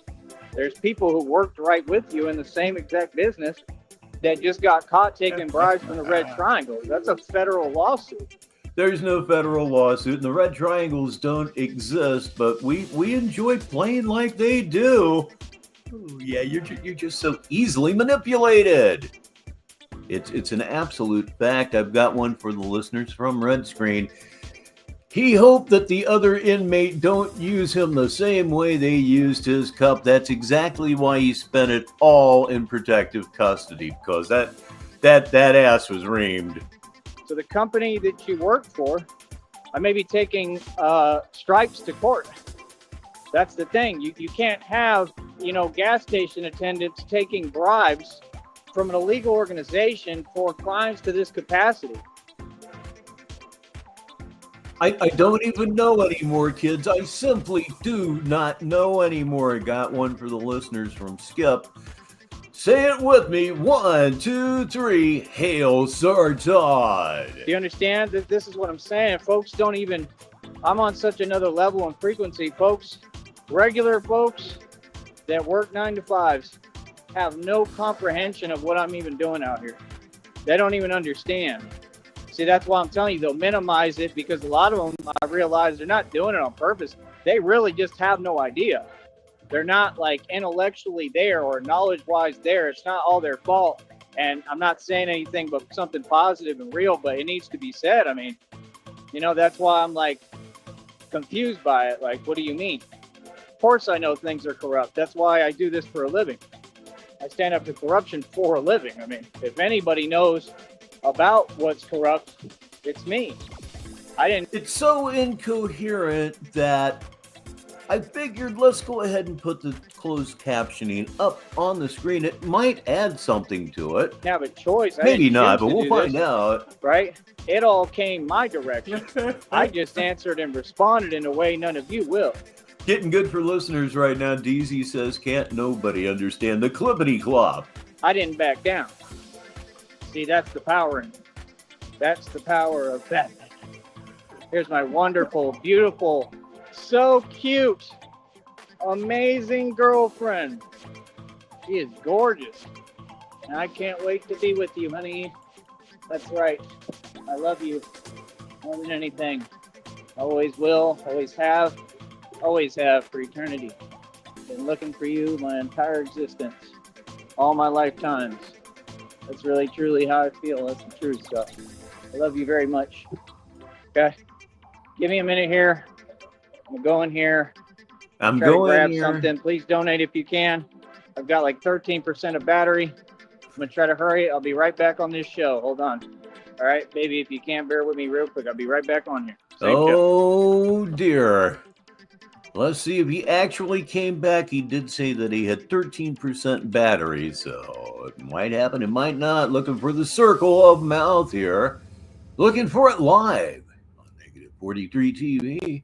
There's people who worked right with you in the same exact business that just got caught taking bribes from the Red Triangle. That's a federal lawsuit. There's no federal lawsuit, and the Red Triangles don't exist, but we enjoy playing like they do. Ooh, yeah, you're just so easily manipulated. It's an absolute fact. I've got one for the listeners from Red Screen. He hoped that the other inmate don't use him the same way they used his cup. That's exactly why he spent it all in protective custody, because that ass was reamed. So the company that you work for, I may be taking stripes to court. That's the thing. You can't have, gas station attendants taking bribes from an illegal organization for crimes to this capacity. I don't even know anymore, kids. I simply do not know anymore. I got one for the listeners from Skip. Say it with me. 1, 2, 3. Hail Sir Todd. Do you understand that this is what I'm saying? Folks don't even, I'm on such another level and frequency. Folks, regular folks that work 9 to 5s have no comprehension of what I'm even doing out here. They don't even understand. See, that's why I'm telling you, they'll minimize it, because a lot of them, I realize they're not doing it on purpose. They really just have no idea. They're not like intellectually there or knowledge-wise there. It's not all their fault. And I'm not saying anything but something positive and real, but it needs to be said. I mean, that's why I'm like confused by it. Like, what do you mean? Of course I know things are corrupt. That's why I do this for a living. I stand up to corruption for a living. I mean, if anybody knows about what's corrupt, it's me. It's so incoherent that I figured let's go ahead and put the closed captioning up on the screen. It might add something to it. Have a choice. Maybe not, but we'll find out. Right? It all came my direction. I just answered and responded in a way none of you will. Getting good for listeners right now. DZ says, can't nobody understand the clippity clop. I didn't back down. See, that's the power. That's the power of that. Here's my wonderful, beautiful, so cute, amazing girlfriend. She is gorgeous. And I can't wait to be with you, honey. That's right. I love you more than anything. Always will, always have for eternity. Been looking for you my entire existence, all my lifetimes. That's really, truly how I feel. That's the truth stuff. I love you very much. Okay? Give me a minute here. I'm going to go in here. I'm try to going grab here. something. Please donate if you can. I've got like 13% of battery. I'm going to try to hurry. I'll be right back on this show. Hold on. All right, baby, if you can't bear with me real quick, I'll be right back on here. Oh, dear. Let's see if he actually came back. He did say that he had 13% battery, so it might happen, it might not. Looking for the circle of mouth here. Looking for it live on Negative 43 TV.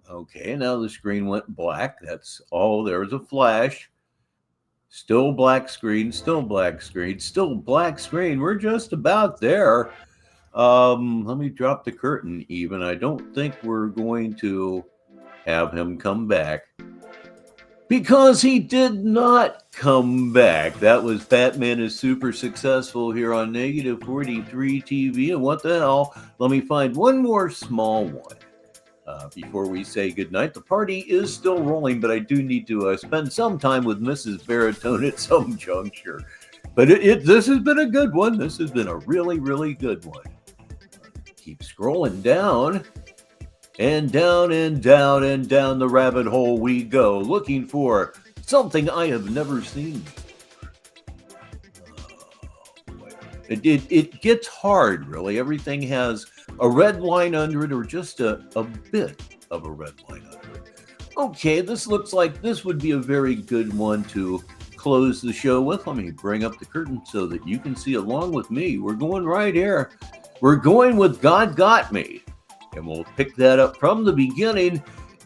Okay, now the screen went black. That's all. There was a flash. Still black screen, still black screen, still black screen. We're just about there. Let me drop the curtain even. I don't think we're going to have him come back, because he did not come back. That was Batman is Super Successful here on Negative 43 TV. And what the hell? Let me find one more small one before we say goodnight. The party is still rolling, but I do need to spend some time with Mrs. Baritone at some juncture. But this has been a good one. This has been a really, really good one. Keep scrolling down. And down and down and down the rabbit hole we go, looking for something I have never seen. It gets hard, really. Everything has a red line under it, or just a bit of a red line under it. Okay, this looks like this would be a very good one to close the show with. Let me bring up the curtain so that you can see along with me. We're going right here. We're going with God Got Me. And we'll pick that up from the beginning.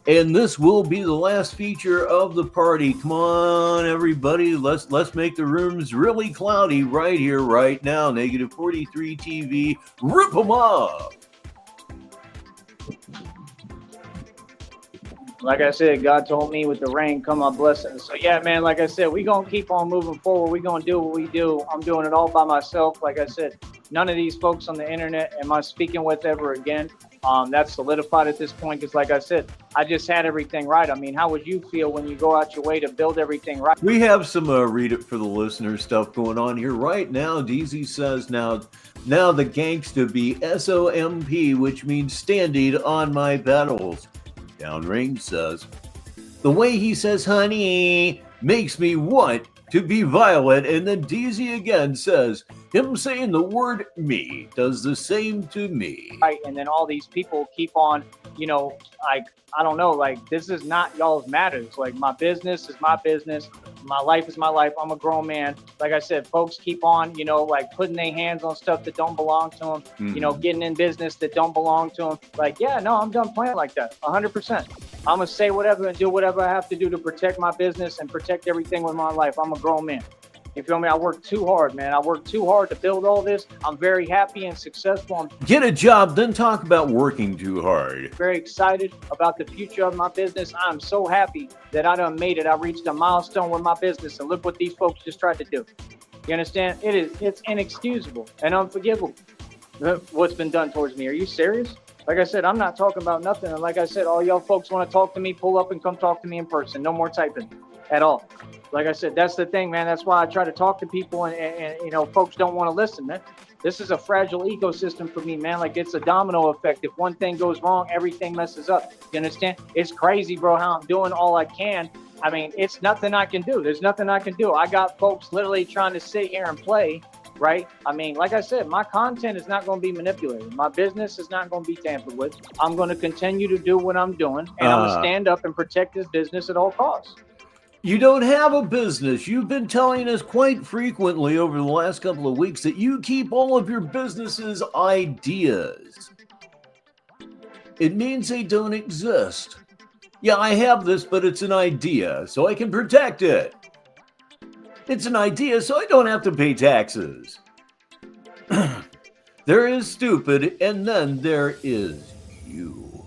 And this will be the last feature of the party. Come on, everybody. Let's make the rooms really cloudy right here, right now. Negative 43 TV. Rip them up. Like I said, God told me with the rain come my blessings. So yeah, man, like I said, we going to keep on moving forward. We going to do what we do. I'm doing it all by myself. Like I said, none of these folks on the internet am I speaking with ever again. That's solidified at this point because, like I said, I just had everything right. I mean, how would you feel when you go out your way to build everything right? We have some read it for the listener stuff going on here right now. DZ says now the gangsta be SOMP, which means standing on my pedals. Downrange says the way he says honey makes me want to be violent. And then DZ again says him saying the word me does the same to me. Right, and then all these people keep on, you know, like, I don't know, like, this is not y'all's matters. Like, my business is my business. My life is my life. I'm a grown man. Like I said, folks keep on, you know, like putting their hands on stuff that don't belong to them, you know, getting in business that don't belong to them. Like, yeah, no, I'm done playing like that. 100%. I'm going to say whatever and do whatever I have to do to protect my business and protect everything with my life. I'm a grown man. You feel me? I worked too hard, man. I worked too hard to build all this. I'm very happy and successful. Get a job, then talk about working too hard. Very excited about the future of my business. I'm so happy that I done made it. I reached a milestone with my business, and look what these folks just tried to do. You understand? It's inexcusable and unforgivable what's been done towards me. Are you serious? Like I said, I'm not talking about nothing. And like I said, all y'all folks want to talk to me, pull up and come talk to me in person. No more typing at all. Like I said, that's the thing, man. That's why I try to talk to people and you know, folks don't want to listen, man. This is a fragile ecosystem for me, man. Like, it's a domino effect. If one thing goes wrong, everything messes up. You understand? It's crazy, bro, how I'm doing all I can. I mean, it's nothing I can do. There's nothing I can do. I got folks literally trying to sit here and play, right? I mean, like I said, my content is not going to be manipulated. My business is not going to be tampered with. I'm going to continue to do what I'm doing, and I'm going to stand up and protect this business at all costs. You don't have a business. You've been telling us quite frequently over the last couple of weeks that you keep all of your business's ideas. It means they don't exist. Yeah, I have this, but it's an idea, so I can protect it. It's an idea, so I don't have to pay taxes. There is stupid, and then there is you.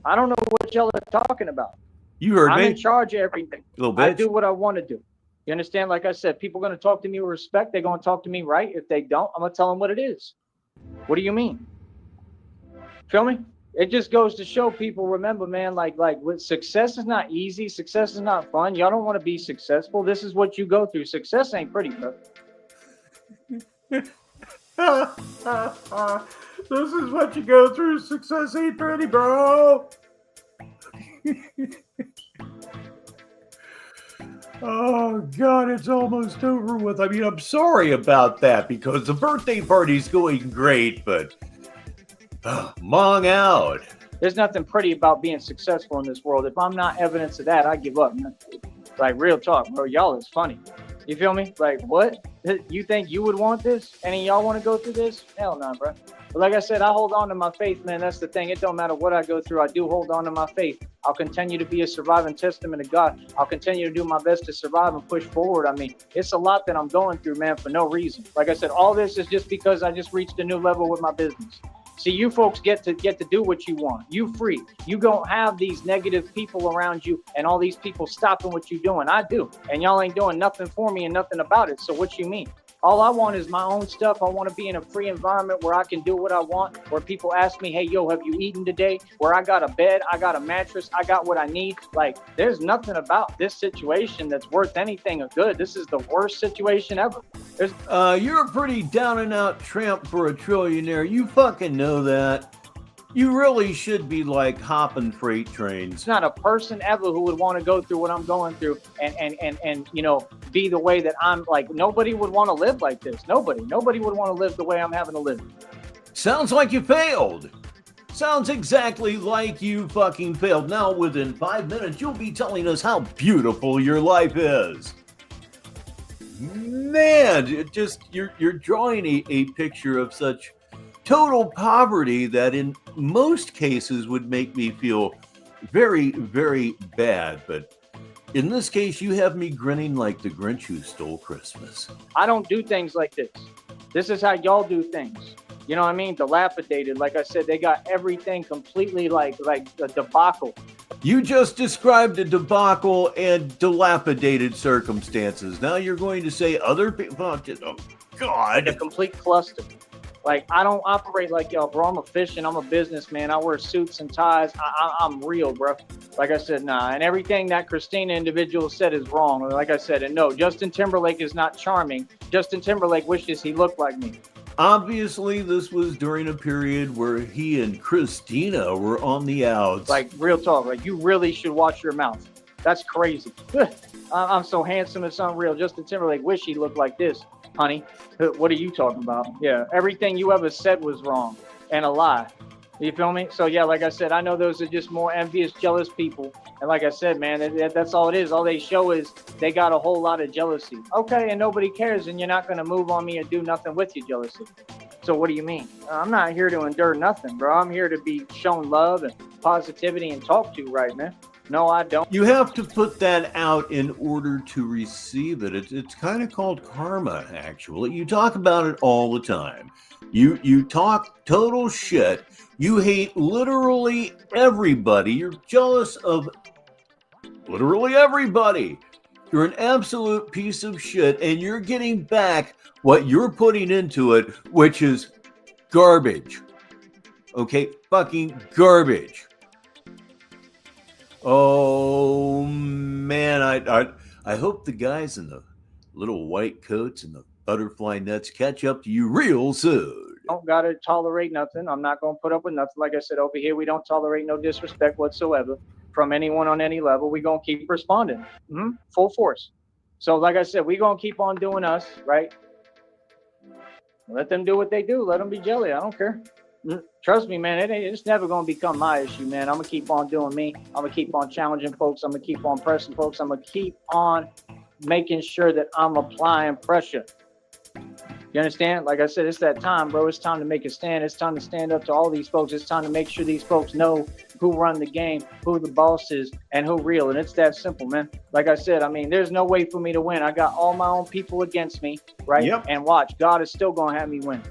I don't know what y'all are talking about. You heard me. I'm in charge of everything. Little bitch. I do what I want to do. You understand? Like I said, people are going to talk to me with respect. They're going to talk to me right. If they don't, I'm going to tell them what it is. What do you mean? Feel me? It just goes to show people, remember, man, like with success is not easy. Success is not fun. Y'all don't want to be successful. This is what you go through. Success ain't pretty, bro. This is what you go through. Success ain't pretty, bro. Oh, God, it's almost over with. I mean, I'm sorry about that because the birthday party's going great, but mong out. There's nothing pretty about being successful in this world. If I'm not evidence of that, I give up, man. Like, real talk, bro. Y'all is funny. You feel me? Like, what? You think you would want this? Any of y'all want to go through this? Hell no, bro. But like I said, I hold on to my faith, man. That's the thing. It don't matter what I go through. I do hold on to my faith. I'll continue to be a surviving testament to God. I'll continue to do my best to survive and push forward. I mean, it's a lot that I'm going through, man, for no reason. Like I said, all this is just because I just reached a new level with my business. See, you folks get to do what you want. You free. You don't have these negative people around you and all these people stopping what you're doing. I do. And y'all ain't doing nothing for me and nothing about it. So what you mean? All I want is my own stuff. I want to be in a free environment where I can do what I want, where people ask me, hey, yo, have you eaten today? Where I got a bed, I got a mattress, I got what I need. Like, there's nothing about this situation that's worth anything of good. This is the worst situation ever. You're a pretty down and out tramp for a trillionaire. You fucking know that. You really should be like hopping freight trains. There's not a person ever who would want to go through what I'm going through and you know, be the way that I'm. Like, nobody would want to live like this. Nobody would want to live the way I'm having to live. Sounds like you failed. Sounds exactly like you fucking failed. Now, within 5 minutes, you'll be telling us how beautiful your life is. man, you're drawing a picture of such total poverty that in most cases would make me feel very, very bad. But in this case, you have me grinning like the Grinch who stole Christmas. I don't do things like this. This is how y'all do things. You know what I mean? Dilapidated. Like I said, they got everything completely like a debacle. You just described a debacle and dilapidated circumstances. Now you're going to say other people. Oh, God. A complete cluster. Like, I don't operate like y'all, bro. I'm a fisherman. I'm a businessman. I wear suits and ties. I'm real, bro. Like I said, nah. And everything that Christina individual said is wrong. Like I said, and no, Justin Timberlake is not charming. Justin Timberlake wishes he looked like me. Obviously, this was during a period where he and Christina were on the outs. Like, real talk. Like, you really should watch your mouth. That's crazy. I'm so handsome, it's unreal. Justin Timberlake wish he looked like this, honey. What are you talking about? Yeah, everything you ever said was wrong and a lie. You feel me? So, yeah, like I said, I know those are just more envious, jealous people. And like I said, man, that's all it is. All they show is they got a whole lot of jealousy. Okay, and nobody cares, and you're not going to move on me or do nothing with your jealousy. So what do you mean? I'm not here to endure nothing, bro. I'm here to be shown love and positivity and talked to, right, man? No, I don't. You have to put that out in order to receive it. It's kind of called karma, actually. You talk about it all the time. You talk total shit. You hate literally everybody. You're jealous of literally everybody. You're an absolute piece of shit, and you're getting back what you're putting into it, which is garbage. Okay? Fucking garbage. Oh, man. I hope the guys in the little white coats and the butterfly nets catch up to you real soon. Don't gotta tolerate nothing. I'm not gonna put up with nothing. Like I said, over here, we don't tolerate no disrespect whatsoever from anyone on any level. We gonna keep responding, full force. So, like I said, we gonna keep on doing us, right? Let them do what they do. Let them be jelly. I don't care. Trust me, man. It's never gonna become my issue, man. I'm gonna keep on doing me. I'm gonna keep on challenging folks. I'm gonna keep on pressing folks. I'm gonna keep on making sure that I'm applying pressure. You understand? Like I said, it's that time, bro. It's time to make a stand. It's time to stand up to all these folks. It's time to make sure these folks know who run the game, who the boss is, and who real. And it's that simple, man. Like I said, I mean, there's no way for me to win. I got all my own people against me, right? Yep. And watch, God is still going to have me win.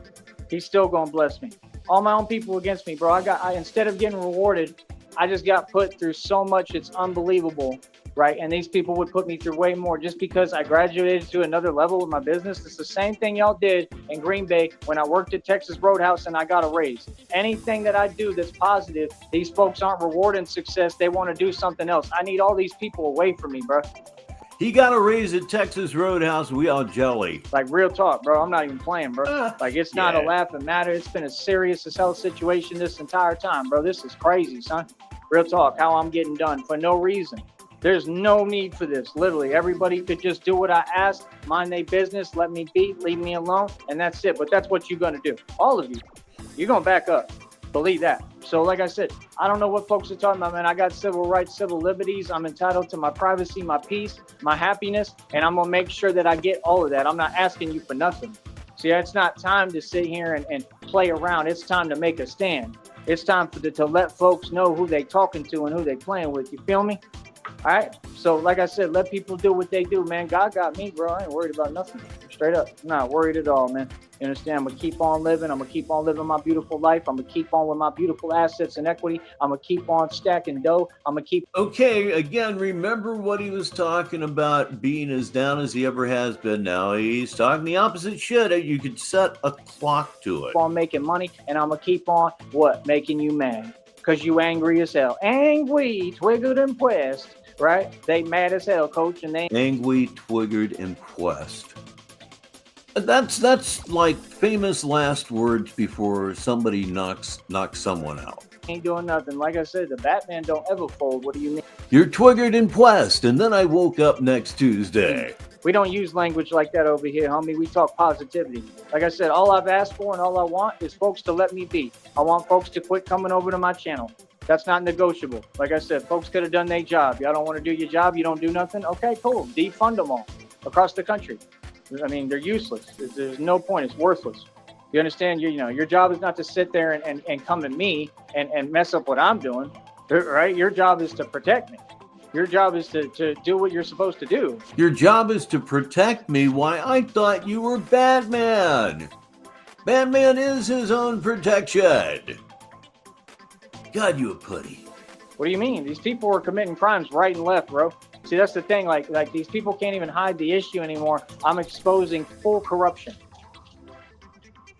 He's still going to bless me. All my own people against me, bro. Instead of getting rewarded, I just got put through so much. It's unbelievable. Right. And these people would put me through way more just because I graduated to another level with my business. It's the same thing y'all did in Green Bay when I worked at Texas Roadhouse and I got a raise. Anything that I do that's positive, these folks aren't rewarding success. They want to do something else. I need all these people away from me, bro. He got a raise at Texas Roadhouse. We all jelly. Like, real talk, bro. I'm not even playing, bro. Like, it's not a laughing matter. It's been a serious as hell situation this entire time, bro. This is crazy, son. Real talk, how I'm getting done for no reason. There's no need for this. Literally, everybody could just do what I asked, mind their business, let me be, leave me alone, and that's it. But that's what you're going to do. All of you. You're going to back up. Believe that. So like I said, I don't know what folks are talking about, man. I got civil rights, civil liberties. I'm entitled to my privacy, my peace, my happiness, and I'm going to make sure that I get all of that. I'm not asking you for nothing. See, it's not time to sit here and play around. It's time to make a stand. It's time to let folks know who they talking to and who they playing with. You feel me? All right. So like I said, let people do what they do, man. God got me, bro. I ain't worried about nothing. Straight up. I'm not worried at all, man. You understand? I'm going to keep on living. I'm going to keep on living my beautiful life. I'm going to keep on with my beautiful assets and equity. I'm going to keep on stacking dough. I'm going to keep. Okay. Again, remember what he was talking about being as down as he ever has been now. He's talking the opposite shit. You could set a clock to it. On making money. And I'm going to keep on what? Making you mad. Because you angry as hell. Angry, twiggered, and pressed. Right? They mad as hell, coach. And they angry, twiggered, and pressed. That's like famous last words before somebody knocks someone out. Ain't doing nothing. Like I said, the Batman don't ever fold. What do you mean? You're twiggered and pressed, and then I woke up next Tuesday. We don't use language like that over here, homie. We talk positivity. Like I said, all I've asked for and all I want is folks to let me be. I want folks to quit coming over to my channel. That's not negotiable. Like I said, folks could have done their job. Y'all don't want to do your job. You don't do nothing. Okay, cool. Defund them all across the country. I mean, they're useless. There's no point. It's worthless. You understand? Your job is not to sit there and come at me and mess up what I'm doing, right? Your job is to protect me. Your job is to do what you're supposed to do. Your job is to protect me? Why, I thought you were Batman. Batman is his own protection. God, you a putty. What do you mean? These people are committing crimes right and left, bro. See, that's the thing. Like these people can't even hide the issue anymore. I'm exposing full corruption.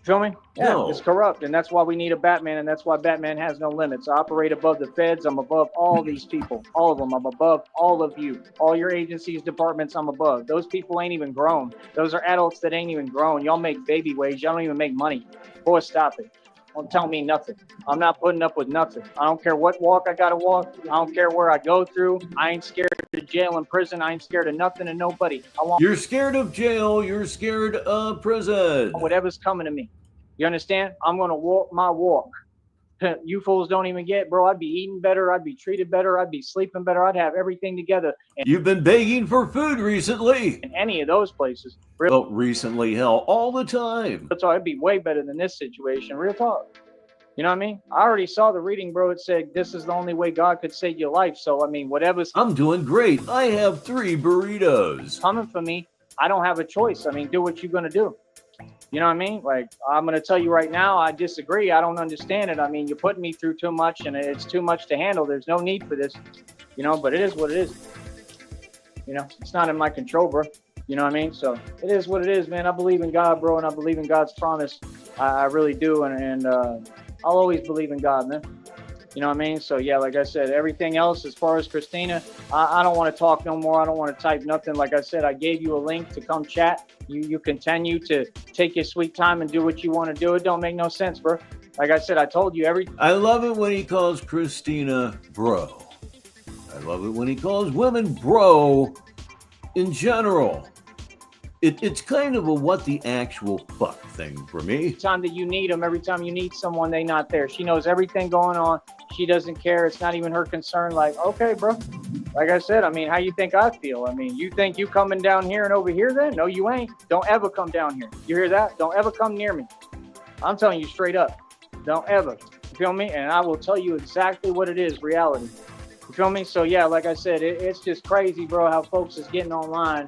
Feel me? Yeah, No. It's corrupt, and that's why we need a Batman, and that's why Batman has no limits. I operate above the feds. I'm above all these people, all of them. I'm above all of you, all your agencies, departments. I'm above. Those people ain't even grown. Those are adults that ain't even grown. Y'all make baby wage. Y'all don't even make money. Boy, stop it. Don't tell me nothing. I'm not putting up with nothing. I don't care what walk I gotta walk. I don't care where I go through. I ain't scared of jail and prison. I ain't scared of nothing and nobody. You're scared of jail. You're scared of prison. Whatever's coming to me. You understand? I'm gonna walk my walk. You fools don't even get, bro. I'd be eating better. I'd be treated better. I'd be sleeping better. I'd have everything together. You've been begging for food recently. In any of those places. Well, recently, hell, all the time. That's all. It'd be way better than this situation. Real talk. You know what I mean? I already saw the reading, bro. It said this is the only way God could save your life. So, I mean, whatever's I'm doing great. I have 3 burritos. coming for me, I don't have a choice. I mean, do what you're going to do. You know what I mean? Like, I'm going to tell you right now, I disagree. I don't understand it. I mean, you're putting me through too much, and it's too much to handle. There's no need for this, but it is what it is. It's not in my control, bro. You know what I mean? So it is what it is, man. I believe in God, bro, and I believe in God's promise. I really do, and I'll always believe in God, man. You know what I mean? So, yeah, like I said, everything else as far as Christina, I don't want to talk no more. I don't want to type nothing. Like I said, I gave you a link to come chat. You continue to take your sweet time and do what you want to do. It don't make no sense, bro. Like I said, I told you everything. I love it when he calls Christina bro. I love it when he calls women bro in general. It's kind of a what the actual fuck thing for me. Every time that you need them, every time you need someone, they not there. She knows everything going on. She doesn't care. It's not even her concern. Like, okay, bro. Like I said, I mean, how you think I feel? I mean, you think you coming down here and over here then? No, you ain't. Don't ever come down here. You hear that? Don't ever come near me. I'm telling you straight up. Don't ever. You feel me? And I will tell you exactly what it is, reality. You feel me? So, yeah, like I said, it's just crazy, bro, how folks is getting online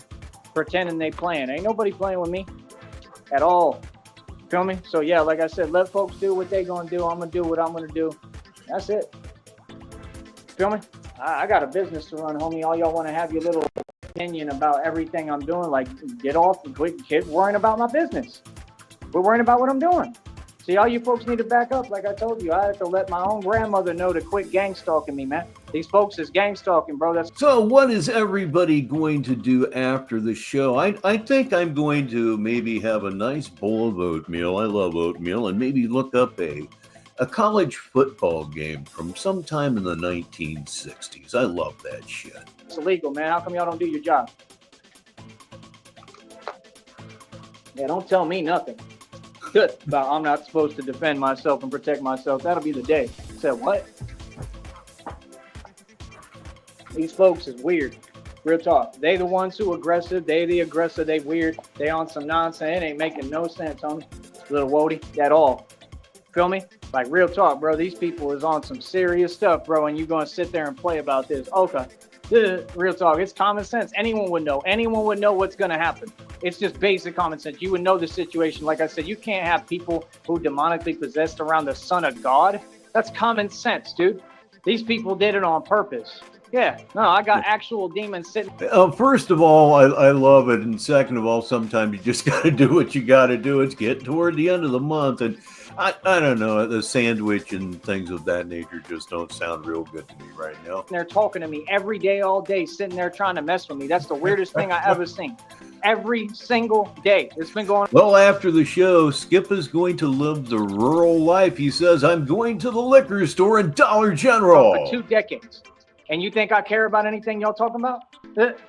pretending they playing. Ain't nobody playing with me at all. Feel me? So, yeah, like I said, let folks do what they going to do. I'm going to do what I'm going to do. That's it. Feel me? I got a business to run, homie. All y'all want to have your little opinion about everything I'm doing. Like, get off and quit worrying about my business. We're worrying about what I'm doing. See, all you folks need to back up. Like I told you, I have to let my own grandmother know to quit gang stalking me, man. These folks is gang stalking, bro. So what is everybody going to do after the show? I think I'm going to maybe have a nice bowl of oatmeal. I love oatmeal. And maybe look up a college football game from sometime in the 1960s. I love that shit. It's illegal, man. How come y'all don't do your job? Yeah, don't tell me nothing. Good. About I'm not supposed to defend myself and protect myself. That'll be the day. Said what? These folks is weird. Real talk. They the ones who aggressive. They the aggressor. They weird. They on some nonsense. It ain't making no sense, homie. Little Wody at all. Feel me? Like real talk, bro. These people is on some serious stuff, bro. And you gonna sit there and play about this? Okay. Real talk. It's common sense. Anyone would know. Anyone would know what's gonna happen. It's just basic common sense. You would know the situation. Like I said, you can't have people who demonically possessed around the Son of God. That's common sense, dude. These people did it on purpose. Yeah, no, I got actual demons sitting. First of all, I love it. And second of all, sometimes you just got to do what you got to do. It's getting toward the end of the month. And I don't know, the sandwich and things of that nature just don't sound real good to me right now. They're talking to me every day, all day, sitting there trying to mess with me. That's the weirdest thing I ever seen. Every single day. It's been going. Well, after the show, Skip is going to live the rural life. He says, I'm going to the liquor store and Dollar General. For 2 decades. And you think I care about anything y'all talking about?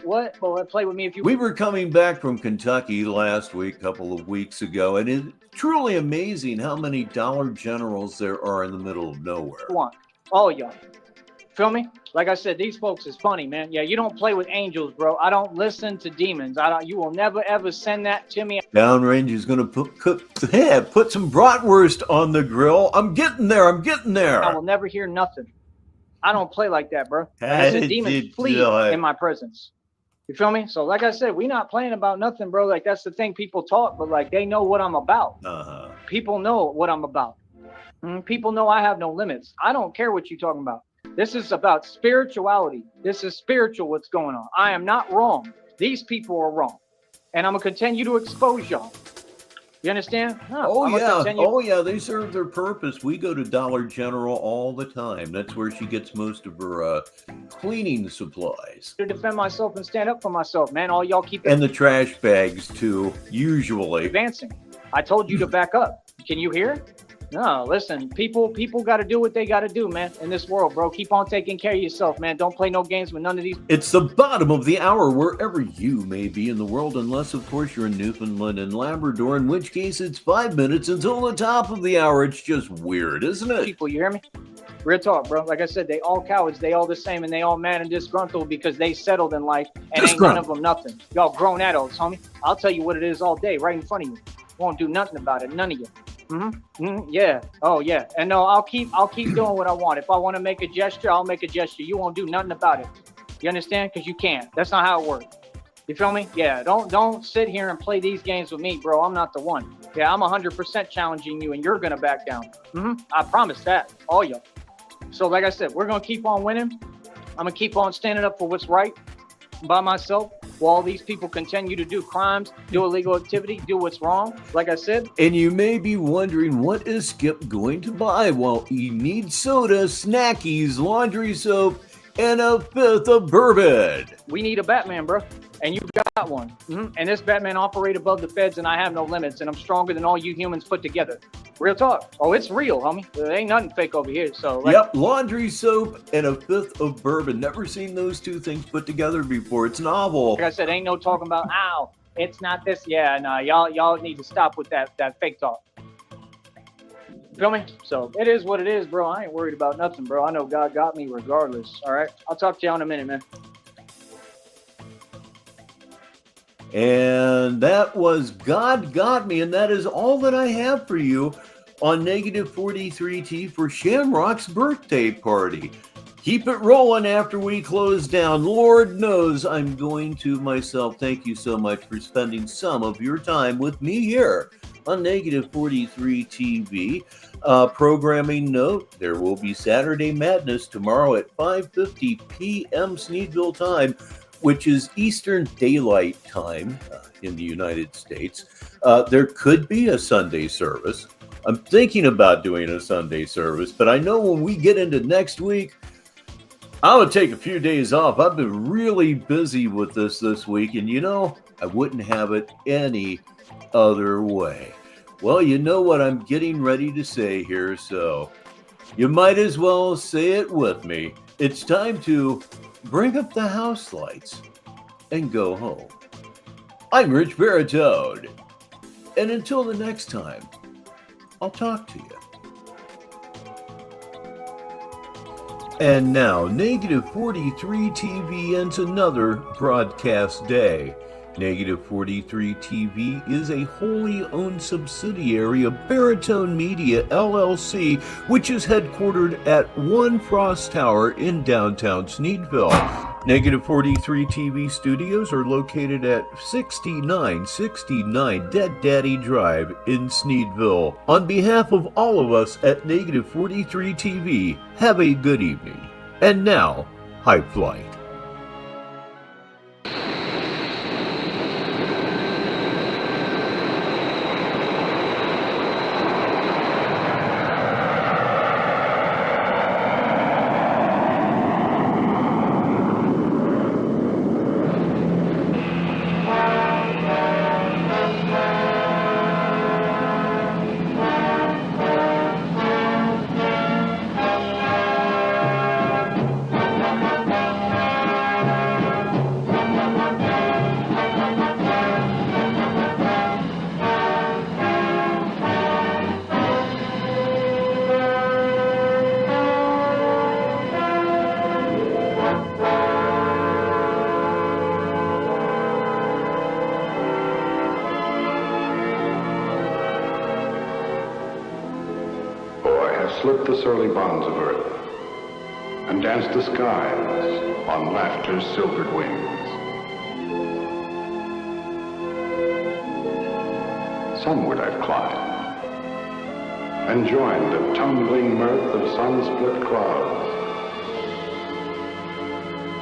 What? Well, play with me if you. We were coming back from Kentucky last week, a couple of weeks ago, and it's truly amazing how many Dollar Generals there are in the middle of nowhere. Want all y'all. Feel me? Like I said, these folks is funny, man. Yeah, you don't play with angels, bro. I don't listen to demons. You will never ever send that to me. Downrange is going to put some bratwurst on the grill. I'm getting there. I will never hear nothing. I don't play like that, bro. Like I said, demons flee in my presence. You feel me? So like I said, we not playing about nothing, bro. Like that's the thing, people talk, but like they know what I'm about. People know what I'm about. People know I have no limits. I don't care what you're talking about. This is about spirituality. This is spiritual what's going on. I am not wrong. These people are wrong. And I'm going to continue to expose y'all. You understand? Oh yeah, they serve their purpose. We go to Dollar General all the time. That's where she gets most of her cleaning supplies. To defend myself and stand up for myself, man. All y'all keep and the trash bags too. Usually advancing. I told you to back up. Can you hear? No, listen. People got to do what they got to do, man. In this world, bro. Keep on taking care of yourself, man. Don't play no games with none of these. It's the bottom of the hour wherever you may be in the world, unless of course you're in Newfoundland and Labrador, in which case it's 5 minutes until the top of the hour. It's just weird, isn't it? People, you hear me? Real talk, bro. Like I said, they all cowards. They all the same, and they all mad and disgruntled because they settled in life, and ain't none of them nothing. Y'all grown adults, homie. I'll tell you what it is all day, right in front of you. Won't do nothing about it. None of you. Yeah. Oh yeah. And no, I'll keep doing what I want. If I want to make a gesture, I'll make a gesture. You won't do nothing about it. You understand? Because you can't. That's not how it works. You feel me? Yeah. Don't sit here and play these games with me, bro. I'm not the one. Yeah, I'm 100% challenging you, and you're gonna back down. I promise that, all y'all. So like I said, we're gonna keep on winning. I'm gonna keep on standing up for what's right by myself. While these people continue to do crimes, do illegal activity, do what's wrong, like I said. And you may be wondering, what is Skip going to buy? Well, he needs soda, snackies, laundry soap, and a fifth of bourbon. We need a Batman, bro. And you got one. And this Batman operate above the feds, and I have no limits, and I'm stronger than all you humans put together. Real talk. Oh, it's real, homie. There ain't nothing fake over here. So yep, laundry soap and a fifth of bourbon. Never seen those two things put together before. It's novel. Like I said, ain't no talking about, ow, it's not this. Yeah, no, y'all need to stop with that fake talk. Feel me? So it is what it is, bro. I ain't worried about nothing, bro. I know God got me regardless. All right. I'll talk to y'all in a minute, man. And that was God Got Me, and that is all that I have for you on Negative 43T for Shamrock's birthday party. Keep it rolling after we close down. Lord knows I'm going to myself. Thank you so much for spending some of your time with me here on Negative 43 TV. Programming note, there will be Saturday Madness tomorrow at 5:50 p.m. Sneedville time, which is Eastern Daylight Time in the United States. There could be a Sunday service. I'm thinking about doing a Sunday service, but I know when we get into next week, I'm going to take a few days off. I've been really busy with this week, and you know, I wouldn't have it any other way. Well, you know what I'm getting ready to say here, so you might as well say it with me. It's time to bring up the house lights and go home. I'm Rich Baritone, and until the next time, I'll talk to you. And now, Negative 43 TV ends another broadcast day. Negative 43 TV is a wholly owned subsidiary of Baritone Media, LLC, which is headquartered at One Frost Tower in downtown Sneedville. Negative 43 TV studios are located at 6969 Dead Daddy Drive in Sneedville. On behalf of all of us at Negative 43 TV, have a good evening. And now, high flight. slipped the surly bonds of earth and danced the skies on laughter's silvered wings. Sunward I've climbed and joined the tumbling mirth of sun-split clouds,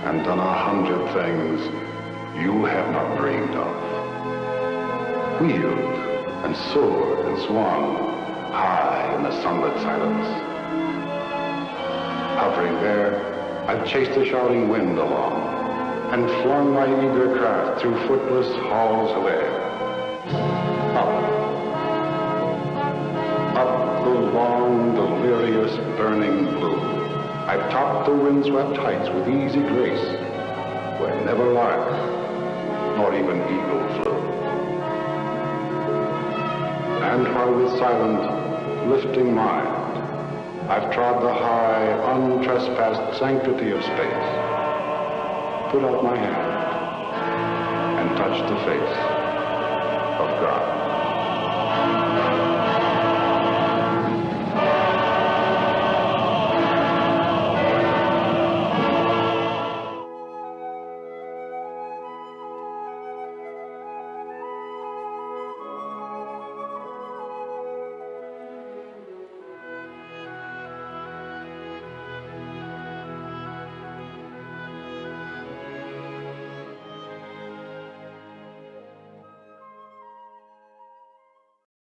and done 100 things you have not dreamed of. Wheeled and soared and swung high in the sunlit silence. Hovering there, I've chased the shouting wind along and flung my eager craft through footless halls of air. Up the long, delirious, burning blue, I've topped the windswept heights with easy grace, where never lark nor even eagle flew. And while with silent, lifting mind, I've trod the high, untrespassed sanctity of space, put out my hand and touched the face of God.